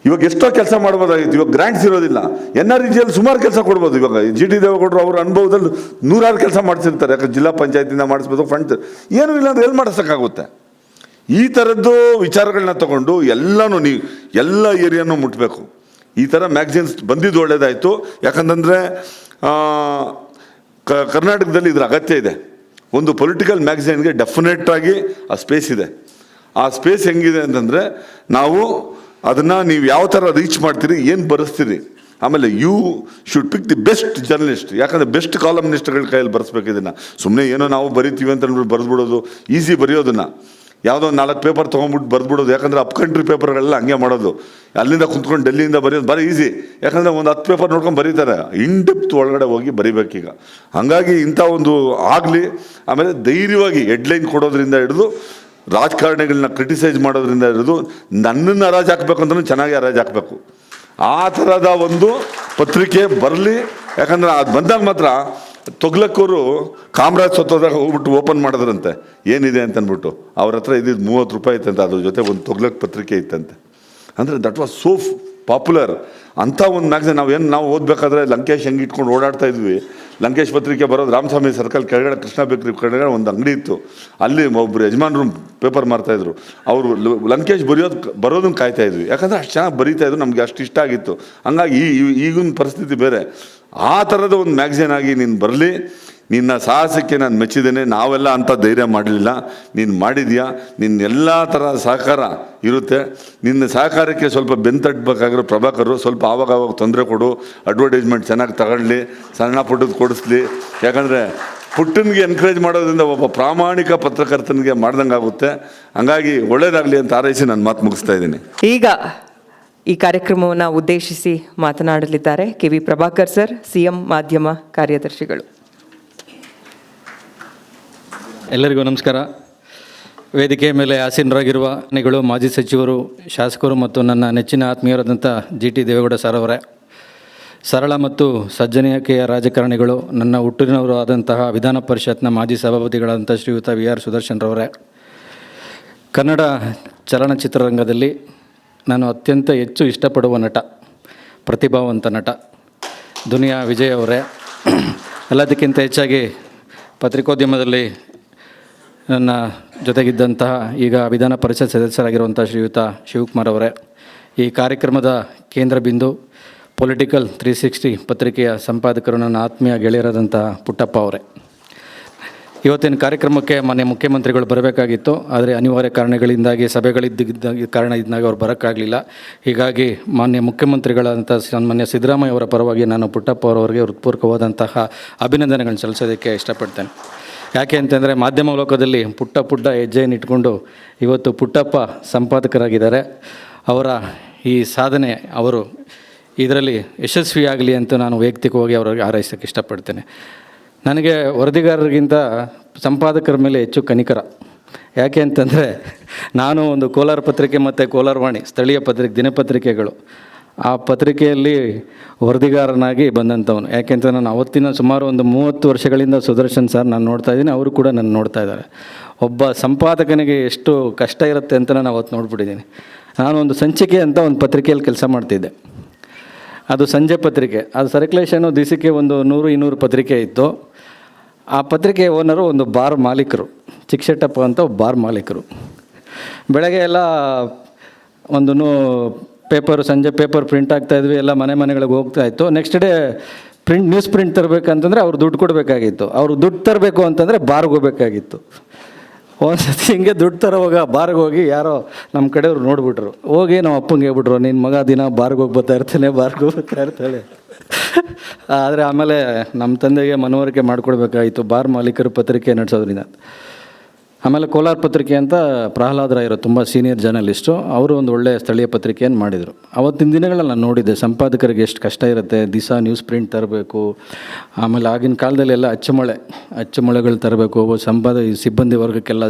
Speaker 5: ಇವಾಗ ಎಷ್ಟೋ ಕೆಲಸ ಮಾಡ್ಬೋದಾಗಿತ್ತು, ಇವಾಗ ಗ್ರ್ಯಾಂಟ್ಸ್ ಇರೋದಿಲ್ಲ. NREGಯಲ್ಲಿ ಸುಮಾರು ಕೆಲಸ ಕೊಡ್ಬೋದು. ಇವಾಗ GT ದೇವೇಗೌಡರು ಅವ್ರ ಅನುಭವದಲ್ಲಿ 100 ಕೆಲಸ ಮಾಡಿಸಿರ್ತಾರೆ. ಯಾಕಂದ್ರೆ ಜಿಲ್ಲಾ ಪಂಚಾಯತಿಂದ ಮಾಡಿಸ್ಬೋದು, ಫಂಡ್ ಏನೂ ಇಲ್ಲ ಅಂದ್ರೆ ಎಲ್ಲಿ ಮಾಡಿಸೋಕ್ಕಾಗುತ್ತೆ. ಈ ಥರದ್ದು ವಿಚಾರಗಳನ್ನ ತಗೊಂಡು ಎಲ್ಲನೂ ನೀವು ಎಲ್ಲ ಏರಿಯಾನೂ ಮುಟ್ಟಬೇಕು. ಈ ಥರ ಮ್ಯಾಗಝೀನ್ಸ್ ಬಂದಿದ್ದು ಒಳ್ಳೆಯದಾಯಿತು. ಯಾಕಂತಂದರೆ ಕರ್ನಾಟಕದಲ್ಲಿ ಇದರ ಅಗತ್ಯ ಇದೆ. ಒಂದು ಪೊಲಿಟಿಕಲ್ ಮ್ಯಾಗಝೀನ್ಗೆ ಡೆಫಿನೆಟ್ಟಾಗಿ ಆ ಸ್ಪೇಸ್ ಇದೆ. ಆ ಸ್ಪೇಸ್ ಹೆಂಗಿದೆ ಅಂತಂದರೆ, ನಾವು ಅದನ್ನು ನೀವು ಯಾವ ಥರ ರೀಚ್ ಮಾಡ್ತೀರಿ, ಏನು ಬರೆಸ್ತೀರಿ. ಆಮೇಲೆ you should pick the best journalist. ಯಾಕಂದರೆ ಬೆಸ್ಟ್ ಕಾಲಮ್ನಿಸ್ಟ್ಗಳ ಕೈಯಲ್ಲಿ ಬರೆಸ್ಬೇಕು. ಇದನ್ನು ಸುಮ್ಮನೆ ಏನೋ ನಾವು ಬರಿತೀವಿ ಅಂತ ಅಂದ್ಬಿಟ್ಟು ಬರೆದ್ಬಿಡೋದು ಈಸಿ. ಬರೆಯೋದನ್ನು ಯಾವುದೋ 4 ಪೇಪರ್ ತೊಗೊಂಡ್ಬಿಟ್ಟು ಬರೆದ್ಬಿಡೋದು. ಯಾಕಂದರೆ ಅಪ್ ಕಂಟ್ರಿ ಪೇಪರ್ಗಳೆಲ್ಲ ಹಂಗೆ ಮಾಡೋದು. ಅಲ್ಲಿಂದ ಕುಂತ್ಕೊಂಡು ಡೆಲ್ಲಿಯಿಂದ ಬರೆಯೋದು ಭಾರಿ ಈಸಿ. ಯಾಕಂದರೆ ಒಂದು 10 ಪೇಪರ್ ನೋಡ್ಕೊಂಡು ಬರೀತಾರೆ. ಇನ್ಡೆಪ್ತ್ ಒಳಗಡೆ ಹೋಗಿ ಬರಿಬೇಕೀಗ. ಹಾಗಾಗಿ ಇಂಥ ಒಂದು ಆಗಲಿ. ಆಮೇಲೆ ಧೈರ್ಯವಾಗಿ ಹೆಡ್ಲೈನ್ ಕೊಡೋದ್ರಿಂದ ಹಿಡಿದು ರಾಜಕಾರಣಿಗಳನ್ನ ಕ್ರಿಟಿಸೈಸ್ ಮಾಡೋದ್ರಿಂದ ಹಿಡಿದು ನನ್ನನ್ನು ಹರಾಜು ಹಾಕಬೇಕು ಅಂತಲೂ ಚೆನ್ನಾಗಿ ಹರಾಜು ಹಾಕಬೇಕು. ಆ ಥರದ ಒಂದು ಪತ್ರಿಕೆ ಬರಲಿ. ಯಾಕಂದರೆ ಅದು ಬಂದಾಗ ಮಾತ್ರ ತೊಗ್ಲಕ್ಕವರು ಕಾಮರಾಜ್ ಸತ್ತೋದಾಗ ಹೋಗ್ಬಿಟ್ಟು ಓಪನ್ ಮಾಡಿದ್ರಂತೆ, ಏನಿದೆ ಅಂತಂದ್ಬಿಟ್ಟು. ಅವ್ರ ಹತ್ರ ಇದ್ದಿದ್ದು 30 ರೂಪಾಯಿ ಇತ್ತಂತೆ, ಅದ್ರ ಜೊತೆ ಒಂದು ತೊಗ್ಲಕ್ ಪತ್ರಿಕೆ ಇತ್ತಂತೆ. ಅಂದರೆ ದಟ್ ವಾಸ್ ಸೋ ಪಾಪ್ಯುಲರ್. ಅಂಥ ಒಂದು ಮ್ಯಾಗಝೀನ್ ನಾವು ಓದಬೇಕಾದ್ರೆ ಲಂಕೇಶ್ ಹೆಂಗೆ ಇಟ್ಕೊಂಡು ಓಡಾಡ್ತಾ ಇದ್ವಿ. ಲಂಕೇಶ್ ಪತ್ರಿಕೆ ಬರೋದು ರಾಮಸ್ವಾಮಿ ಸರ್ಕಲ್ ಕೆಳಗಡೆ ಕೃಷ್ಣ ಬೇಕ್ರಿ ಕೆಳಗಡೆ ಒಂದು ಅಂಗಡಿ ಇತ್ತು, ಅಲ್ಲಿ ಒಬ್ಬರು ಯಜಮಾನರು ಪೇಪರ್ ಮಾರ್ತಾಯಿದ್ರು. ಅವರು ಲಂಕೇಶ್ ಬರೋದನ್ನು ಕಾಯ್ತಾ ಇದ್ವಿ, ಯಾಕಂದರೆ ಅಷ್ಟು ಚೆನ್ನಾಗಿ ಬರೀತಾಯಿದ್ರು, ನಮಗೆ ಅಷ್ಟು ಇಷ್ಟ ಆಗಿತ್ತು. ಹಂಗಾಗಿ ಈಗಿನ ಪರಿಸ್ಥಿತಿ ಬೇರೆ. ಆ ಥರದ ಒಂದು ಮ್ಯಾಗ್ಝಿನ್ ಆಗಿ ನೀನು ಬರಲಿ, ನಿನ್ನ ಸಾಹಸಕ್ಕೆ ನಾನು ಮೆಚ್ಚಿದ್ದೇನೆ. ನಾವೆಲ್ಲ ಅಂಥ ಧೈರ್ಯ ಮಾಡಲಿಲ್ಲ, ನೀನು ಮಾಡಿದ್ಯಾ. ನಿನ್ನ ಎಲ್ಲ ಥರದ ಸಹಕಾರ ಇರುತ್ತೆ. ನಿನ್ನ ಸಹಕಾರಕ್ಕೆ ಸ್ವಲ್ಪ ಬೆಂತಟ್ಟಬೇಕಾಗಿರೋ ಪ್ರಭಾಕರು ಸ್ವಲ್ಪ ಆವಾಗ ತೊಂದರೆ ಕೊಡು, ಅಡ್ವರ್ಟೈಸ್ಮೆಂಟ್ ಚೆನ್ನಾಗಿ ತಗೊಳ್ಳಿ, ಸಣ್ಣ ಪುಟ್ಟದ್ದು ಕೊಡಿಸ್ಲಿ. ಯಾಕಂದರೆ ಪುಟ್ಟನಿಗೆ ಎನ್ಕರೇಜ್ ಮಾಡೋದ್ರಿಂದ ಒಬ್ಬ ಪ್ರಾಮಾಣಿಕ ಪತ್ರಕರ್ತನಿಗೆ ಮಾಡ್ದಂಗೆ ಆಗುತ್ತೆ. ಹಂಗಾಗಿ ಒಳ್ಳೇದಾಗಲಿ ಅಂತ ಹಾರೈಸಿ ನಾನು ಮಾತು ಮುಗಿಸ್ತಾ ಇದ್ದೀನಿ.
Speaker 1: ಈಗ ಈ ಕಾರ್ಯಕ್ರಮವನ್ನು ಉದ್ದೇಶಿಸಿ ಮಾತನಾಡಲಿದ್ದಾರೆ K V Prabhakar sir, CM ಮಾಧ್ಯಮ ಕಾರ್ಯದರ್ಶಿಗಳು.
Speaker 6: ಎಲ್ಲರಿಗೂ ನಮಸ್ಕಾರ. ವೇದಿಕೆ ಮೇಲೆ ಆಸೀನರಾಗಿರುವ ನಿಗಳು, ಮಾಜಿ ಸಚಿವರು, ಶಾಸಕರು ಮತ್ತು ನನ್ನ ನೆಚ್ಚಿನ ಆತ್ಮೀಯರಾದಂಥ GT ದೇವೇಗೌಡ ಸರ್ ಅವರೇ, ಸರಳ ಮತ್ತು ಸಜ್ಜನಿಕೆಯ ರಾಜಕಾರಣಿಗಳು, ನನ್ನ ಹುಟ್ಟೂರಿನವರು ಆದಂತಹ ವಿಧಾನ ಪರಿಷತ್ನ ಮಾಜಿ ಸಭಾಪತಿಗಳಾದಂಥ ಶ್ರೀಯುತ VR ಸುದರ್ಶನ್ ರವರೇ, ಕನ್ನಡ ಚಲನಚಿತ್ರರಂಗದಲ್ಲಿ ನಾನು ಅತ್ಯಂತ ಹೆಚ್ಚು ಇಷ್ಟಪಡುವ ನಟ, ಪ್ರತಿಭಾವಂತ ನಟ ದುನಿಯಾ ವಿಜಯ್ ಅವರೇ, ಎಲ್ಲದಕ್ಕಿಂತ ಹೆಚ್ಚಾಗಿ ಪತ್ರಿಕೋದ್ಯಮದಲ್ಲಿ ನನ್ನ ಜೊತೆಗಿದ್ದಂತಹ ಈಗ ವಿಧಾನ ಪರಿಷತ್ ಸದಸ್ಯರಾಗಿರುವಂಥ ಶ್ರೀಯುತ ಶಿವಕುಮಾರ್ ಅವರೇ, ಈ ಕಾರ್ಯಕ್ರಮದ ಕೇಂದ್ರ ಬಿಂದು ಪೊಲಿಟಿಕಲ್ 360 ಪತ್ರಿಕೆಯ ಸಂಪಾದಕರು, ನನ್ನ ಆತ್ಮೀಯ ಗೆಳೆಯರಾದಂತಹ ಪುಟ್ಟಪ್ಪ ಅವರೇ, ಇವತ್ತಿನ ಕಾರ್ಯಕ್ರಮಕ್ಕೆ ಮಾನ್ಯ ಮುಖ್ಯಮಂತ್ರಿಗಳು ಬರಬೇಕಾಗಿತ್ತು. ಆದರೆ ಅನಿವಾರ್ಯ ಕಾರಣಗಳಿಂದಾಗಿ ಕಾರಣದಿಂದಾಗಿ ಅವ್ರು ಬರೋಕ್ಕಾಗಲಿಲ್ಲ. ಹೀಗಾಗಿ ಮಾನ್ಯ ಮುಖ್ಯಮಂತ್ರಿಗಳಾದಂಥ ಸನ್ಮಾನ್ಯ ಸಿದ್ದರಾಮಯ್ಯ ಅವರ ಪರವಾಗಿ ನಾನು ಪುಟ್ಟಪ್ಪ ಅವರವರಿಗೆ ಹೃತ್ಪೂರ್ವಕವಾದಂತಹ ಅಭಿನಂದನೆಗಳನ್ನು ಸಲ್ಲಿಸೋದಕ್ಕೆ ಇಷ್ಟಪಡ್ತೇನೆ. ಯಾಕೆ ಅಂತಂದರೆ ಮಾಧ್ಯಮ ಲೋಕದಲ್ಲಿ ಪುಟ್ಟ ಹೆಜ್ಜೆಯನ್ನು ಇಟ್ಕೊಂಡು ಇವತ್ತು ಪುಟ್ಟಪ್ಪ ಸಂಪಾದಕರಾಗಿದ್ದಾರೆ. ಅವರ ಈ ಸಾಧನೆ ಅವರು ಇದರಲ್ಲಿ ಯಶಸ್ವಿಯಾಗಲಿ ಅಂತ ನಾನು ವೈಯಕ್ತಿಕವಾಗಿ ಅವರಿಗೆ ಹಾರೈಸೋಕ್ಕೆ ಇಷ್ಟಪಡ್ತೇನೆ. ನನಗೆ ವರದಿಗಾರರಿಗಿಂತ ಸಂಪಾದಕರ ಮೇಲೆ ಹೆಚ್ಚು ಕನಿಕರ. ಯಾಕೆ ಅಂತಂದರೆ ನಾನು ಒಂದು ಕೋಲಾರ ಪತ್ರಿಕೆ ಮತ್ತು ಕೋಲಾರವಾಣಿ ಸ್ಥಳೀಯ ದಿನಪತ್ರಿಕೆಗಳು, ಆ ಪತ್ರಿಕೆಯಲ್ಲಿ ವರದಿಗಾರನಾಗಿ ಬಂದಂಥವನು. ಯಾಕೆಂದರೆ ನಾನು ಅವತ್ತಿನ ಸುಮಾರು ಒಂದು 30 ವರ್ಷಗಳಿಂದ ಸುದರ್ಶನ್ ಸರ್ ನಾನು ನೋಡ್ತಾ ಇದ್ದೀನಿ, ಅವರು ಕೂಡ ನಾನು ನೋಡ್ತಾ ಇದ್ದಾರೆ. ಒಬ್ಬ ಸಂಪಾದಕನಿಗೆ ಎಷ್ಟು ಕಷ್ಟ ಇರುತ್ತೆ ಅಂತ ನಾನು ಅವತ್ತು ನೋಡ್ಬಿಟ್ಟಿದ್ದೀನಿ. ನಾನು ಒಂದು ಸಂಚಿಕೆ ಅಂತ ಒಂದು ಪತ್ರಿಕೆಯಲ್ಲಿ ಕೆಲಸ ಮಾಡ್ತಿದ್ದೆ, ಅದು ಸಂಜೆ ಪತ್ರಿಕೆ. ಅದು ಸರ್ಕ್ಯುಲೇಷನು ದಿವಸಕ್ಕೆ ಒಂದು 100-200 ಪತ್ರಿಕೆ ಇತ್ತು. ಆ ಪತ್ರಿಕೆ ಓನರು ಒಂದು ಬಾರ್ ಮಾಲೀಕರು, ಚಿಕ್ಕಶೆಟ್ಟಪ್ಪ ಅಂತ ಒಬ್ಬ ಬಾರ್ ಮಾಲೀಕರು. ಬೆಳಗ್ಗೆ ಎಲ್ಲ ಒಂದು ಸಂಜೆ ಪೇಪರ್ ಪ್ರಿಂಟ್ ಆಗ್ತಾಯಿದ್ವಿ, ಎಲ್ಲ ಮನೆಗಳಿಗೆ ಹೋಗ್ತಾಯಿತ್ತು. ನೆಕ್ಸ್ಟ್ ಡೇ ನ್ಯೂಸ್ ಪ್ರಿಂಟ್ ತರಬೇಕಂತಂದರೆ ಅವ್ರು ದುಡ್ಡು ಕೊಡಬೇಕಾಗಿತ್ತು. ಅವರು ದುಡ್ಡು ತರಬೇಕು ಅಂತಂದರೆ ಬಾರ್ಗೆ ಹೋಗ್ಬೇಕಾಗಿತ್ತು. ಒಂದು ಸತಿ ಹಿಂಗೆ ದುಡ್ಡು ತರೋವಾಗ ಬಾರ್ಗೆ ಹೋಗಿ ಯಾರೋ ನಮ್ಮ ಕಡೆಯವ್ರು ನೋಡಿಬಿಟ್ರು. ಹೋಗಿ ನಮ್ಮ ಅಪ್ಪಂಗೆ ಹೇಳ್ಬಿಟ್ರು, ನಿನ್ನ ಮಗ ದಿನ ಬಾರ್ಗೆ ಹೋಗಿ ಬರ್ತಾ ಇರ್ತಾಳೆ. ಆದರೆ ಆಮೇಲೆ ನಮ್ಮ ತಂದೆಗೆ ಮನವರಿಕೆ ಮಾಡಿಕೊಡ್ಬೇಕಾಗಿತ್ತು ಬಾರ್ ಮಾಲೀಕರು ಪತ್ರಿಕೆ ನಡೆಸೋದ್ರಿಂದ. ಆಮೇಲೆ ಕೋಲಾರ ಪತ್ರಿಕೆ ಅಂತ ಪ್ರಹ್ಲಾದ್ ರಾಯರು ತುಂಬ ಸೀನಿಯರ್ ಜರ್ನಲಿಸ್ಟು, ಅವರು ಒಂದು ಒಳ್ಳೆಯ ಸ್ಥಳೀಯ ಪತ್ರಿಕೆಯನ್ನು ಮಾಡಿದರು. ಅವತ್ತಿನ ದಿನಗಳಲ್ಲಿ ನಾನು ನೋಡಿದ್ದೆ ಸಂಪಾದಕರಿಗೆ ಎಷ್ಟು ಕಷ್ಟ ಇರುತ್ತೆ. ದಿವಸ ನ್ಯೂಸ್ ಪ್ರಿಂಟ್ ತರಬೇಕು, ಆಮೇಲೆ ಆಗಿನ ಕಾಲದಲ್ಲಿ ಎಲ್ಲ ಅಚ್ಚುಮೊಳೆಗಳು ತರಬೇಕು, ಸಿಬ್ಬಂದಿ ವರ್ಗಕ್ಕೆಲ್ಲ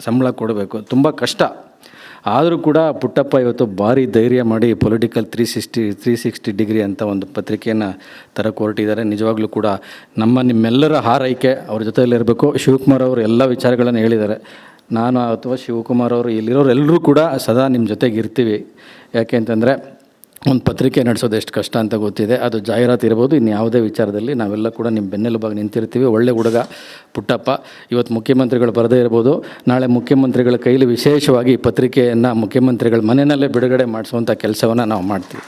Speaker 6: ಸಂಬಳ ಕೊಡಬೇಕು, ತುಂಬ ಕಷ್ಟ. ಆದರೂ ಕೂಡ ಪುಟ್ಟಪ್ಪ ಇವತ್ತು ಭಾರಿ ಧೈರ್ಯ ಮಾಡಿ ಪೊಲಿಟಿಕಲ್ 360 ಡಿಗ್ರಿ ಅಂತ ಒಂದು ಪತ್ರಿಕೆಯನ್ನು ತರಕ್ಕೆ ಹೊರಟಿದ್ದಾರೆ. ನಿಜವಾಗ್ಲೂ ಕೂಡ ನಿಮ್ಮೆಲ್ಲರ ಹಾರೈಕೆ ಅವ್ರ ಜೊತೆಯಲ್ಲಿರಬೇಕು. ಶಿವಕುಮಾರ್ ಅವರು ಎಲ್ಲ ವಿಚಾರಗಳನ್ನು ಹೇಳಿದ್ದಾರೆ. ನಾನು ಅಥವಾ ಶಿವಕುಮಾರ್ ಅವರು ಇಲ್ಲಿರೋರೆಲ್ಲರೂ ಕೂಡ ಸದಾ ನಿಮ್ಮ ಜೊತೆಗೆ ಇರ್ತೀವಿ. ಯಾಕೆ ಅಂತಂದರೆ ಒಂದು ಪತ್ರಿಕೆ ನಡೆಸೋದು ಎಷ್ಟು ಕಷ್ಟ ಅಂತ ಗೊತ್ತಿದೆ. ಅದು ಜಾಹೀರಾತು ಇರ್ಬೋದು, ಇನ್ನು ಯಾವುದೇ ವಿಚಾರದಲ್ಲಿ ನಾವೆಲ್ಲ ಕೂಡ ನಿಮ್ಮ ಬೆನ್ನೆಲುಬಾಗಿ ನಿಂತಿರ್ತೀವಿ. ಒಳ್ಳೆ ಹುಡುಗ ಪುಟ್ಟಪ್ಪ. ಇವತ್ತು ಮುಖ್ಯಮಂತ್ರಿಗಳು ಬರದೇ ಇರ್ಬೋದು, ನಾಳೆ ಮುಖ್ಯಮಂತ್ರಿಗಳ ಕೈಲಿ ವಿಶೇಷವಾಗಿ ಈ ಪತ್ರಿಕೆಯನ್ನು ಮುಖ್ಯಮಂತ್ರಿಗಳ ಮನೆಯಲ್ಲೇ ಬಿಡುಗಡೆ ಮಾಡಿಸುವಂಥ ಕೆಲಸವನ್ನು ನಾವು ಮಾಡ್ತೀವಿ.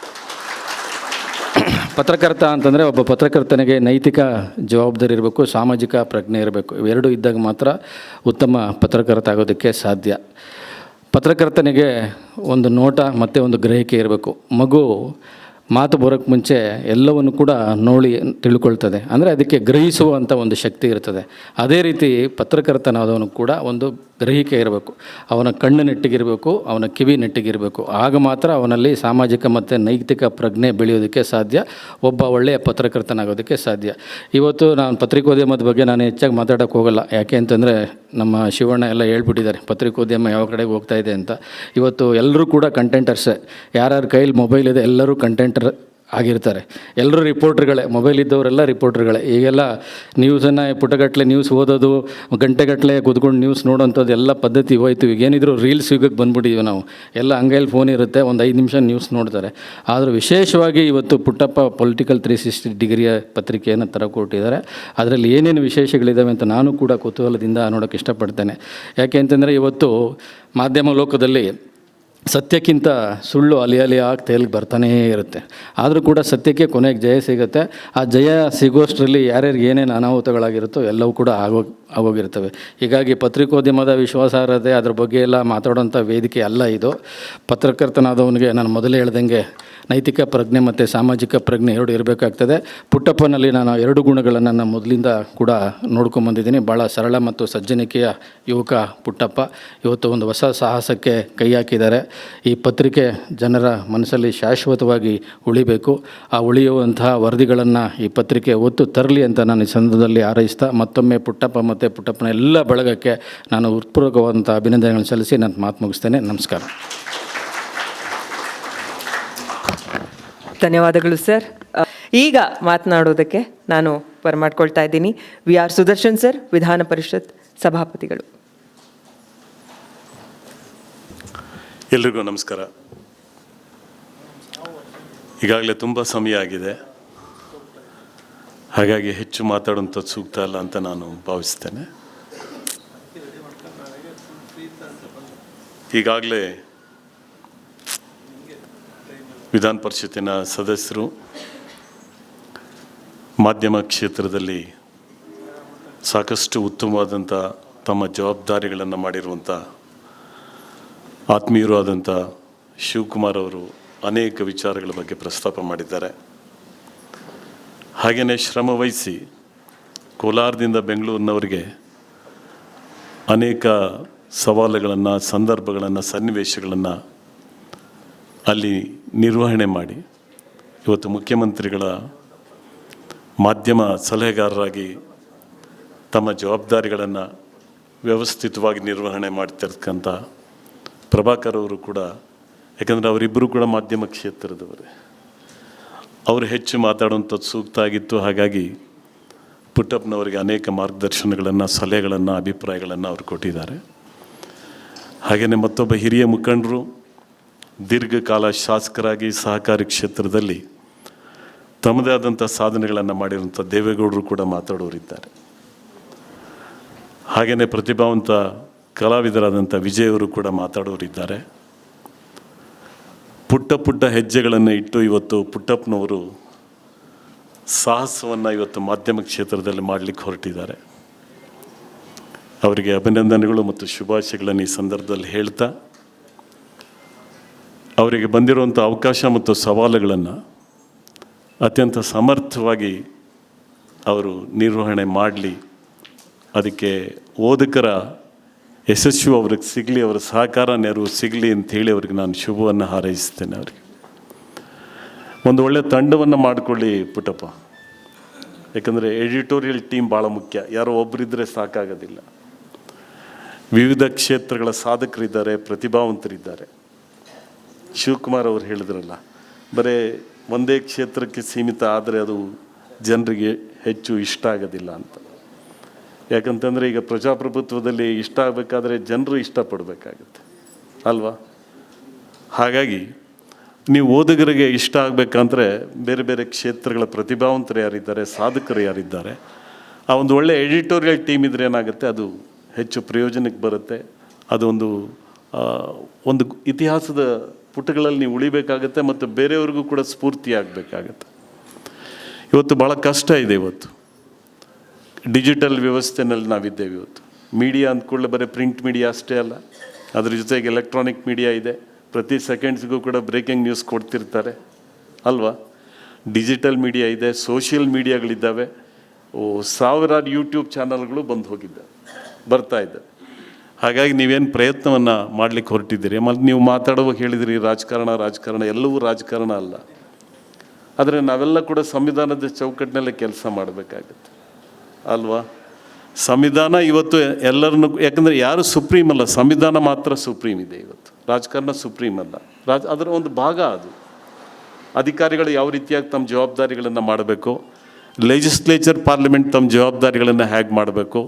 Speaker 6: ಪತ್ರಕರ್ತ ಅಂತಂದರೆ ಒಬ್ಬ ಪತ್ರಕರ್ತನಿಗೆ ನೈತಿಕ ಜವಾಬ್ದಾರಿ ಇರಬೇಕು, ಸಾಮಾಜಿಕ ಪ್ರಜ್ಞೆ ಇರಬೇಕು. ಇವೆರಡೂ ಇದ್ದಾಗ ಮಾತ್ರ ಉತ್ತಮ ಪತ್ರಕರ್ತ ಆಗೋದಕ್ಕೆ ಸಾಧ್ಯ. ಪತ್ರಕರ್ತನಿಗೆ ಒಂದು ನೋಟ ಮತ್ತು ಒಂದು ಗ್ರಹಿಕೆ ಇರಬೇಕು. ಮಗು ಮಾತು ಬರೋಕ್ಕೆ ಮುಂಚೆ ಎಲ್ಲವನ್ನು ಕೂಡ ನೋಡಿ ತಿಳ್ಕೊಳ್ತದೆ, ಅಂದರೆ ಅದಕ್ಕೆ ಗ್ರಹಿಸುವಂಥ ಒಂದು ಶಕ್ತಿ ಇರ್ತದೆ. ಅದೇ ರೀತಿ ಪತ್ರಕರ್ತನಾದವನು ಕೂಡ ಒಂದು ಗ್ರಹಿಕೆ ಇರಬೇಕು. ಅವನ ಕಣ್ಣು ನೆಟ್ಟಿಗಿರಬೇಕು, ಅವನ ಕಿವಿ ನೆಟ್ಟಿಗಿರಬೇಕು. ಆಗ ಮಾತ್ರ ಅವನಲ್ಲಿ ಸಾಮಾಜಿಕ ಮತ್ತು ನೈತಿಕ ಪ್ರಜ್ಞೆ ಬೆಳೆಯೋದಕ್ಕೆ ಸಾಧ್ಯ, ಒಬ್ಬ ಒಳ್ಳೆಯ ಪತ್ರಕರ್ತನಾಗೋದಕ್ಕೆ ಸಾಧ್ಯ. ಇವತ್ತು ನಾನು ಪತ್ರಿಕೋದ್ಯಮದ ಬಗ್ಗೆ ನಾನು ಹೆಚ್ಚಾಗಿ ಮಾತಾಡೋಕ್ಕೆ ಹೋಗಲ್ಲ. ಯಾಕೆ ಅಂತಂದರೆ ನಮ್ಮ ಶಿವಣ್ಣ ಎಲ್ಲ ಹೇಳ್ಬಿಟ್ಟಿದ್ದಾರೆ ಪತ್ರಿಕೋದ್ಯಮ ಯಾವ ಕಡೆಗೆ ಹೋಗ್ತಾ ಇದೆ ಅಂತ. ಇವತ್ತು ಎಲ್ಲರೂ ಕೂಡ ಕಂಟೆಂಟರ್ಸೇ. ಯಾರ್ಯಾರ ಕೈಲಿ ಮೊಬೈಲ್ ಇದೆ ಎಲ್ಲರೂ ಕಂಟೆಂಟರ್ ಆಗಿರ್ತಾರೆ. ಎಲ್ಲರೂ ರಿಪೋರ್ಟ್ರುಗಳೇ, ಮೊಬೈಲ್ ಇದ್ದವರೆಲ್ಲ ರಿಪೋರ್ಟ್ರುಗಳೇ. ಈಗೆಲ್ಲ ನ್ಯೂಸನ್ನು ಪುಟಗಟ್ಟಲೆ ನ್ಯೂಸ್ ಓದೋದು, ಗಂಟೆಗಟ್ಟಲೆ ಕೂತ್ಕೊಂಡು ನ್ಯೂಸ್ ನೋಡೋಂಥದ್ದು ಎಲ್ಲ ಪದ್ಧತಿ ಹೋಯ್ತು. ಈಗೇನಿದ್ರು ರೀಲ್ಸ್ ಯುಗಕ್ಕೆ ಬಂದ್ಬಿಟ್ಟಿದ್ದೀವಿ ನಾವು. ಎಲ್ಲ ಅಂಗೈಲಿ ಫೋನ್ ಇರುತ್ತೆ, ಒಂದು 5 ನಿಮಿಷ ನ್ಯೂಸ್ ನೋಡ್ತಾರೆ. ಆದರೂ ವಿಶೇಷವಾಗಿ ಇವತ್ತು ಪುಟ್ಟಪ್ಪ ಪೊಲಿಟಿಕಲ್ 360 ಡಿಗ್ರಿಯ ಪತ್ರಿಕೆಯನ್ನು ತರಕೊಟ್ಟಿದ್ದಾರೆ. ಅದರಲ್ಲಿ ಏನೇನು ವಿಶೇಷಗಳಿದ್ದಾವೆ ಅಂತ ನಾನು ಕೂಡ ಕುತೂಹಲದಿಂದ ನೋಡೋಕ್ಕೆ ಇಷ್ಟಪಡ್ತೇನೆ. ಯಾಕೆ ಅಂತಂದರೆ ಇವತ್ತು ಮಾಧ್ಯಮ ಲೋಕದಲ್ಲಿ ಸತ್ಯಕ್ಕಿಂತ ಸುಳ್ಳು ಅಲಿ ಆಗಿ ತೇಲಿಗೆ ಬರ್ತಾನೇ ಇರುತ್ತೆ. ಆದರೂ ಕೂಡ ಸತ್ಯಕ್ಕೆ ಕೊನೆಗೆ ಜಯ ಸಿಗುತ್ತೆ. ಆ ಜಯ ಸಿಗೋಷ್ಟರಲ್ಲಿ ಯಾರ್ಯಾರಿಗೆ ಏನೇನು ಅನಾಹುತಗಳಾಗಿರುತ್ತೋ ಎಲ್ಲವೂ ಕೂಡ ಆಗೋಗಿರ್ತವೆ. ಹೀಗಾಗಿ ಪತ್ರಿಕೋದ್ಯಮದ ವಿಶ್ವಾಸಾರ್ಹತೆ ಅದ್ರ ಬಗ್ಗೆ ಎಲ್ಲ ಮಾತಾಡೋಂಥ ವೇದಿಕೆ ಅಲ್ಲ ಇದು. ಪತ್ರಕರ್ತನಾದವನಿಗೆ ನಾನು ಮೊದಲೇ ಹೇಳ್ದಂಗೆ ನೈತಿಕ ಪ್ರಜ್ಞೆ ಮತ್ತು ಸಾಮಾಜಿಕ ಪ್ರಜ್ಞೆ ಎರಡು ಇರಬೇಕಾಗ್ತದೆ. ಪುಟ್ಟಪ್ಪನಲ್ಲಿ ನಾನು 2 ಗುಣಗಳನ್ನು ನಾನು ಮೊದಲಿಂದ ಕೂಡ ನೋಡ್ಕೊಂಬಂದಿದ್ದೀನಿ. ಭಾಳ ಸರಳ ಮತ್ತು ಸಜ್ಜನಿಕೆಯ ಯುವಕ ಪುಟ್ಟಪ್ಪ ಇವತ್ತು ಒಂದು ಹೊಸ ಸಾಹಸಕ್ಕೆ ಕೈ ಹಾಕಿದ್ದಾರೆ. ಈ ಪತ್ರಿಕೆ ಜನರ ಮನಸ್ಸಲ್ಲಿ ಶಾಶ್ವತವಾಗಿ ಉಳಿಬೇಕು. ಆ ಉಳಿಯುವಂತಹ ವರದಿಗಳನ್ನು ಈ ಪತ್ರಿಕೆ ಒತ್ತು ತರಲಿ ಅಂತ ನಾನು ಈ ಸಂದರ್ಭದಲ್ಲಿ ಹಾರೈಸ್ತಾ ಮತ್ತೊಮ್ಮೆ ಪುಟ್ಟಪ್ಪ ಮತ್ತು ಪುಟ್ಟಪ್ಪನ ಎಲ್ಲ ಬಳಗಕ್ಕೆ ನಾನು ಹೃತ್ಪೂರ್ವಕವಾದಂಥ ಅಭಿನಂದನೆಗಳನ್ನು ಸಲ್ಲಿಸಿ ನಾನು ಮಾತು ಮುಗಿಸ್ತೇನೆ. ನಮಸ್ಕಾರ.
Speaker 1: ಧನ್ಯವಾದಗಳು ಸರ್. ಈಗ ಮಾತನಾಡೋದಕ್ಕೆ ನಾನು ಬರಮಾಡ್ಕೊಳ್ತಾ ಇದ್ದೀನಿ VR ಸುದರ್ಶನ್ ಸರ್, ವಿಧಾನ ಪರಿಷತ್ ಸಭಾಪತಿಗಳು.
Speaker 7: ಎಲ್ರಿಗೂ ನಮಸ್ಕಾರ. ಈಗಾಗಲೇ ತುಂಬ ಸಮಯ ಆಗಿದೆ, ಹಾಗಾಗಿ ಹೆಚ್ಚು ಮಾತಾಡುವಂಥದ್ದು ಸೂಕ್ತ ಅಲ್ಲ ಅಂತ ನಾನು ಭಾವಿಸ್ತೇನೆ. ಈಗಾಗಲೇ ವಿಧಾನ ಪರಿಷತ್ತಿನ ಸದಸ್ಯರು ಮಾಧ್ಯಮ ಕ್ಷೇತ್ರದಲ್ಲಿ ಸಾಕಷ್ಟು ಉತ್ತಮವಾದಂಥ ತಮ್ಮ ಜವಾಬ್ದಾರಿಗಳನ್ನು ಮಾಡಿರುವಂಥ ಆತ್ಮೀಯರು ಆದಂಥ ಶಿವಕುಮಾರ್ ಅವರು ಅನೇಕ ವಿಚಾರಗಳ ಬಗ್ಗೆ ಪ್ರಸ್ತಾಪ ಮಾಡಿದ್ದಾರೆ. ಹಾಗೆಯೇ ಶ್ರಮವಹಿಸಿ ಕೋಲಾರದಿಂದ ಬೆಂಗಳೂರಿನವರಿಗೆ ಅನೇಕ ಸವಾಲುಗಳನ್ನು, ಸಂದರ್ಭಗಳನ್ನು, ಸನ್ನಿವೇಶಗಳನ್ನು ಅಲ್ಲಿ ನಿರ್ವಹಣೆ ಮಾಡಿ ಇವತ್ತು ಮುಖ್ಯಮಂತ್ರಿಗಳ ಮಾಧ್ಯಮ ಸಲಹೆಗಾರರಾಗಿ ತಮ್ಮ ಜವಾಬ್ದಾರಿಗಳನ್ನು ವ್ಯವಸ್ಥಿತವಾಗಿ ನಿರ್ವಹಣೆ ಮಾಡ್ತಿರ್ತಕ್ಕಂಥ ಪ್ರಭಾಕರ್ ಅವರು ಕೂಡ, ಯಾಕಂದರೆ ಅವರಿಬ್ಬರು ಕೂಡ ಮಾಧ್ಯಮ ಕ್ಷೇತ್ರದವರೇ, ಅವರು ಹೆಚ್ಚು ಮಾತಾಡುವಂಥದ್ದು ಸೂಕ್ತ ಆಗಿತ್ತು. ಹಾಗಾಗಿ ಪುಟ್ಟಪ್ಪನವರಿಗೆ ಅನೇಕ ಮಾರ್ಗದರ್ಶನಗಳನ್ನು, ಸಲಹೆಗಳನ್ನು, ಅಭಿಪ್ರಾಯಗಳನ್ನು ಅವರು ಕೊಟ್ಟಿದ್ದಾರೆ. ಹಾಗೆಯೇ ಮತ್ತೊಬ್ಬ ಹಿರಿಯ ಮುಖಂಡರು, ದೀರ್ಘಕಾಲ ಶಾಸಕರಾಗಿ ಸಹಕಾರಿ ಕ್ಷೇತ್ರದಲ್ಲಿ ತಮ್ಮದೇ ಆದಂಥ ಸಾಧನೆಗಳನ್ನು ಮಾಡಿರುವಂಥ ದೇವೇಗೌಡರು ಕೂಡ ಮಾತಾಡೋರಿದ್ದಾರೆ. ಹಾಗೆಯೇ ಪ್ರತಿಭಾವಂತ ಕಲಾವಿದರಾದಂಥ ವಿಜಯ್ ಅವರು ಕೂಡ ಮಾತಾಡೋರಿದ್ದಾರೆ. ಪುಟ್ಟ ಹೆಜ್ಜೆಗಳನ್ನು ಇಟ್ಟು ಇವತ್ತು ಪುಟ್ಟಪ್ಪನವರು ಸಾಹಸವನ್ನು ಇವತ್ತು ಮಾಧ್ಯಮ ಕ್ಷೇತ್ರದಲ್ಲಿ ಮಾಡಲಿಕ್ಕೆ ಹೊರಟಿದ್ದಾರೆ. ಅವರಿಗೆ ಅಭಿನಂದನೆಗಳು ಮತ್ತು ಶುಭಾಶಯಗಳನ್ನು ಈ ಸಂದರ್ಭದಲ್ಲಿ ಹೇಳ್ತಾ, ಅವರಿಗೆ ಬಂದಿರುವಂಥ ಅವಕಾಶ ಮತ್ತು ಸವಾಲುಗಳನ್ನು ಅತ್ಯಂತ ಸಮರ್ಥವಾಗಿ ಅವರು ನಿರ್ವಹಣೆ ಮಾಡಲಿ, ಅದಕ್ಕೆ ಓದಕರ ಯಶಸ್ಸು ಅವ್ರಿಗೆ ಸಿಗಲಿ, ಅವರ ಸಹಕಾರ ನೆರವು ಸಿಗಲಿ ಅಂಥೇಳಿ ಅವ್ರಿಗೆ ನಾನು ಶುಭವನ್ನು ಹಾರೈಸ್ತೇನೆ. ಅವರಿಗೆ ಒಂದು ಒಳ್ಳೆಯ ತಂಡವನ್ನು ಮಾಡಿಕೊಳ್ಳಿ ಪುಟ್ಟಪ್ಪ, ಯಾಕಂದರೆ ಎಡಿಟೋರಿಯಲ್ ಟೀಮ್ ಭಾಳ ಮುಖ್ಯ. ಯಾರೋ ಒಬ್ಬರಿದ್ದರೆ ಸಾಕಾಗೋದಿಲ್ಲ. ವಿವಿಧ ಕ್ಷೇತ್ರಗಳ ಸಾಧಕರಿದ್ದಾರೆ, ಪ್ರತಿಭಾವಂತರಿದ್ದಾರೆ. ಶಿವಕುಮಾರ್ ಅವರು ಹೇಳಿದ್ರಲ್ಲ, ಬರೀ ಒಂದೇ ಕ್ಷೇತ್ರಕ್ಕೆ ಸೀಮಿತ ಆದರೆ ಅದು ಜನರಿಗೆ ಹೆಚ್ಚು ಇಷ್ಟ ಆಗೋದಿಲ್ಲ ಅಂತ. ಯಾಕಂತಂದರೆ ಈಗ ಪ್ರಜಾಪ್ರಭುತ್ವದಲ್ಲಿ ಇಷ್ಟ ಆಗಬೇಕಾದ್ರೆ ಜನರು ಇಷ್ಟಪಡಬೇಕಾಗತ್ತೆ ಅಲ್ವಾ? ಹಾಗಾಗಿ ನೀವು ಓದುಗರಿಗೆ ಇಷ್ಟ ಆಗಬೇಕಂದ್ರೆ ಬೇರೆ ಬೇರೆ ಕ್ಷೇತ್ರಗಳ ಪ್ರತಿಭಾವಂತರು ಯಾರಿದ್ದಾರೆ, ಸಾಧಕರು ಯಾರಿದ್ದಾರೆ, ಆ ಒಂದು ಒಳ್ಳೆಯ ಎಡಿಟೋರಿಯಲ್ ಟೀಮ್ ಇದ್ರೆ ಏನಾಗುತ್ತೆ, ಅದು ಹೆಚ್ಚು ಪ್ರಯೋಜನಕ್ಕೆ ಬರುತ್ತೆ. ಅದೊಂದು ಒಂದು ಇತಿಹಾಸದ ಪುಟಗಳಲ್ಲಿ ನೀವು ಉಳಿಬೇಕಾಗತ್ತೆ ಮತ್ತು ಬೇರೆಯವ್ರಿಗೂ ಕೂಡ ಸ್ಫೂರ್ತಿ ಆಗಬೇಕಾಗತ್ತೆ. ಇವತ್ತು ಭಾಳ ಕಷ್ಟ ಇದೆ. ಇವತ್ತು ಡಿಜಿಟಲ್ ವ್ಯವಸ್ಥೆನಲ್ಲಿ ನಾವಿದ್ದೇವೆ. ಇವತ್ತು ಮೀಡಿಯಾ ಅಂದ್ಕೊಳ್ಳೆ ಬರೀ ಪ್ರಿಂಟ್ ಮೀಡಿಯಾ ಅಷ್ಟೇ ಅಲ್ಲ, ಅದ್ರ ಜೊತೆಗೆ ಎಲೆಕ್ಟ್ರಾನಿಕ್ ಮೀಡಿಯಾ ಇದೆ. ಪ್ರತಿ ಸೆಕೆಂಡ್ಸ್ಗೂ ಕೂಡ ಬ್ರೇಕಿಂಗ್ ನ್ಯೂಸ್ ಕೊಡ್ತಿರ್ತಾರೆ ಅಲ್ವಾ? ಡಿಜಿಟಲ್ ಮೀಡಿಯಾ ಇದೆ, ಸೋಷಿಯಲ್ ಮೀಡಿಯಾಗಳಿದ್ದಾವೆ. ಸಾವಿರಾರು ಯೂಟ್ಯೂಬ್ ಚಾನಲ್ಗಳು ಬರ್ತಾ ಇದ್ದಾವೆ. ಹಾಗಾಗಿ ನೀವೇನು ಪ್ರಯತ್ನವನ್ನು ಮಾಡಲಿಕ್ಕೆ ಹೊರಟಿದ್ದೀರಿ, ಮತ್ತು ನೀವು ಮಾತಾಡುವಾಗ ಹೇಳಿದಿರಿ ರಾಜಕಾರಣ ಎಲ್ಲವೂ ರಾಜಕಾರಣ ಅಲ್ಲ. ಆದರೆ ನಾವೆಲ್ಲ ಕೂಡ ಸಂವಿಧಾನದ ಚೌಕಟ್ಟಿನಲ್ಲೇ ಕೆಲಸ ಮಾಡಬೇಕಾಗತ್ತೆ ಅಲ್ವಾ? ಸಂವಿಧಾನ ಇವತ್ತು ಎಲ್ಲರನ್ನು, ಯಾಕಂದರೆ ಯಾರು ಸುಪ್ರೀಂ ಅಲ್ಲ, ಸಂವಿಧಾನ ಮಾತ್ರ ಸುಪ್ರೀಂ ಇದೆ. ಇವತ್ತು ರಾಜಕಾರಣ ಸುಪ್ರೀಂ ಅಲ್ಲ, ಅದರ ಒಂದು ಭಾಗ ಅದು ಅಧಿಕಾರಿಗಳು ಯಾವ ರೀತಿಯಾಗಿ ತಮ್ಮ ಜವಾಬ್ದಾರಿಗಳನ್ನು ಮಾಡಬೇಕು, ಲೆಜಿಸ್ಲೇಚರ್ ಪಾರ್ಲಿಮೆಂಟ್ ತಮ್ಮ ಜವಾಬ್ದಾರಿಗಳನ್ನು ಹೇಗೆ ಮಾಡಬೇಕು,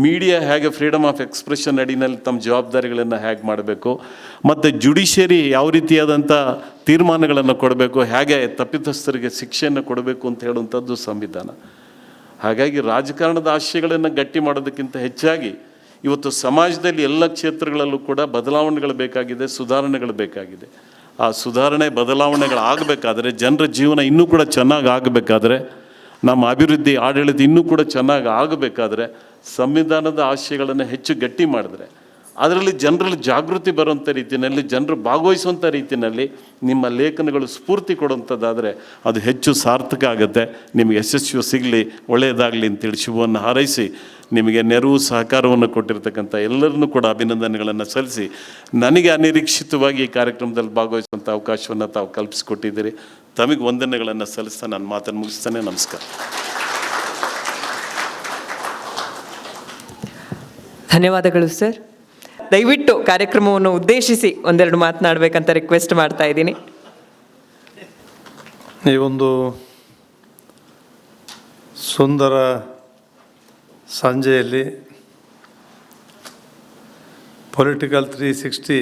Speaker 7: ಮೀಡಿಯಾ ಹೇಗೆ ಫ್ರೀಡಮ್ ಆಫ್ ಎಕ್ಸ್ಪ್ರೆಷನ್ ಅಡಿನಲ್ಲಿ ತಮ್ಮ ಜವಾಬ್ದಾರಿಗಳನ್ನು ಹೇಗೆ ಮಾಡಬೇಕು, ಮತ್ತು ಜುಡಿಷಿಯರಿ ಯಾವ ರೀತಿಯಾದಂಥ ತೀರ್ಮಾನಗಳನ್ನು ಕೊಡಬೇಕು, ಹೇಗೆ ತಪ್ಪಿತಸ್ಥರಿಗೆ ಶಿಕ್ಷೆಯನ್ನು ಕೊಡಬೇಕು ಅಂತ ಹೇಳುವಂಥದ್ದು ಸಂವಿಧಾನ. ಹಾಗಾಗಿ ರಾಜಕಾರಣದ ಆಶಯಗಳನ್ನು ಗಟ್ಟಿ ಮಾಡೋದಕ್ಕಿಂತ ಹೆಚ್ಚಾಗಿ ಇವತ್ತು ಸಮಾಜದಲ್ಲಿ ಎಲ್ಲ ಕ್ಷೇತ್ರಗಳಲ್ಲೂ ಕೂಡ ಬದಲಾವಣೆಗಳು ಬೇಕಾಗಿದೆ, ಸುಧಾರಣೆಗಳು ಬೇಕಾಗಿದೆ. ಆ ಸುಧಾರಣೆ ಬದಲಾವಣೆಗಳಾಗಬೇಕಾದ್ರೆ, ಜನರ ಜೀವನ ಇನ್ನೂ ಕೂಡ ಚೆನ್ನಾಗಿ ಆಗಬೇಕಾದ್ರೆ, ನಮ್ಮ ಅಭಿವೃದ್ಧಿ ಆಡಳಿತ ಇನ್ನೂ ಕೂಡ ಚೆನ್ನಾಗಿ ಆಗಬೇಕಾದ್ರೆ ಸಂವಿಧಾನದ ಆಶಯಗಳನ್ನು ಹೆಚ್ಚು ಗಟ್ಟಿ ಮಾಡಿದ್ರೆ, ಅದರಲ್ಲಿ ಜನರಲ್ಲಿ ಜಾಗೃತಿ ಬರುವಂಥ ರೀತಿಯಲ್ಲಿ, ಜನರು ಭಾಗವಹಿಸುವಂಥ ರೀತಿಯಲ್ಲಿ ನಿಮ್ಮ ಲೇಖನಗಳು ಸ್ಫೂರ್ತಿ ಕೊಡುವಂಥದ್ದಾದರೆ ಅದು ಹೆಚ್ಚು ಸಾರ್ಥಕ ಆಗುತ್ತೆ. ನಿಮಗೆ ಯಶಸ್ಸು ಸಿಗಲಿ, ಒಳ್ಳೆಯದಾಗಲಿ ಅಂತೇಳಿ ಶುಭವನ್ನು ಹಾರೈಸಿ, ನಿಮಗೆ ನೆರವು ಸಹಕಾರವನ್ನು ಕೊಟ್ಟಿರ್ತಕ್ಕಂಥ ಎಲ್ಲರನ್ನೂ ಕೂಡ ಅಭಿನಂದನೆಗಳನ್ನು ಸಲ್ಲಿಸಿ, ನನಗೆ ಅನಿರೀಕ್ಷಿತವಾಗಿ ಈ ಕಾರ್ಯಕ್ರಮದಲ್ಲಿ ಭಾಗವಹಿಸುವಂಥ ಅವಕಾಶವನ್ನು ತಾವು ಕಲ್ಪಿಸಿಕೊಟ್ಟಿದ್ದೀರಿ. ತಮಗೆ ವಂದನೆಗಳನ್ನು ಸಲ್ಲಿಸ್ತಾ ನಾನು ಮಾತನ್ನು ಮುಗಿಸ್ತಾನೆ. ನಮಸ್ಕಾರ.
Speaker 1: ಧನ್ಯವಾದಗಳು ಸರ್. ದಯವಿಟ್ಟು ಕಾರ್ಯಕ್ರಮವನ್ನು ಉದ್ದೇಶಿಸಿ ಒಂದೆರಡು ಮಾತನಾಡಬೇಕಂತ ರಿಕ್ವೆಸ್ಟ್ ಮಾಡ್ತಾ ಇದ್ದೀನಿ.
Speaker 8: ಈ ಒಂದು ಸುಂದರ ಸಂಜೆಯಲ್ಲಿ ಪೊಲಿಟಿಕಲ್ 360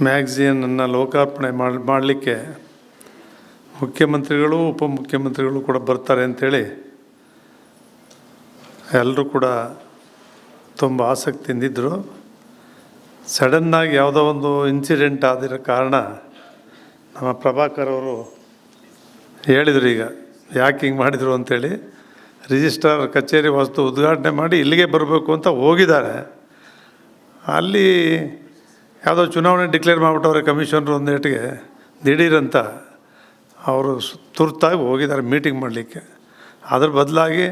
Speaker 8: ಮ್ಯಾಗ್ಝಿನನ್ನು ಲೋಕಾರ್ಪಣೆ ಮಾಡಲಿಕ್ಕೆ ಮುಖ್ಯಮಂತ್ರಿಗಳು ಉಪಮುಖ್ಯಮಂತ್ರಿಗಳು ಕೂಡ ಬರ್ತಾರೆ ಅಂಥೇಳಿ ಎಲ್ಲರೂ ಕೂಡ ತುಂಬ ಆಸಕ್ತಿಯಿಂದಿದ್ದರು. ಸಡನ್ನಾಗಿ ಯಾವುದೋ ಒಂದು ಇನ್ಸಿಡೆಂಟ್ ಆಗಿರೋ ಕಾರಣ ನಮ್ಮ ಪ್ರಭಾಕರ್ ಅವರು ಹೇಳಿದರು, ಈಗ ಯಾಕೆ ಹಿಂಗೆ ಮಾಡಿದರು ಅಂಥೇಳಿ. ರಿಜಿಸ್ಟ್ರಾರ್ ಕಚೇರಿ ವಸ್ತು ಉದ್ಘಾಟನೆ ಮಾಡಿ ಇಲ್ಲಿಗೆ ಬರಬೇಕು ಅಂತ ಹೋಗಿದ್ದಾರೆ. ಅಲ್ಲಿ ಯಾವುದೋ ಚುನಾವಣೆ ಡಿಕ್ಲೇರ್ ಮಾಡಿಬಿಟ್ಟವ್ರೆ ಕಮಿಷನರ್ ಒಂದೇಟಿಗೆ, ದಿಢೀರಂತ ಅವರು ತುರ್ತಾಗಿ ಹೋಗಿದ್ದಾರೆ ಮೀಟಿಂಗ್ ಮಾಡಲಿಕ್ಕೆ. ಅದ್ರ ಬದಲಾಗಿ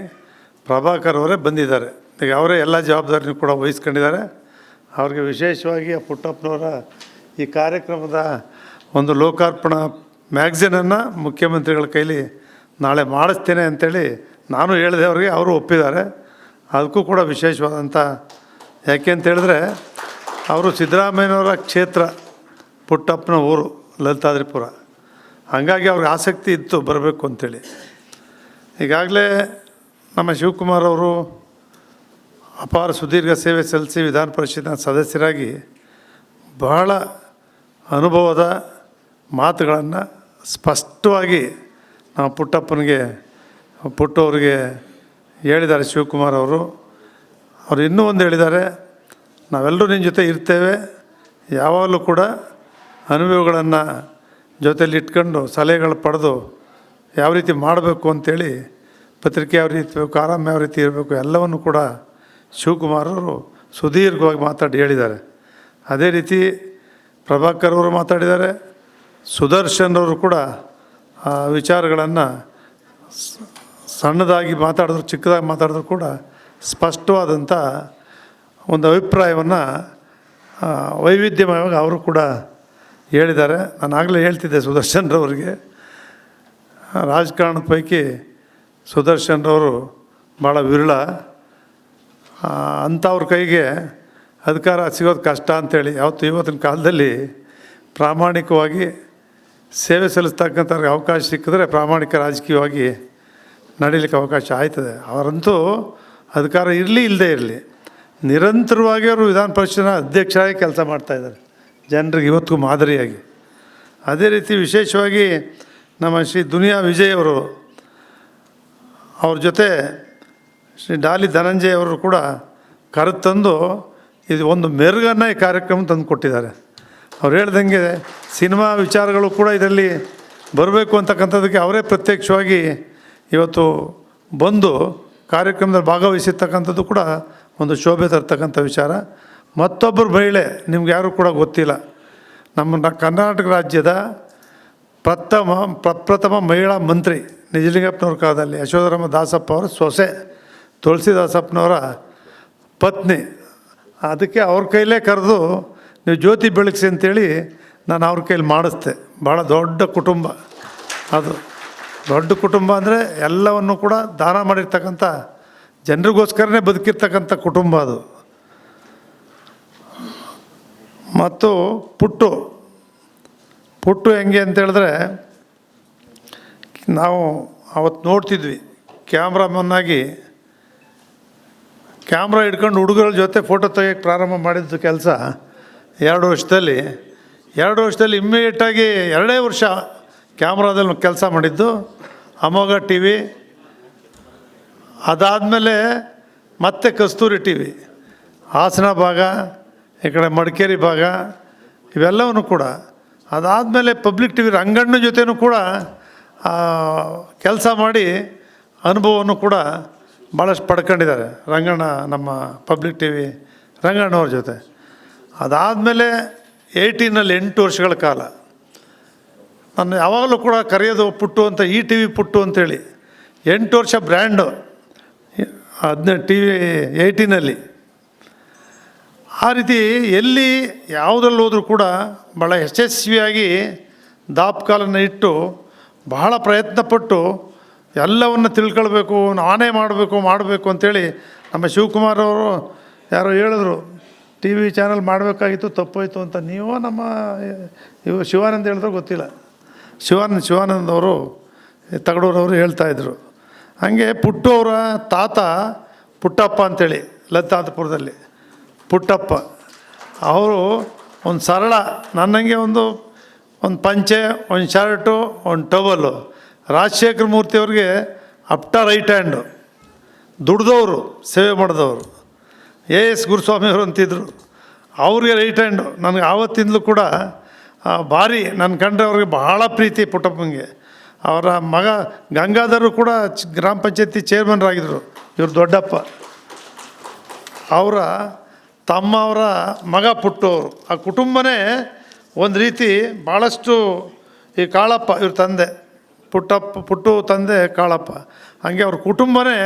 Speaker 8: ಪ್ರಭಾಕರ್ ಅವರೇ ಬಂದಿದ್ದಾರೆ. ಈಗ ಅವರೇ ಎಲ್ಲ ಜವಾಬ್ದಾರಿನೂ ಕೂಡ ವಹಿಸ್ಕೊಂಡಿದ್ದಾರೆ. ಅವ್ರಿಗೆ ವಿಶೇಷವಾಗಿ ಆ ಪುಟ್ಟಪ್ಪನವರ ಈ ಕಾರ್ಯಕ್ರಮದ ಒಂದು ಲೋಕಾರ್ಪಣಾ ಮ್ಯಾಗ್ಝಿನನ್ನು ಮುಖ್ಯಮಂತ್ರಿಗಳ ಕೈಲಿ ನಾಳೆ ಮಾಡಿಸ್ತೇನೆ ಅಂಥೇಳಿ ನಾನು ಹೇಳಿದೆ ಅವ್ರಿಗೆ, ಅವರು ಒಪ್ಪಿದ್ದಾರೆ. ಅದಕ್ಕೂ ಕೂಡ ವಿಶೇಷವಾದಂಥ, ಯಾಕೆ ಅಂತ ಹೇಳಿದ್ರೆ ಅವರು ಸಿದ್ದರಾಮಯ್ಯನವರ ಕ್ಷೇತ್ರ, ಪುಟ್ಟಪ್ಪನ ಊರು ಲಲಿತಾದ್ರಿಪುರ, ಹಾಗಾಗಿ ಅವ್ರಿಗೆ ಆಸಕ್ತಿ ಇತ್ತು ಬರಬೇಕು ಅಂಥೇಳಿ. ಈಗಾಗಲೇ ನಮ್ಮ ಶಿವಕುಮಾರ್ ಅವರು ಅಪಾರ ಸುದೀರ್ಘ ಸೇವೆ ಸಲ್ಲಿಸಿ ವಿಧಾನ ಪರಿಷತ್ನ ಸದಸ್ಯರಾಗಿ ಬಹಳ ಅನುಭವದ ಮಾತುಗಳನ್ನು ಸ್ಪಷ್ಟವಾಗಿ ನಾವು ಪುಟ್ಟವ್ರಿಗೆ ಹೇಳಿದ್ದಾರೆ ಶಿವಕುಮಾರ್ ಅವರು. ಅವರು ಇನ್ನೂ ಒಂದು ಹೇಳಿದ್ದಾರೆ, ನಾವೆಲ್ಲರೂ ನಿನ್ನ ಜೊತೆ ಇರ್ತೇವೆ, ಯಾವಾಗಲೂ ಕೂಡ ಅನುಭವಗಳನ್ನು ಜೊತೆಯಲ್ಲಿ ಇಟ್ಕೊಂಡು ಸಲಹೆಗಳು ಪಡೆದು ಯಾವ ರೀತಿ ಮಾಡಬೇಕು ಅಂಥೇಳಿ, ಪತ್ರಿಕೆ ಯಾವ ರೀತಿ ಇರಬೇಕು, ಆರಾಮ ಯಾವ ರೀತಿ ಇರಬೇಕು, ಎಲ್ಲವನ್ನು ಕೂಡ ಶಿವಕುಮಾರ್ ಅವರು ಸುದೀರ್ಘವಾಗಿ ಮಾತಾಡಿ ಹೇಳಿದ್ದಾರೆ. ಅದೇ ರೀತಿ ಪ್ರಭಾಕರ್ ಅವರು ಮಾತಾಡಿದ್ದಾರೆ. ಸುದರ್ಶನ್ ಅವರು ಕೂಡ ಆ ವಿಚಾರಗಳನ್ನು ಸಣ್ಣದಾಗಿ ಮಾತಾಡಿದ್ರು, ಚಿಕ್ಕದಾಗಿ ಮಾತಾಡಿದ್ರು ಕೂಡ ಸ್ಪಷ್ಟವಾದಂಥ ಒಂದು ಅಭಿಪ್ರಾಯವನ್ನು ವೈವಿಧ್ಯಮಯವಾಗಿ ಅವರು ಕೂಡ ಹೇಳಿದ್ದಾರೆ. ನಾನು ಆಗಲೇ ಹೇಳ್ತಿದ್ದೆ ಸುದರ್ಶನ್ರವರಿಗೆ, ರಾಜಕಾರಣದ ಪೈಕಿ ಸುದರ್ಶನ್ರವರು ಭಾಳ ವಿರಳ, ಅಂಥವ್ರ ಕೈಗೆ ಅಧಿಕಾರ ಸಿಗೋದು ಕಷ್ಟ ಅಂಥೇಳಿ. ಇವತ್ತಿನ ಕಾಲದಲ್ಲಿ ಪ್ರಾಮಾಣಿಕವಾಗಿ ಸೇವೆ ಸಲ್ಲಿಸ್ತಕ್ಕಂಥವ್ರಿಗೆ ಅವಕಾಶ ಸಿಕ್ಕಿದ್ರೆ ಪ್ರಾಮಾಣಿಕ ರಾಜಕೀಯವಾಗಿ ನಡೀಲಿಕ್ಕೆ ಅವಕಾಶ ಆಯ್ತದೆ. ಅವರಂತೂ ಅಧಿಕಾರ ಇರಲಿ ಇಲ್ಲದೇ ಇರಲಿ ನಿರಂತರವಾಗಿ ಅವರು ವಿಧಾನ ಪರಿಷತ್ನ ಅಧ್ಯಕ್ಷರಾಗಿ ಕೆಲಸ ಮಾಡ್ತಾಯಿದ್ದಾರೆ, ಜನರಿಗೆ ಇವತ್ತಿಗೂ ಮಾದರಿಯಾಗಿ. ಅದೇ ರೀತಿ ವಿಶೇಷವಾಗಿ ನಮ್ಮ ಶ್ರೀ ದುನಿಯಾ ವಿಜಯ್ ಅವರು, ಅವ್ರ ಜೊತೆ ಶ್ರೀ ಡಾಲಿ ಧನಂಜಯ ಅವರು ಕೂಡ ಕರೆತಂದು ಇದು ಒಂದು ಮೆರುಗನ್ನು ಈ ಕಾರ್ಯಕ್ರಮ ತಂದು ಕೊಟ್ಟಿದ್ದಾರೆ. ಅವ್ರು ಹೇಳ್ದಂಗೆ ಸಿನಿಮಾ ವಿಚಾರಗಳು ಕೂಡ ಇದರಲ್ಲಿ ಬರಬೇಕು ಅಂತಕ್ಕಂಥದ್ದಕ್ಕೆ ಅವರೇ ಪ್ರತ್ಯಕ್ಷವಾಗಿ ಇವತ್ತು ಬಂದು ಕಾರ್ಯಕ್ರಮದಲ್ಲಿ ಭಾಗವಹಿಸಿರ್ತಕ್ಕಂಥದ್ದು ಕೂಡ ಒಂದು ಶೋಭೆ ತರ್ತಕ್ಕಂಥ ವಿಚಾರ. ಮತ್ತೊಬ್ಬರು ಮಹಿಳೆ ನಿಮ್ಗೆ ಯಾರೂ ಕೂಡ ಗೊತ್ತಿಲ್ಲ, ನಮ್ಮ ಕರ್ನಾಟಕ ರಾಜ್ಯದ ಪ್ರಪ್ರಥಮ ಮಹಿಳಾ ಮಂತ್ರಿ ನಿಜಲಿಂಗಪ್ಪನವ್ರ ಕಾಲದಲ್ಲಿ ಯಶೋಧರಮ್ಮ ದಾಸಪ್ಪ ಅವರ ಸೊಸೆ ತುಳಸಿದಾಸಪ್ಪನವರ ಪತ್ನಿ. ಅದಕ್ಕೆ ಅವ್ರ ಕೈಲೇ ಕರೆದು ನೀವು ಜ್ಯೋತಿ ಬೆಳಗಿಸಿ ಅಂತೇಳಿ ನಾನು ಅವ್ರ ಕೈಲಿ ಮಾಡಿಸ್ದೆ. ಭಾಳ ದೊಡ್ಡ ಕುಟುಂಬ ಅದು. ದೊಡ್ಡ ಕುಟುಂಬ ಅಂದರೆ ಎಲ್ಲವನ್ನು ಕೂಡ ದಾನ ಮಾಡಿರ್ತಕ್ಕಂಥ, ಜನರಿಗೋಸ್ಕರನೇ ಬದುಕಿರ್ತಕ್ಕಂಥ ಕುಟುಂಬ ಅದು. ಮತ್ತು ಪುಟ್ಟು ಹೆಂಗೆ ಅಂತ ಹೇಳಿದ್ರೆ, ನಾವು ಅವತ್ತು ನೋಡ್ತಿದ್ವಿ ಕ್ಯಾಮ್ರಾಮನ್ನಾಗಿ ಕ್ಯಾಮ್ರಾ ಹಿಡ್ಕೊಂಡು ಹುಡುಗರ ಜೊತೆ ಫೋಟೋ ತೆಗಿಯೋಕ್ಕೆ ಪ್ರಾರಂಭ ಮಾಡಿದ್ದು ಕೆಲಸ 2 ವರ್ಷದಲ್ಲಿ ಇಮ್ಮಿಡಿಯೇಟಾಗಿ 2 ವರ್ಷ ಕ್ಯಾಮ್ರಾದಲ್ಲಿ ಕೆಲಸ ಮಾಡಿದ್ದು ಅಮೋಘ ಟಿ ವಿ. ಅದಾದಮೇಲೆ ಮತ್ತೆ ಕಸ್ತೂರಿ ಟಿ ವಿ, ಹಾಸನ ಭಾಗ, ಈ ಕಡೆ ಮಡಿಕೇರಿ ಭಾಗ, ಇವೆಲ್ಲವೂ ಕೂಡ. ಅದಾದಮೇಲೆ ಪಬ್ಲಿಕ್ ಟಿ ವಿ ರಂಗಣ್ಣ ಜೊತೆನೂ ಕೂಡ ಕೆಲಸ ಮಾಡಿ ಅನುಭವವನ್ನು ಕೂಡ ಭಾಳಷ್ಟು ಪಡ್ಕೊಂಡಿದ್ದಾರೆ ರಂಗಣ್ಣ, ನಮ್ಮ ಪಬ್ಲಿಕ್ ಟಿ ವಿ ರಂಗಣ್ಣವ್ರ ಜೊತೆ. ಅದಾದಮೇಲೆ 18ನಲ್ಲಿ 8 ವರ್ಷಗಳ ಕಾಲ ನಾನು ಯಾವಾಗಲೂ ಕೂಡ ಕರೆಯೋದು ಪುಟ್ಟು ಅಂತ, ಈ ಟಿ ವಿ ಪುಟ್ಟು ಅಂತೇಳಿ. 8 ವರ್ಷ ಬ್ರ್ಯಾಂಡು 18 ಟಿ ವಿ 18ನಲ್ಲಿ. ಆ ರೀತಿ ಎಲ್ಲಿ ಯಾವುದ್ರಲ್ಲಿ ಹೋದರೂ ಕೂಡ ಭಾಳ ಯಶಸ್ವಿಯಾಗಿ ದಾಪುಗಾಲನ್ನು ಇಟ್ಟು ಬಹಳ ಪ್ರಯತ್ನಪಟ್ಟು ಎಲ್ಲವನ್ನು ತಿಳ್ಕೊಳ್ಬೇಕು, ನಾನೇ ಮಾಡಬೇಕು ಅಂಥೇಳಿ ನಮ್ಮ ಶಿವಕುಮಾರ್ ಅವರು ಯಾರೋ ಹೇಳಿದ್ರು, ಟಿ ವಿ ಚಾನಲ್ ಮಾಡಬೇಕಾಗಿತ್ತು, ತಪ್ಪೋಯ್ತು ಅಂತ. ನೀವು ನಮ್ಮ ಇವು ಶಿವಾನಂದ್ ಹೇಳಿದ್ರು ಗೊತ್ತಿಲ್ಲ, ಶಿವಾನಂದ್ ಅವರು ತಗಡೂರವರು ಹೇಳ್ತಾಯಿದ್ರು. ಹಾಗೆ ಪುಟ್ಟು ಅವರ ತಾತ ಪುಟ್ಟಪ್ಪ ಅಂಥೇಳಿ ಲಲಿತಾಪುರದಲ್ಲಿ ಪುಟ್ಟಪ್ಪ ಅವರು ಒಂದು ಸರಳ ನನ್ನಂಗೆ ಒಂದು ಪಂಚೆ, ಒಂದು ಶರ್ಟು, ಒಂದು ಟವಲ್ಲು. ರಾಜಶೇಖರ ಮೂರ್ತಿಯವ್ರಿಗೆ ಅಪ್ಟ ರೈಟ್ ಹ್ಯಾಂಡು, ದುಡ್ದವರು, ಸೇವೆ ಮಾಡಿದವರು. ಎಸ್ ಗುರುಸ್ವಾಮಿಯವರು ಅಂತಿದ್ರು, ಅವ್ರಿಗೆ ರೈಟ್ ಹ್ಯಾಂಡು. ನನಗೆ ಆವತ್ತಿಂದಲೂ ಕೂಡ ಭಾರಿ ನನ್ನ ಕಂಡ್ರೆ ಅವ್ರಿಗೆ ಬಹಳ ಪ್ರೀತಿ ಪುಟ್ಟಪ್ಪನಿಗೆ. ಅವರ ಮಗ ಗಂಗಾಧರು ಕೂಡ ಗ್ರಾಮ ಪಂಚಾಯತಿ ಚೇರ್ಮನ್ರಾಗಿದ್ದರು, ಇವರು ದೊಡ್ಡಪ್ಪ. ಅವರ ತಮ್ಮ ಅವರ ಮಗ ಪುಟ್ಟವರು. ಆ ಕುಟುಂಬನೇ ಒಂದು ರೀತಿ ಭಾಳಷ್ಟು. ಈ ಕಾಳಪ್ಪ ಇವ್ರ ತಂದೆ, ಪುಟ್ಟು ತಂದೆ ಕಾಳಪ್ಪ. ಹಾಗೆ ಅವ್ರ ಕುಟುಂಬನೇ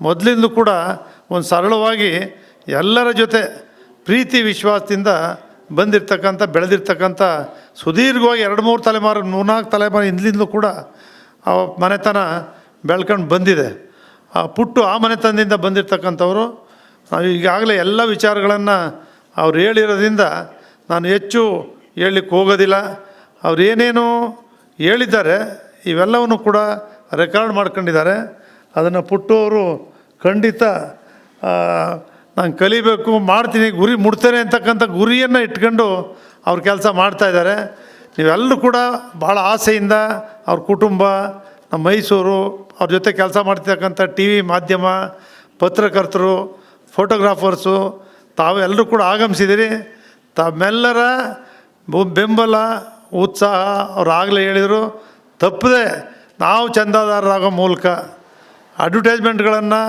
Speaker 8: ಮೊದಲಿಂದ ಕೂಡ ಒಂದು ಸರಳವಾಗಿ ಎಲ್ಲರ ಜೊತೆ ಪ್ರೀತಿ ವಿಶ್ವಾಸದಿಂದ ಬೆಳೆದಿರ್ತಕ್ಕಂಥ ಸುದೀರ್ಘವಾಗಿ 2-3 ತಲೆಮಾರು 3-4 ತಲೆಮಾರು ಹಿಂದಲಿಂದಲೂ ಕೂಡ ಆ ಮನೆತನ ಬೆಳ್ಕೊಂಡು ಬಂದಿದೆ. ಆ ಪುಟ್ಟು ಆ ಮನೆತನದಿಂದ ಬಂದಿರತಕ್ಕಂಥವ್ರು. ನಾವು ಈಗಾಗಲೇ ಎಲ್ಲ ವಿಚಾರಗಳನ್ನು ಅವ್ರು ಹೇಳಿರೋದ್ರಿಂದ ನಾನು ಹೆಚ್ಚು ಹೇಳಲಿಕ್ಕೆ ಹೋಗೋದಿಲ್ಲ. ಅವ್ರು ಏನೇನು ಹೇಳಿದ್ದಾರೆ ಇವೆಲ್ಲವನ್ನು ಕೂಡ ರೆಕಾರ್ಡ್ ಮಾಡ್ಕೊಂಡಿದ್ದಾರೆ. ಅದನ್ನು ಪುಟ್ಟು ಅವರು ಖಂಡಿತ ನಾನು ಕಲಿಬೇಕು, ಮಾಡ್ತೀನಿ, ಗುರಿ ಮುಡ್ತೇನೆ ಅಂತಕ್ಕಂಥ ಗುರಿಯನ್ನು ಇಟ್ಕೊಂಡು ಅವ್ರು ಕೆಲಸ ಮಾಡ್ತಾಯಿದ್ದಾರೆ. ನೀವೆಲ್ಲರೂ ಕೂಡ ಭಾಳ ಆಸೆಯಿಂದ ಅವ್ರ ಕುಟುಂಬ, ನಮ್ಮ ಮೈಸೂರು, ಅವ್ರ ಜೊತೆ ಕೆಲಸ ಮಾಡ್ತಿರ್ತಕ್ಕಂಥ ಟಿ ವಿ ಮಾಧ್ಯಮ, ಪತ್ರಕರ್ತರು, ಫೋಟೋಗ್ರಾಫರ್ಸು, ತಾವೆಲ್ಲರೂ ಕೂಡ ಆಗಮಿಸಿದಿರಿ. ತಮ್ಮೆಲ್ಲರ ಬೆಂಬಲ, ಉತ್ಸಾಹ ಅವ್ರು ಆಗಲೇ ಹೇಳಿದರು, ತಪ್ಪದೆ ನಾವು ಚಂದಾದಾರರಾಗೋ ಮೂಲಕ ಅಡ್ವರ್ಟೈಸ್ಮೆಂಟ್ಗಳನ್ನು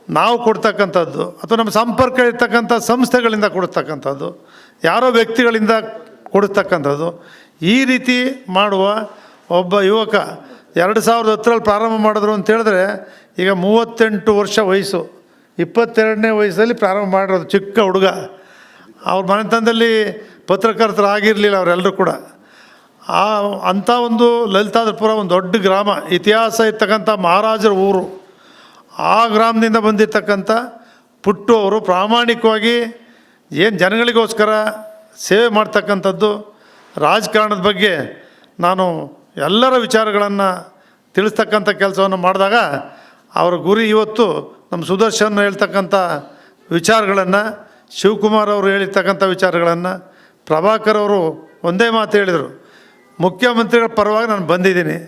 Speaker 8: ನಾವು ಕೊಡ್ತಕ್ಕಂಥದ್ದು ಅಥವಾ ನಮ್ಮ ಸಂಪರ್ಕ ಇರ್ತಕ್ಕಂಥ ಸಂಸ್ಥೆಗಳಿಂದ ಕೊಡ್ತಕ್ಕಂಥದ್ದು, ಯಾರೋ ವ್ಯಕ್ತಿಗಳಿಂದ ಕೊಡಿಸ್ತಕ್ಕಂಥದ್ದು, ಈ ರೀತಿ ಮಾಡುವ ಒಬ್ಬ ಯುವಕ 2010ರಲ್ಲಿ ಪ್ರಾರಂಭ ಮಾಡಿದ್ರು ಅಂತ ಹೇಳಿದ್ರೆ ಈಗ 38 ವರ್ಷ ವಯಸ್ಸು, 22ನೇ ವಯಸ್ಸಲ್ಲಿ ಪ್ರಾರಂಭ ಮಾಡಿರೋದು ಚಿಕ್ಕ ಹುಡುಗ. ಅವ್ರ ಮನೆತನದಲ್ಲಿ ಪತ್ರಕರ್ತರು ಆಗಿರಲಿಲ್ಲ ಅವರೆಲ್ಲರೂ ಕೂಡ. ಅಂಥ ಒಂದು ಲಲಿತಾಪುರ ಒಂದು ದೊಡ್ಡ ಗ್ರಾಮ, ಇತಿಹಾಸ ಇರ್ತಕ್ಕಂಥ ಮಹಾರಾಜರ ಊರು. ಆ ಗ್ರಾಮದಿಂದ ಬಂದಿರತಕ್ಕಂಥ ಪುಟ್ಟು ಅವರು ಪ್ರಾಮಾಣಿಕವಾಗಿ ಏನು ಜನಗಳಿಗೋಸ್ಕರ ಸೇವೆ ಮಾಡ್ತಕ್ಕಂಥದ್ದು. ರಾಜಕಾರಣದ ಬಗ್ಗೆ ನಾನು ಎಲ್ಲರ ವಿಚಾರಗಳನ್ನು ತಿಳಿಸ್ತಕ್ಕಂಥ ಕೆಲಸವನ್ನು ಮಾಡಿದಾಗ ಅವರ ಗುರಿ ಇವತ್ತು ನಮ್ಮ ಸುದರ್ಶನ್ ಹೇಳ್ತಕ್ಕಂಥ ವಿಚಾರಗಳನ್ನು, ಶಿವಕುಮಾರ್ ಅವರು ಹೇಳಿರ್ತಕ್ಕಂಥ ವಿಚಾರಗಳನ್ನು, ಪ್ರಭಾಕರ್ ಅವರು ಒಂದೇ ಮಾತು ಹೇಳಿದರು, ಮುಖ್ಯಮಂತ್ರಿಗಳ ಪರವಾಗಿ ನಾನು ಬಂದಿದ್ದೀನಿ,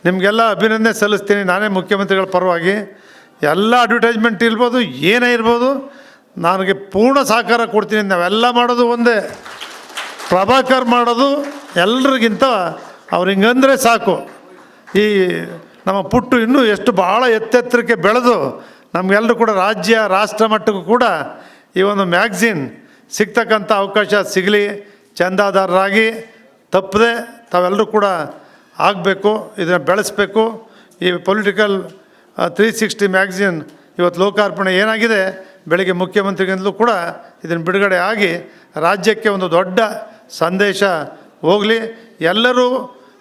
Speaker 8: ನಿಮಗೆಲ್ಲ ಅಭಿನಂದನೆ ಸಲ್ಲಿಸ್ತೀನಿ. ನಾನೇ ಮುಖ್ಯಮಂತ್ರಿಗಳ ಪರವಾಗಿ ಎಲ್ಲ ಅಡ್ವರ್ಟೈಸ್ಮೆಂಟ್ ಇರ್ಬೋದು, ಏನೇ ಇರ್ಬೋದು, ನನಗೆ ಪೂರ್ಣ ಸಹಕಾರ ಕೊಡ್ತೀನಿ. ನಾವೆಲ್ಲ ಮಾಡೋದು ಒಂದೇ. ಪ್ರಭಾಕರ್ ಮಾಡೋದು ಎಲ್ರಿಗಿಂತ ಅವ್ರು ಹಿಂಗಂದರೆ ಸಾಕು. ಈ ನಮ್ಮ ಪುಟ್ಟು ಇನ್ನೂ ಎಷ್ಟು ಭಾಳ ಎತ್ತೆತ್ತರಕ್ಕೆ ಬೆಳೆದು ನಮಗೆಲ್ಲರೂ ಕೂಡ ರಾಜ್ಯ ರಾಷ್ಟ್ರ ಮಟ್ಟಕ್ಕೂ ಕೂಡ ಈ ಒಂದು ಮ್ಯಾಗ್ಝಿನ್ ಸಿಗ್ತಕ್ಕಂಥ ಅವಕಾಶ ಸಿಗಲಿ. ಚಂದಾದಾರರಾಗಿ ತಪ್ಪದೆ ತಾವೆಲ್ಲರೂ ಕೂಡ ಆಗಬೇಕು, ಇದನ್ನು ಬೆಳೆಸಬೇಕು. ಈ ಪೊಲಿಟಿಕಲ್ 360 ಮ್ಯಾಗ್ಝಿನ್ ಇವತ್ತು ಲೋಕಾರ್ಪಣೆ ಏನಾಗಿದೆ, ಬೆಳಗ್ಗೆ ಮುಖ್ಯಮಂತ್ರಿಗಿಂತಲೂ ಕೂಡ ಇದನ್ನು ಬಿಡುಗಡೆ ಆಗಿ ರಾಜ್ಯಕ್ಕೆ ಒಂದು ದೊಡ್ಡ ಸಂದೇಶ ಹೋಗಲಿ. ಎಲ್ಲರೂ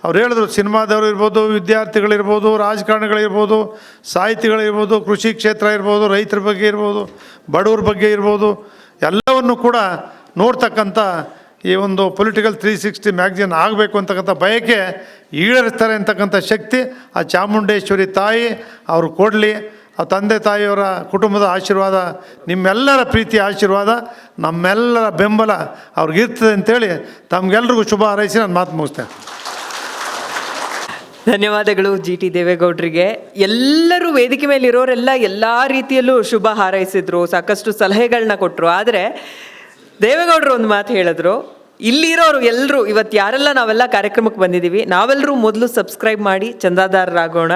Speaker 8: ಅವ್ರು ಹೇಳಿದ್ರು, ಸಿನಿಮಾದವರು ಇರ್ಬೋದು, ವಿದ್ಯಾರ್ಥಿಗಳಿರ್ಬೋದು, ರಾಜಕಾರಣಿಗಳಿರ್ಬೋದು, ಸಾಹಿತಿಗಳಿರ್ಬೋದು, ಕೃಷಿ ಕ್ಷೇತ್ರ ಇರ್ಬೋದು, ರೈತರ ಬಗ್ಗೆ ಇರ್ಬೋದು, ಬಡವ್ರ ಬಗ್ಗೆ ಇರ್ಬೋದು, ಎಲ್ಲವನ್ನು ಕೂಡ ನೋಡ್ತಕ್ಕಂಥ ಈ ಒಂದು ಪೊಲಿಟಿಕಲ್ 360 ಮ್ಯಾಗ್ಝಿನ್ ಆಗಬೇಕು ಅಂತಕ್ಕಂಥ ಬಯಕೆ ಈಡೇರಿಸ್ತಾರೆ ಅಂತಕ್ಕಂಥ ಶಕ್ತಿ ಆ ಚಾಮುಂಡೇಶ್ವರಿ ತಾಯಿ ಅವರು ಕೊಡಲಿ. ಆ ತಂದೆ ತಾಯಿಯವರ ಕುಟುಂಬದ ಆಶೀರ್ವಾದ, ನಿಮ್ಮೆಲ್ಲರ ಪ್ರೀತಿಯ ಆಶೀರ್ವಾದ, ನಮ್ಮೆಲ್ಲರ ಬೆಂಬಲ ಅವ್ರಿಗಿರ್ತದೆ ಅಂತೇಳಿ ತಮಗೆಲ್ರಿಗೂ ಶುಭ ಹಾರೈಸಿ ನಾನು ಮಾತು ಮುಗಿಸ್ತೇನೆ.
Speaker 1: ಧನ್ಯವಾದಗಳು ಜಿ ಟಿ ದೇವೇಗೌಡರಿಗೆ. ಎಲ್ಲರೂ ವೇದಿಕೆ ಮೇಲೆ ಇರೋರೆಲ್ಲ ಎಲ್ಲ ರೀತಿಯಲ್ಲೂ ಶುಭ ಹಾರೈಸಿದ್ರು, ಸಾಕಷ್ಟು ಸಲಹೆಗಳನ್ನ ಕೊಟ್ಟರು. ಆದರೆ ದೇವೇಗೌಡರು ಒಂದು ಮಾತು ಹೇಳಿದ್ರು, ಇಲ್ಲಿರೋರು ಎಲ್ಲರೂ ಇವತ್ತು ಯಾರೆಲ್ಲ ನಾವೆಲ್ಲ ಕಾರ್ಯಕ್ರಮಕ್ಕೆ ಬಂದಿದ್ದೀವಿ, ನಾವೆಲ್ಲರೂ ಮೊದಲು ಸಬ್ಸ್ಕ್ರೈಬ್ ಮಾಡಿ ಚಂದಾದಾರರಾಗೋಣ.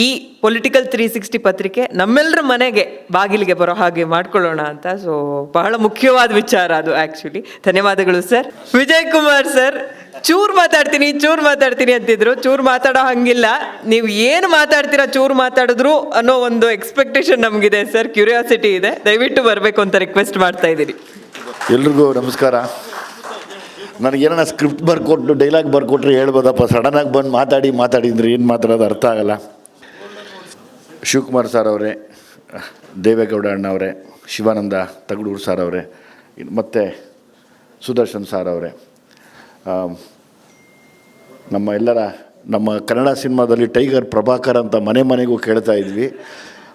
Speaker 1: ಈ ಪೊಲಿಟಿಕಲ್ 360 ಪತ್ರಿಕೆ ನಮ್ಮೆಲ್ಲರ ಮನೆಗೆ ಬಾಗಿಲಿಗೆ ಬರೋ ಹಾಗೆ ಮಾಡ್ಕೊಳ್ಳೋಣ ಅಂತ. ಸೊ ಬಹಳ ಮುಖ್ಯವಾದ ವಿಚಾರ ಅದು ಆ್ಯಕ್ಚುಲಿ. ಧನ್ಯವಾದಗಳು ಸರ್. ವಿಜಯ್ ಕುಮಾರ್ ಸರ್ ಚೂರು ಮಾತಾಡ್ತೀನಿ ಅಂತಿದ್ರು. ಚೂರು ಮಾತಾಡೋ ಹಂಗಿಲ್ಲ, ನೀವು ಏನು ಮಾತಾಡ್ತೀರಾ ಚೂರು ಮಾತಾಡಿದ್ರು ಅನ್ನೋ ಒಂದು ಎಕ್ಸ್ಪೆಕ್ಟೇಷನ್ ನಮಗಿದೆ ಸರ್, ಕ್ಯೂರಿಯಾಸಿಟಿ ಇದೆ. ದಯವಿಟ್ಟು ಬರಬೇಕು ಅಂತ ರಿಕ್ವೆಸ್ಟ್ ಮಾಡ್ತಾ ಇದ್ದೀರಿ.
Speaker 9: ಎಲ್ರಿಗೂ ನಮಸ್ಕಾರ. ನನಗೇನ ಸ್ಕ್ರಿಪ್ಟ್ ಬರ್ಕೊಟ್ಟು ಡೈಲಾಗ್ ಬರ್ಕೊಟ್ರೆ ಹೇಳ್ಬೋದಪ್ಪ, ಸಡನ್ನಾಗಿ ಬಂದು ಮಾತಾಡಿದ್ರೆ ಏನು ಮಾತಾಡೋದು ಅರ್ಥ ಆಗಲ್ಲ. ಶಿವಕುಮಾರ್ ಸರ್ ಅವರೇ, ದೇವೇಗೌಡ ಅಣ್ಣವರೇ, ಶಿವಾನಂದ ತಗಡೂರು ಸರ್ ಅವರೇ, ಮತ್ತು ಸುದರ್ಶನ್ ಸರ್ ಅವರೇ, ನಮ್ಮ ಕನ್ನಡ ಸಿನಿಮಾದಲ್ಲಿ ಟೈಗರ್ ಪ್ರಭಾಕರ್ ಅಂತ ಮನೆಗೂ ಕೇಳ್ತಾ ಇದ್ವಿ.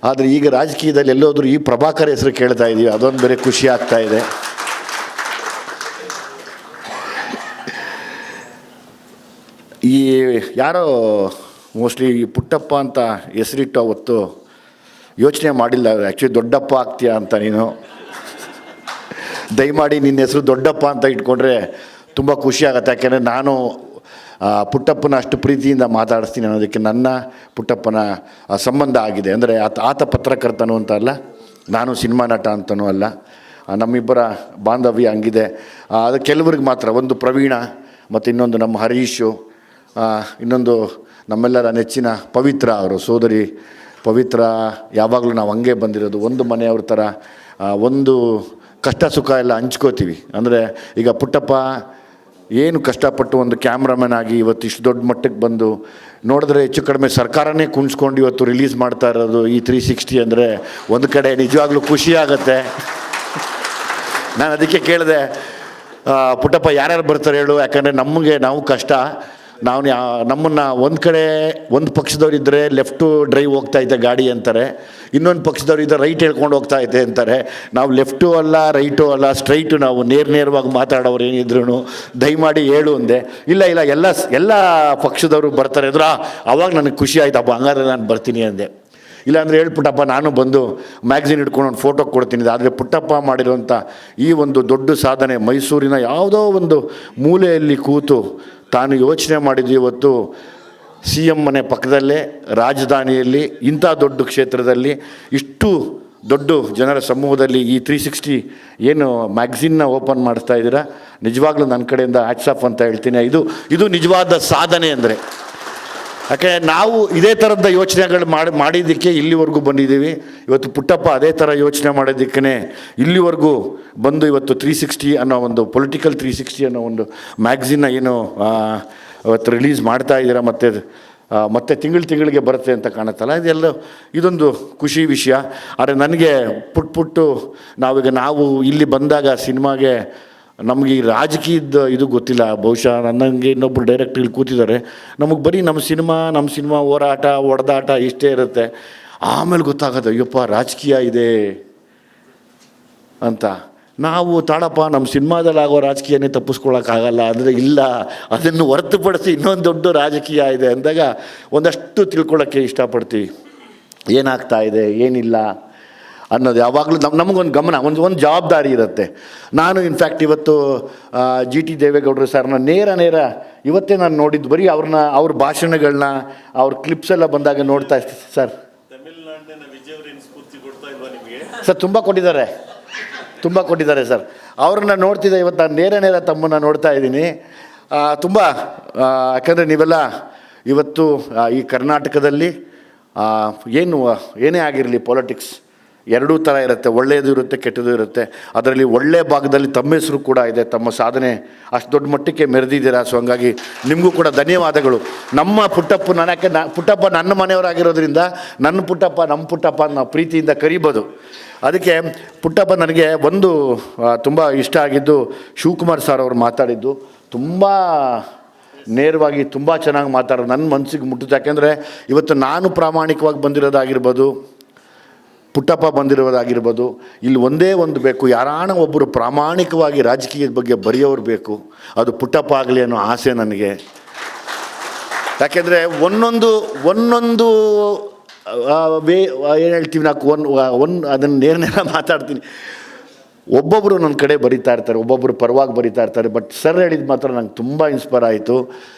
Speaker 9: ಆದರೆ ಈಗ ರಾಜಕೀಯದಲ್ಲಿ ಎಲ್ಲೋದ್ರೂ ಈ ಪ್ರಭಾಕರ್ ಹೆಸರು ಕೇಳ್ತಾ ಇದ್ವಿ, ಅದೊಂದು ಬೇರೆ ಖುಷಿ ಆಗ್ತಾ ಇದೆ. ಈ ಯಾರೋ ಮೋಸ್ಟ್ಲಿ ಈ ಪುಟ್ಟಪ್ಪ ಅಂತ ಹೆಸರಿಟ್ಟು ಅವತ್ತು ಯೋಚನೆ ಮಾಡಿಲ್ಲ, ಆ್ಯಕ್ಚುಲಿ ದೊಡ್ಡಪ್ಪ ಆಗ್ತೀಯಾ ಅಂತ. ನೀನು ದಯಮಾಡಿ ನಿನ್ನ ಹೆಸರು ದೊಡ್ಡಪ್ಪ ಅಂತ ಇಟ್ಕೊಂಡ್ರೆ ತುಂಬ ಖುಷಿ ಆಗುತ್ತೆ. ಯಾಕೆಂದರೆ ನಾನು ಪುಟ್ಟಪ್ಪನ ಅಷ್ಟು ಪ್ರೀತಿಯಿಂದ ಮಾತಾಡಿಸ್ತೀನಿ ಅನ್ನೋದಕ್ಕೆ ನನ್ನ ಪುಟ್ಟಪ್ಪನ ಸಂಬಂಧ ಆಗಿದೆ. ಅಂದರೆ ಆತ ಪತ್ರಕರ್ತನೂ ಅಂತ ಅಲ್ಲ, ನಾನು ಸಿನಿಮಾ ನಟ ಅಂತನೂ ಅಲ್ಲ, ನಮ್ಮಿಬ್ಬರ ಬಾಂಧವ್ಯ ಹಂಗಿದೆ. ಅದು ಕೆಲವ್ರಿಗೆ ಮಾತ್ರ. ಒಂದು ಪ್ರವೀಣ ಮತ್ತು ಇನ್ನೊಂದು ನಮ್ಮ ಹರೀಶು, ಇನ್ನೊಂದು ನಮ್ಮೆಲ್ಲರ ನೆಚ್ಚಿನ ಪವಿತ್ರ ಅವರು ಸೋದರಿ ಪವಿತ್ರ. ಯಾವಾಗಲೂ ನಾವು ಹಂಗೆ ಬಂದಿರೋದು, ಒಂದು ಮನೆಯವ್ರ ಥರ. ಒಂದು ಕಷ್ಟ ಸುಖ ಎಲ್ಲ ಹಂಚ್ಕೋತೀವಿ. ಅಂದರೆ ಈಗ ಪುಟ್ಟಪ್ಪ ಏನು ಕಷ್ಟಪಟ್ಟು ಒಂದು ಕ್ಯಾಮ್ರಾಮನ್ ಆಗಿ ಇವತ್ತು ಇಷ್ಟು ದೊಡ್ಡ ಮಟ್ಟಕ್ಕೆ ಬಂದು ನೋಡಿದ್ರೆ ಹೆಚ್ಚು ಕಡಿಮೆ ಸರ್ಕಾರನೇ ಕುಣಿಸ್ಕೊಂಡು ಇವತ್ತು ರಿಲೀಸ್ ಮಾಡ್ತಾ ಇರೋದು ಈ 360 ಅಂದರೆ ಒಂದು ಕಡೆ ನಿಜವಾಗ್ಲೂ ಖುಷಿ ಆಗುತ್ತೆ. ನಾನು ಅದಕ್ಕೆ ಕೇಳಿದೆ, ಪುಟ್ಟಪ್ಪ ಯಾರ್ಯಾರು ಬರ್ತಾರೆ ಹೇಳು, ಯಾಕಂದರೆ ನಾವು ಕಷ್ಟ. ನಮ್ಮನ್ನು ಒಂದು ಕಡೆ ಒಂದು ಪಕ್ಷದವ್ರು ಇದ್ದರೆ ಲೆಫ್ಟು ಡ್ರೈವ್ ಹೋಗ್ತಾಯಿದ್ದೆ ಗಾಡಿ ಅಂತಾರೆ, ಇನ್ನೊಂದು ಪಕ್ಷದವ್ರು ಇದ್ದರೆ ರೈಟ್ ಹೇಳ್ಕೊಂಡು ಹೋಗ್ತಾಯಿದ್ದೆ ಅಂತಾರೆ. ನಾವು ಲೆಫ್ಟು ಅಲ್ಲ ರೈಟು ಅಲ್ಲ, ಸ್ಟ್ರೈಟು. ನಾವು ನೇರವಾಗಿ ಮಾತಾಡೋರು ಏನಿದ್ರು ದಯಮಾಡಿ ಹೇಳು ಅಂದೆ. ಇಲ್ಲ ಎಲ್ಲ ಪಕ್ಷದವರು ಬರ್ತಾರೆ ಅಂದ್ರು. ಆವಾಗ ನನಗೆ ಖುಷಿ ಆಯ್ತಪ್ಪ, ಹಂಗಾದ್ರೆ ನಾನು ಬರ್ತೀನಿ ಅಂದೆ. ಇಲ್ಲಾಂದರೆ ಹೇಳ್ಪುಟ್ಟಪ್ಪ ನಾನು ಬಂದು ಮ್ಯಾಗ್ಝಿನ್ ಹಿಡ್ಕೊಂಡು ಒಂದು ಫೋಟೋ ಕೊಡ್ತೀನಿ. ಆದರೆ ಪುಟ್ಟಪ್ಪ ಮಾಡಿರುವಂಥ ಈ ಒಂದು ದೊಡ್ಡ ಸಾಧನೆ, ಮೈಸೂರಿನ ಯಾವುದೋ ಒಂದು ಮೂಲೆಯಲ್ಲಿ ಕೂತು ತಾನು ಯೋಚನೆ ಮಾಡಿದ್ದು ಇವತ್ತು CM ಮನೆ ಪಕ್ಕದಲ್ಲೇ ರಾಜಧಾನಿಯಲ್ಲಿ ಇಂಥ ದೊಡ್ಡ ಕ್ಷೇತ್ರದಲ್ಲಿ ಇಷ್ಟು ದೊಡ್ಡ ಜನರ ಸಮೂಹದಲ್ಲಿ ಈ 360 ಏನು ಮ್ಯಾಗ್ಝಿನ್ನ ಓಪನ್ ಮಾಡಿಸ್ತಾ ಇದ್ದೀರಾ, ನಿಜವಾಗ್ಲೂ ನನ್ನ ಕಡೆಯಿಂದ ಹ್ಯಾಟ್ಸ್ ಆಫ್ ಅಂತ ಹೇಳ್ತೀನಿ. ಇದು ನಿಜವಾದ ಸಾಧನೆ. ಅಂದರೆ ಯಾಕೆ ನಾವು ಇದೇ ಥರದ ಯೋಚನೆಗಳು ಮಾಡಿದ್ದಕ್ಕೆ ಇಲ್ಲಿವರೆಗೂ ಬಂದಿದ್ದೀವಿ. ಇವತ್ತು ಪುಟ್ಟಪ್ಪ ಅದೇ ಥರ ಯೋಚನೆ ಮಾಡೋದಕ್ಕೇ ಇಲ್ಲಿವರೆಗೂ ಬಂದು ಇವತ್ತು 360 ಅನ್ನೋ ಒಂದು ಪೊಲಿಟಿಕಲ್ 360 ಅನ್ನೋ ಒಂದು ಮ್ಯಾಗ್ಝಿನ್ನ ಏನು ಇವತ್ತು ರಿಲೀಸ್ ಮಾಡ್ತಾ ಇದ್ದೀರಾ, ಮತ್ತು ತಿಂಗಳಿಗೆ ಬರುತ್ತೆ ಅಂತ ಕಾಣುತ್ತಲ್ಲ, ಇದೊಂದು ಖುಷಿ ವಿಷಯ. ಆದರೆ ನನಗೆ ಪುಟ್ಟು ನಾವು ಇಲ್ಲಿ ಬಂದಾಗ ಸಿನಿಮಾಗೆ ನಮಗೆ ಈ ರಾಜಕೀಯದ ಇದು ಗೊತ್ತಿಲ್ಲ. ಬಹುಶಃ ನನಗೆ ಇನ್ನೊಬ್ಬರು ಡೈರೆಕ್ಟ್ರ್ ಇಲ್ಲಿ ಕೂತಿದ್ದಾರೆ, ನಮಗೆ ಬರೀ ನಮ್ಮ ಸಿನಿಮಾ ಹೋರಾಟ ಹೊಡೆದಾಟ ಇಷ್ಟೇ ಇರುತ್ತೆ. ಆಮೇಲೆ ಗೊತ್ತಾಗೋದು ಅಯ್ಯಪ್ಪ ರಾಜಕೀಯ ಇದೆ ಅಂತ. ನಾವು ತಾಳಪ್ಪ ನಮ್ಮ ಸಿನಿಮಾದಲ್ಲಿ ಆಗೋ ರಾಜಕೀಯನೇ ತಪ್ಪಿಸ್ಕೊಳ್ಳೋಕ್ಕಾಗಲ್ಲ ಅಂದರೆ ಇಲ್ಲ, ಅದನ್ನು ಹೊರತುಪಡಿಸಿ ಇನ್ನೊಂದು ದೊಡ್ಡ ರಾಜಕೀಯ ಇದೆ ಅಂದಾಗ ಒಂದಷ್ಟು ತಿಳ್ಕೊಳ್ಳೋಕ್ಕೆ ಇಷ್ಟಪಡ್ತೀವಿ. ಏನಾಗ್ತಾ ಇದೆ ಏನಿಲ್ಲ ಅನ್ನೋದು ಯಾವಾಗಲೂ ನಮಗೊಂದು ಗಮನ, ಒಂದು ಜವಾಬ್ದಾರಿ ಇರುತ್ತೆ. ನಾನು ಇನ್ಫ್ಯಾಕ್ಟ್ ಇವತ್ತು GT ದೇವೇಗೌಡರು ಸರ್ನ ನೇರ ಇವತ್ತೇ ನಾನು ನೋಡಿದ್ದು. ಬರೀ ಅವ್ರ ಭಾಷಣಗಳನ್ನ ಅವ್ರ ಕ್ಲಿಪ್ಸ್ ಎಲ್ಲ ಬಂದಾಗ ನೋಡ್ತಾ ಇರ್ತೀನಿ ಸರ್. ಸರ್ ತುಂಬ ಕೊಟ್ಟಿದ್ದಾರೆ ಸರ್. ಅವ್ರನ್ನ ನೋಡ್ತಿದ್ದೆ ಇವತ್ತು ನಾನು ನೇರ ತಮ್ಮನ್ನು ನೋಡ್ತಾ ಇದ್ದೀನಿ. ತುಂಬ ಯಾಕಂದರೆ ನೀವೆಲ್ಲ ಇವತ್ತು ಈ ಕರ್ನಾಟಕದಲ್ಲಿ ಏನೇ ಆಗಿರಲಿ ಪೊಲಿಟಿಕ್ಸ್, ಎರಡೂ ಥರ ಇರುತ್ತೆ, ಒಳ್ಳೆಯದು ಇರುತ್ತೆ, ಕೆಟ್ಟದ್ದು ಇರುತ್ತೆ. ಅದರಲ್ಲಿ ಒಳ್ಳೆಯ ಭಾಗದಲ್ಲಿ ತಮ್ಮ ಹೆಸರು ಕೂಡ ಇದೆ. ತಮ್ಮ ಸಾಧನೆ ಅಷ್ಟು ದೊಡ್ಡ ಮಟ್ಟಕ್ಕೆ ಮೆರೆದಿದ್ದೀರಾ. ಸೊ ಹಂಗಾಗಿ ನಿಮಗೂ ಕೂಡ ಧನ್ಯವಾದಗಳು. ನಮ್ಮ ಪುಟ್ಟಪ್ಪ ನನಗೆ ಪುಟ್ಟಪ್ಪ ನನ್ನ ಮನೆಯವರಾಗಿರೋದ್ರಿಂದ ನನ್ನ ಪುಟ್ಟಪ್ಪ ನಮ್ಮ ಪುಟ್ಟಪ್ಪ ಅಂತ ನಾವು ಪ್ರೀತಿಯಿಂದ ಕರಿಬೋದು. ಅದಕ್ಕೆ ಪುಟ್ಟಪ್ಪ ನನಗೆ ಒಂದು ತುಂಬ ಇಷ್ಟ ಆಗಿದ್ದು ಶಿವಕುಮಾರ್ ಸರ್ ಅವರು ಮಾತಾಡಿದ್ದು ತುಂಬ ನೇರವಾಗಿ ತುಂಬ ಚೆನ್ನಾಗಿ ಮಾತಾಡೋದು, ನನ್ನ ಮನಸ್ಸಿಗೆ ಮುಟ್ಟುತ್ತೆ. ಯಾಕೆಂದರೆ ಇವತ್ತು ನಾನು ಪ್ರಾಮಾಣಿಕವಾಗಿ ಬಂದಿರೋದಾಗಿರ್ಬೋದು, ಪುಟ್ಟಪ್ಪ ಬಂದಿರೋದಾಗಿರ್ಬೋದು, ಇಲ್ಲಿ ಒಂದೇ ಒಂದು ಬೇಕು, ಯಾರಾಣ ಒಬ್ಬರು ಪ್ರಾಮಾಣಿಕವಾಗಿ ರಾಜಕೀಯದ ಬಗ್ಗೆ ಬರೆಯೋರು ಬೇಕು, ಅದು ಪುಟ್ಟಪ್ಪ ಆಗಲಿ ಅನ್ನೋ ಆಸೆ ನನಗೆ. ಯಾಕೆಂದರೆ ಒಂದೊಂದು ಏನು ಹೇಳ್ತೀವಿ ನಾವು ಅದನ್ನು ನೇರ ಮಾತಾಡ್ತೀನಿ. ಒಬ್ಬೊಬ್ಬರು ನನ್ನ ಕಡೆ ಬರಿತಾ ಇರ್ತಾರೆ, ಒಬ್ಬೊಬ್ಬರು ಪರವಾಗಿ ಬರಿತಾ ಇರ್ತಾರೆ. ಬಟ್ ಸರ್ ಹೇಳಿದ ಮಾತ್ರ ನಂಗೆ ತುಂಬ ಇನ್ಸ್ಪೈರ್ ಆಯಿತು.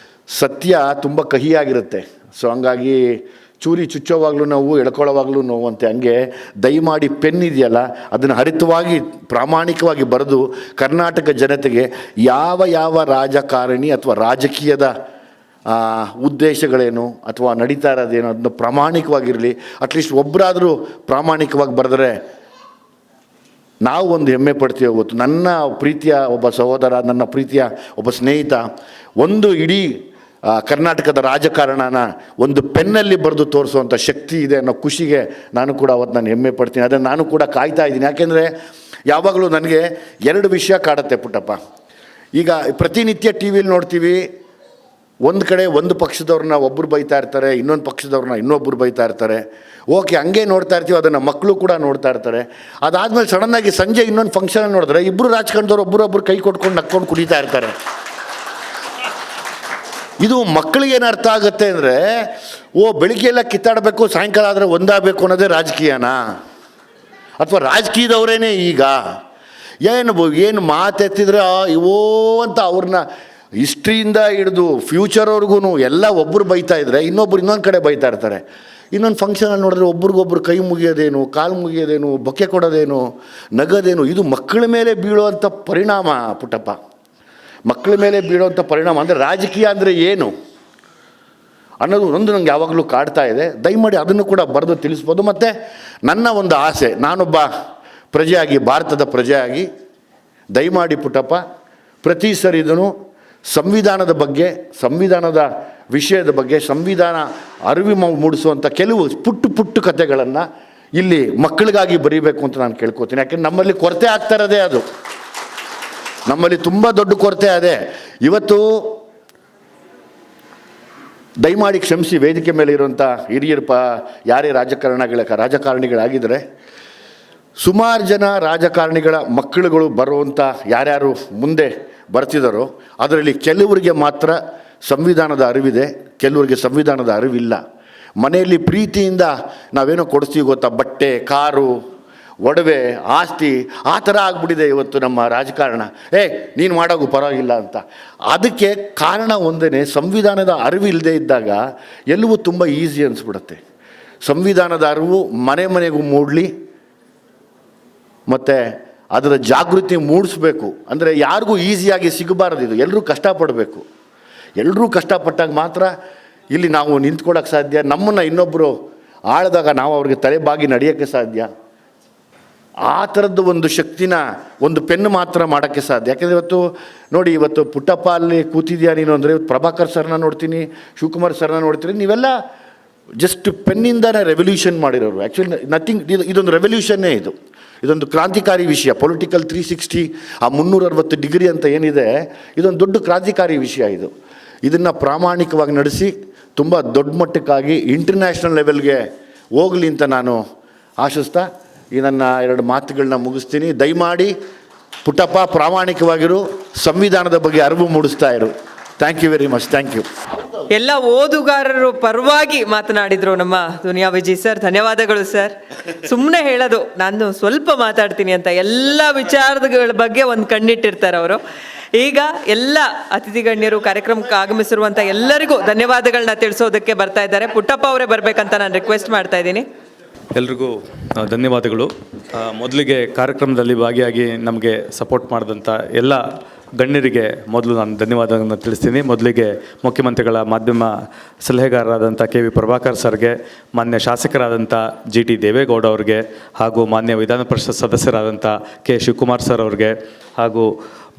Speaker 9: ಸತ್ಯ ತುಂಬ ಕಹಿಯಾಗಿರುತ್ತೆ. ಸೊ ಹಂಗಾಗಿ ಚೂರಿ ಚುಚ್ಚೋವಾಗಲೂ ನೋವು, ಎಳ್ಕೊಳ್ಳೋವಾಗಲೂ ನೋವು ಅಂತೆ. ಹಂಗೆ ದಯಮಾಡಿ ಪೆನ್ ಇದೆಯಲ್ಲ ಅದನ್ನು ಹರಿತವಾಗಿ ಪ್ರಾಮಾಣಿಕವಾಗಿ ಬರೆದು ಕರ್ನಾಟಕ ಜನತೆಗೆ ಯಾವ ರಾಜಕಾರಣಿ ಅಥವಾ ರಾಜಕೀಯದ ಉದ್ದೇಶಗಳೇನು ಅಥವಾ ನಡೀತಾ ಇರೋದೇನು ಅದನ್ನು ಪ್ರಾಮಾಣಿಕವಾಗಿರಲಿ. ಅಟ್ಲೀಸ್ಟ್ ಒಬ್ಬರಾದರೂ ಪ್ರಾಮಾಣಿಕವಾಗಿ ಬರೆದ್ರೆ ನಾವು ಒಂದು ಹೆಮ್ಮೆ ಪಡ್ತೀವಿ. ಇವತ್ತು ನನ್ನ ಪ್ರೀತಿಯ ಒಬ್ಬ ಸಹೋದರ, ನನ್ನ ಪ್ರೀತಿಯ ಒಬ್ಬ ಸ್ನೇಹಿತ ಒಂದು ಇಡೀ ಕರ್ನಾಟಕದ ರಾಜಕಾರಣನ ಒಂದು ಪೆನ್ನಲ್ಲಿ ಬರೆದು ತೋರಿಸುವಂಥ ಶಕ್ತಿ ಇದೆ ಅನ್ನೋ ಖುಷಿಗೆ ನಾನು ಕೂಡ ಅವತ್ತು ನಾನು ಹೆಮ್ಮೆ ಪಡ್ತೀನಿ. ಅದನ್ನು ನಾನು ಕೂಡ ಕಾಯ್ತಾ ಇದ್ದೀನಿ. ಯಾಕೆಂದರೆ ಯಾವಾಗಲೂ ನನಗೆ ಎರಡು ವಿಷಯ ಕಾಡುತ್ತೆ ಪುಟ್ಟಪ್ಪ. ಈಗ ಪ್ರತಿನಿತ್ಯ ಟಿ ವಿಲಿ ನೋಡ್ತೀವಿ, ಒಂದು ಕಡೆ ಒಂದು ಪಕ್ಷದವ್ರನ್ನ ಒಬ್ಬರು ಬೈತಾ ಇರ್ತಾರೆ, ಇನ್ನೊಂದು ಪಕ್ಷದವ್ರನ್ನ ಇನ್ನೊಬ್ಬರು ಬೈತಾ ಇರ್ತಾರೆ. ಓಕೆ, ಹಂಗೆ ನೋಡ್ತಾ ಇರ್ತೀವಿ, ಅದನ್ನು ಮಕ್ಕಳು ಕೂಡ ನೋಡ್ತಾ ಇರ್ತಾರೆ. ಅದಾದಮೇಲೆ ಸಡನ್ನಾಗಿ ಸಂಜೆ ಇನ್ನೊಂದು ಫಂಕ್ಷನ್ ನೋಡಿದ್ರೆ ಇಬ್ಬರು ರಾಜಕಾರಣದವ್ರು ಒಬ್ಬರೊಬ್ಬರು ಕೈ ಕೊಟ್ಕೊಂಡು ನಕ್ಕೊಂಡು ಕುಡಿತಾ ಇರ್ತಾರೆ. ಇದು ಮಕ್ಕಳಿಗೆ ಏನು ಅರ್ಥ ಆಗುತ್ತೆ ಅಂದರೆ, ಬೆಳಿಗ್ಗೆ ಎಲ್ಲ ಕಿತ್ತಾಡಬೇಕು, ಸಾಯಂಕಾಲ ಆದರೆ ಒಂದಾಗಬೇಕು ಅನ್ನೋದೇ ರಾಜಕೀಯನಾ? ಅಥವಾ ರಾಜಕೀಯದವರೇನೇ ಈಗ ಏನು ಮಾತೆತ್ತಿದ್ರೆ ಇವೋ ಅಂತ ಅವ್ರನ್ನ ಹಿಸ್ಟ್ರಿಯಿಂದ ಹಿಡಿದು ಫ್ಯೂಚರ್ವರೆಗೂ ಎಲ್ಲ ಒಬ್ಬರು ಬೈತಾ ಇದ್ದರೆ ಇನ್ನೊಬ್ರು ಇನ್ನೊಂದು ಕಡೆ ಬೈತಾ ಇರ್ತಾರೆ. ಇನ್ನೊಂದು ಫಂಕ್ಷನಲ್ಲಿ ನೋಡಿದ್ರೆ ಒಬ್ರಿಗೊಬ್ರು ಕೈ ಮುಗಿಯೋದೇನು, ಕಾಲು ಮುಗಿಯೋದೇನು, ಬೊಕ್ಕೆ ಕೊಡೋದೇನು, ನಗೋದೇನು, ಇದು ಮಕ್ಕಳ ಮೇಲೆ ಬೀಳುವಂಥ ಪರಿಣಾಮ ಪುಟ್ಟಪ್ಪ. ಮಕ್ಕಳ ಮೇಲೆ ಬೀಳುವಂಥ ಪರಿಣಾಮ ಅಂದರೆ ರಾಜಕೀಯ ಅಂದರೆ ಏನು ಅನ್ನೋದು ಒಂದು ನಂಗೆ ಯಾವಾಗಲೂ ಕಾಡ್ತಾ ಇದೆ. ದಯಮಾಡಿ ಅದನ್ನು ಕೂಡ ಬರೆದು ತಿಳಿಸ್ಬೋದು. ಮತ್ತು ನನ್ನ ಒಂದು ಆಸೆ, ನಾನೊಬ್ಬ ಪ್ರಜೆಯಾಗಿ, ಭಾರತದ ಪ್ರಜೆಯಾಗಿ, ದಯಮಾಡಿ ಪುಟ್ಟಪ್ಪ ಪ್ರತಿ ಸರಿದೂ ಸಂವಿಧಾನದ ಬಗ್ಗೆ, ಸಂವಿಧಾನದ ವಿಷಯದ ಬಗ್ಗೆ, ಸಂವಿಧಾನ ಅರಿವು ಮೂಡಿಸುವಂಥ ಕೆಲವು ಪುಟ್ಟು ಕಥೆಗಳನ್ನು ಇಲ್ಲಿ ಮಕ್ಕಳಿಗಾಗಿ ಬರೀಬೇಕು ಅಂತ ನಾನು ಕೇಳ್ಕೊತೀನಿ. ಯಾಕೆಂದ್ರೆ ನಮ್ಮಲ್ಲಿ ಕೊರತೆ ಆಗ್ತಾ ಇರೋದೇ ಅದು, ನಮ್ಮಲ್ಲಿ ತುಂಬ ದೊಡ್ಡ ಕೊರತೆ ಅದೇ. ಇವತ್ತು ದಯಮಾಡಿ ಕ್ಷಮಿಸಿ, ವೇದಿಕೆ ಮೇಲೆ ಇರುವಂಥ ಹಿರಿಯರು ಯಾರೇ ರಾಜಕಾರಣಿಗಳಾಗಿದ್ದರೆ, ಸುಮಾರು ಜನ ರಾಜಕಾರಣಿಗಳ ಮಕ್ಕಳುಗಳು ಬರುವಂಥ ಯಾರ್ಯಾರು ಮುಂದೆ ಬರ್ತಿದ್ದಾರೋ ಅದರಲ್ಲಿ ಕೆಲವರಿಗೆ ಮಾತ್ರ ಸಂವಿಧಾನದ ಅರಿವಿದೆ, ಕೆಲವರಿಗೆ ಸಂವಿಧಾನದ ಅರಿವಿಲ್ಲ. ಮನೆಯಲ್ಲಿ ಪ್ರೀತಿಯಿಂದ ನಾವೇನೋ ಕೊಡಿಸ್ತೀವಿ ಗೊತ್ತಾ, ಬಟ್ಟೆ, ಕಾರು, ಒಡವೆ, ಆಸ್ತಿ, ಆ ಥರ ಆಗ್ಬಿಟ್ಟಿದೆ ಇವತ್ತು ನಮ್ಮ ರಾಜಕಾರಣ. ನೀನು ಮಾಡೋದು ಪರವಾಗಿಲ್ಲ ಅಂತ. ಅದಕ್ಕೆ ಕಾರಣ ಒಂದೇ, ಸಂವಿಧಾನದ ಅರಿವು ಇಲ್ಲದೆ ಇದ್ದಾಗ ಎಲ್ಲವೂ ತುಂಬ ಈಸಿ ಅನಿಸ್ಬಿಡುತ್ತೆ. ಸಂವಿಧಾನದ ಅರಿವು ಮನೆಗೂ ಮೂಡಲಿ, ಮತ್ತು ಅದರ ಜಾಗೃತಿ ಮೂಡಿಸ್ಬೇಕು. ಅಂದರೆ ಯಾರಿಗೂ ಈಸಿಯಾಗಿ ಸಿಗಬಾರ್ದು, ಇದು ಎಲ್ಲರೂ ಕಷ್ಟಪಡಬೇಕು. ಎಲ್ಲರೂ ಕಷ್ಟಪಟ್ಟಾಗ ಮಾತ್ರ ಇಲ್ಲಿ ನಾವು ನಿಂತ್ಕೊಳ್ಳೋಕ್ಕೆ ಸಾಧ್ಯ. ನಮ್ಮನ್ನು ಇನ್ನೊಬ್ಬರು ಆಳಿದಾಗ ನಾವು ಅವ್ರಿಗೆ ತಲೆಬಾಗಿ ನಡೆಯೋಕ್ಕೆ ಸಾಧ್ಯ. ಆ ಥರದ್ದು ಒಂದು ಶಕ್ತಿನ ಒಂದು ಪೆನ್ನು ಮಾತ್ರ ಮಾಡೋಕ್ಕೆ ಸಾಧ್ಯ. ಯಾಕೆಂದರೆ ಇವತ್ತು ನೋಡಿ, ಇವತ್ತು ಪುಟ್ಟಪ್ಪ ಅಲ್ಲಿ ಕೂತಿದ್ಯಾ ನೀನು ಅಂದರೆ, ಪ್ರಭಾಕರ್ ಸರ್ನ ನೋಡ್ತೀನಿ, ಶಿವಕುಮಾರ್ ಸರ್ನ ನೋಡ್ತೀನಿ, ನೀವೆಲ್ಲ ಜಸ್ಟ್ ಪೆನ್ನಿಂದನೇ ರೆವಲ್ಯೂಷನ್ ಮಾಡಿರೋರು. ಆ್ಯಕ್ಚುಲಿ ನಥಿಂಗ್, ಇದೊಂದು ರೆವಲ್ಯೂಷನ್ನೇ, ಇದೊಂದು ಕ್ರಾಂತಿಕಾರಿ ವಿಷಯ. ಪೊಲಿಟಿಕಲ್ 360, ಆ 360 ಡಿಗ್ರಿ ಅಂತ ಏನಿದೆ, ಇದೊಂದು ದೊಡ್ಡ ಕ್ರಾಂತಿಕಾರಿ ವಿಷಯ. ಇದನ್ನು ಪ್ರಾಮಾಣಿಕವಾಗಿ ನಡೆಸಿ ತುಂಬ ದೊಡ್ಡ ಮಟ್ಟಕ್ಕಾಗಿ ಇಂಟರ್ನ್ಯಾಷನಲ್ ಲೆವೆಲ್ಗೆ ಹೋಗಲಿ ಅಂತ ನಾನು ಆಶಿಸ್ತಾ ಈ ನನ್ನ 2 ಮಾತುಗಳನ್ನ ಮುಗಿಸ್ತೀನಿ. ದಯಮಾಡಿ ಪುಟ್ಟಪ್ಪ ಪ್ರಾಮಾಣಿಕವಾಗಿರು, ಸಂವಿಧಾನದ ಬಗ್ಗೆ ಅರಿವು ಮೂಡಿಸ್ತಾ ಇರು. Thank you very much. Thank you.
Speaker 1: ಎಲ್ಲ ಓದುಗಾರರು ಪರವಾಗಿ ಮಾತನಾಡಿದರು ನಮ್ಮ ದುನಿಯಾ ವಿಜಯ್ ಸರ್. ಧನ್ಯವಾದಗಳು ಸರ್. ಸುಮ್ಮನೆ ಹೇಳೋದು ನಾನು ಸ್ವಲ್ಪ ಮಾತಾಡ್ತೀನಿ ಅಂತ, ಎಲ್ಲ ವಿಚಾರಗಳ ಬಗ್ಗೆ ಒಂದು ಕಣ್ಣಿಟ್ಟಿರ್ತಾರೆ ಅವರು. ಈಗ ಎಲ್ಲ ಅತಿಥಿ ಗಣ್ಯರು ಕಾರ್ಯಕ್ರಮಕ್ಕೆ ಆಗಮಿಸಿರುವಂಥ ಎಲ್ಲರಿಗೂ ಧನ್ಯವಾದಗಳನ್ನ ತಿಳಿಸೋದಕ್ಕೆ ಬರ್ತಾ ಇದ್ದಾರೆ. ಪುಟ್ಟಪ್ಪ ಅವರೇ ಬರಬೇಕಂತ ನಾನು ರಿಕ್ವೆಸ್ಟ್ ಮಾಡ್ತಾ ಇದ್ದೀನಿ.
Speaker 2: ಎಲ್ರಿಗೂ ಧನ್ಯವಾದಗಳು. ಮೊದಲಿಗೆ ಕಾರ್ಯಕ್ರಮದಲ್ಲಿ ಭಾಗಿಯಾಗಿ ನಮಗೆ ಸಪೋರ್ಟ್ ಮಾಡಿದಂಥ ಎಲ್ಲ ಗಣ್ಯರಿಗೆ ಮೊದಲು ನಾನು ಧನ್ಯವಾದಗಳನ್ನು ತಿಳಿಸ್ತೀನಿ. ಮೊದಲಿಗೆ ಮುಖ್ಯಮಂತ್ರಿಗಳ ಮಾಧ್ಯಮ ಸಲಹೆಗಾರರಾದಂಥ ಕೆ ವಿ ಪ್ರಭಾಕರ್ ಸರ್ಗೆ, ಮಾನ್ಯ ಶಾಸಕರಾದಂಥ ಜಿ ಟಿ ದೇವೇಗೌಡ ಅವ್ರಿಗೆ, ಹಾಗೂ ಮಾನ್ಯ ವಿಧಾನ ಪರಿಷತ್ ಸದಸ್ಯರಾದಂಥ ಕೆ ಶಿವಕುಮಾರ್ ಸರ್ ಅವ್ರಿಗೆ, ಹಾಗೂ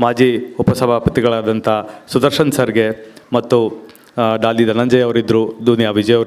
Speaker 2: ಮಾಜಿ ಉಪಸಭಾಪತಿಗಳಾದಂಥ ಸುದರ್ಶನ್ ಸರ್ಗೆ, ಮತ್ತು ಡಾಲಿ ಧನಂಜಯ ಅವರಿದ್ದರು, ದುನಿಯಾ ವಿಜಯ್ ಅವರಿದ್ದರು,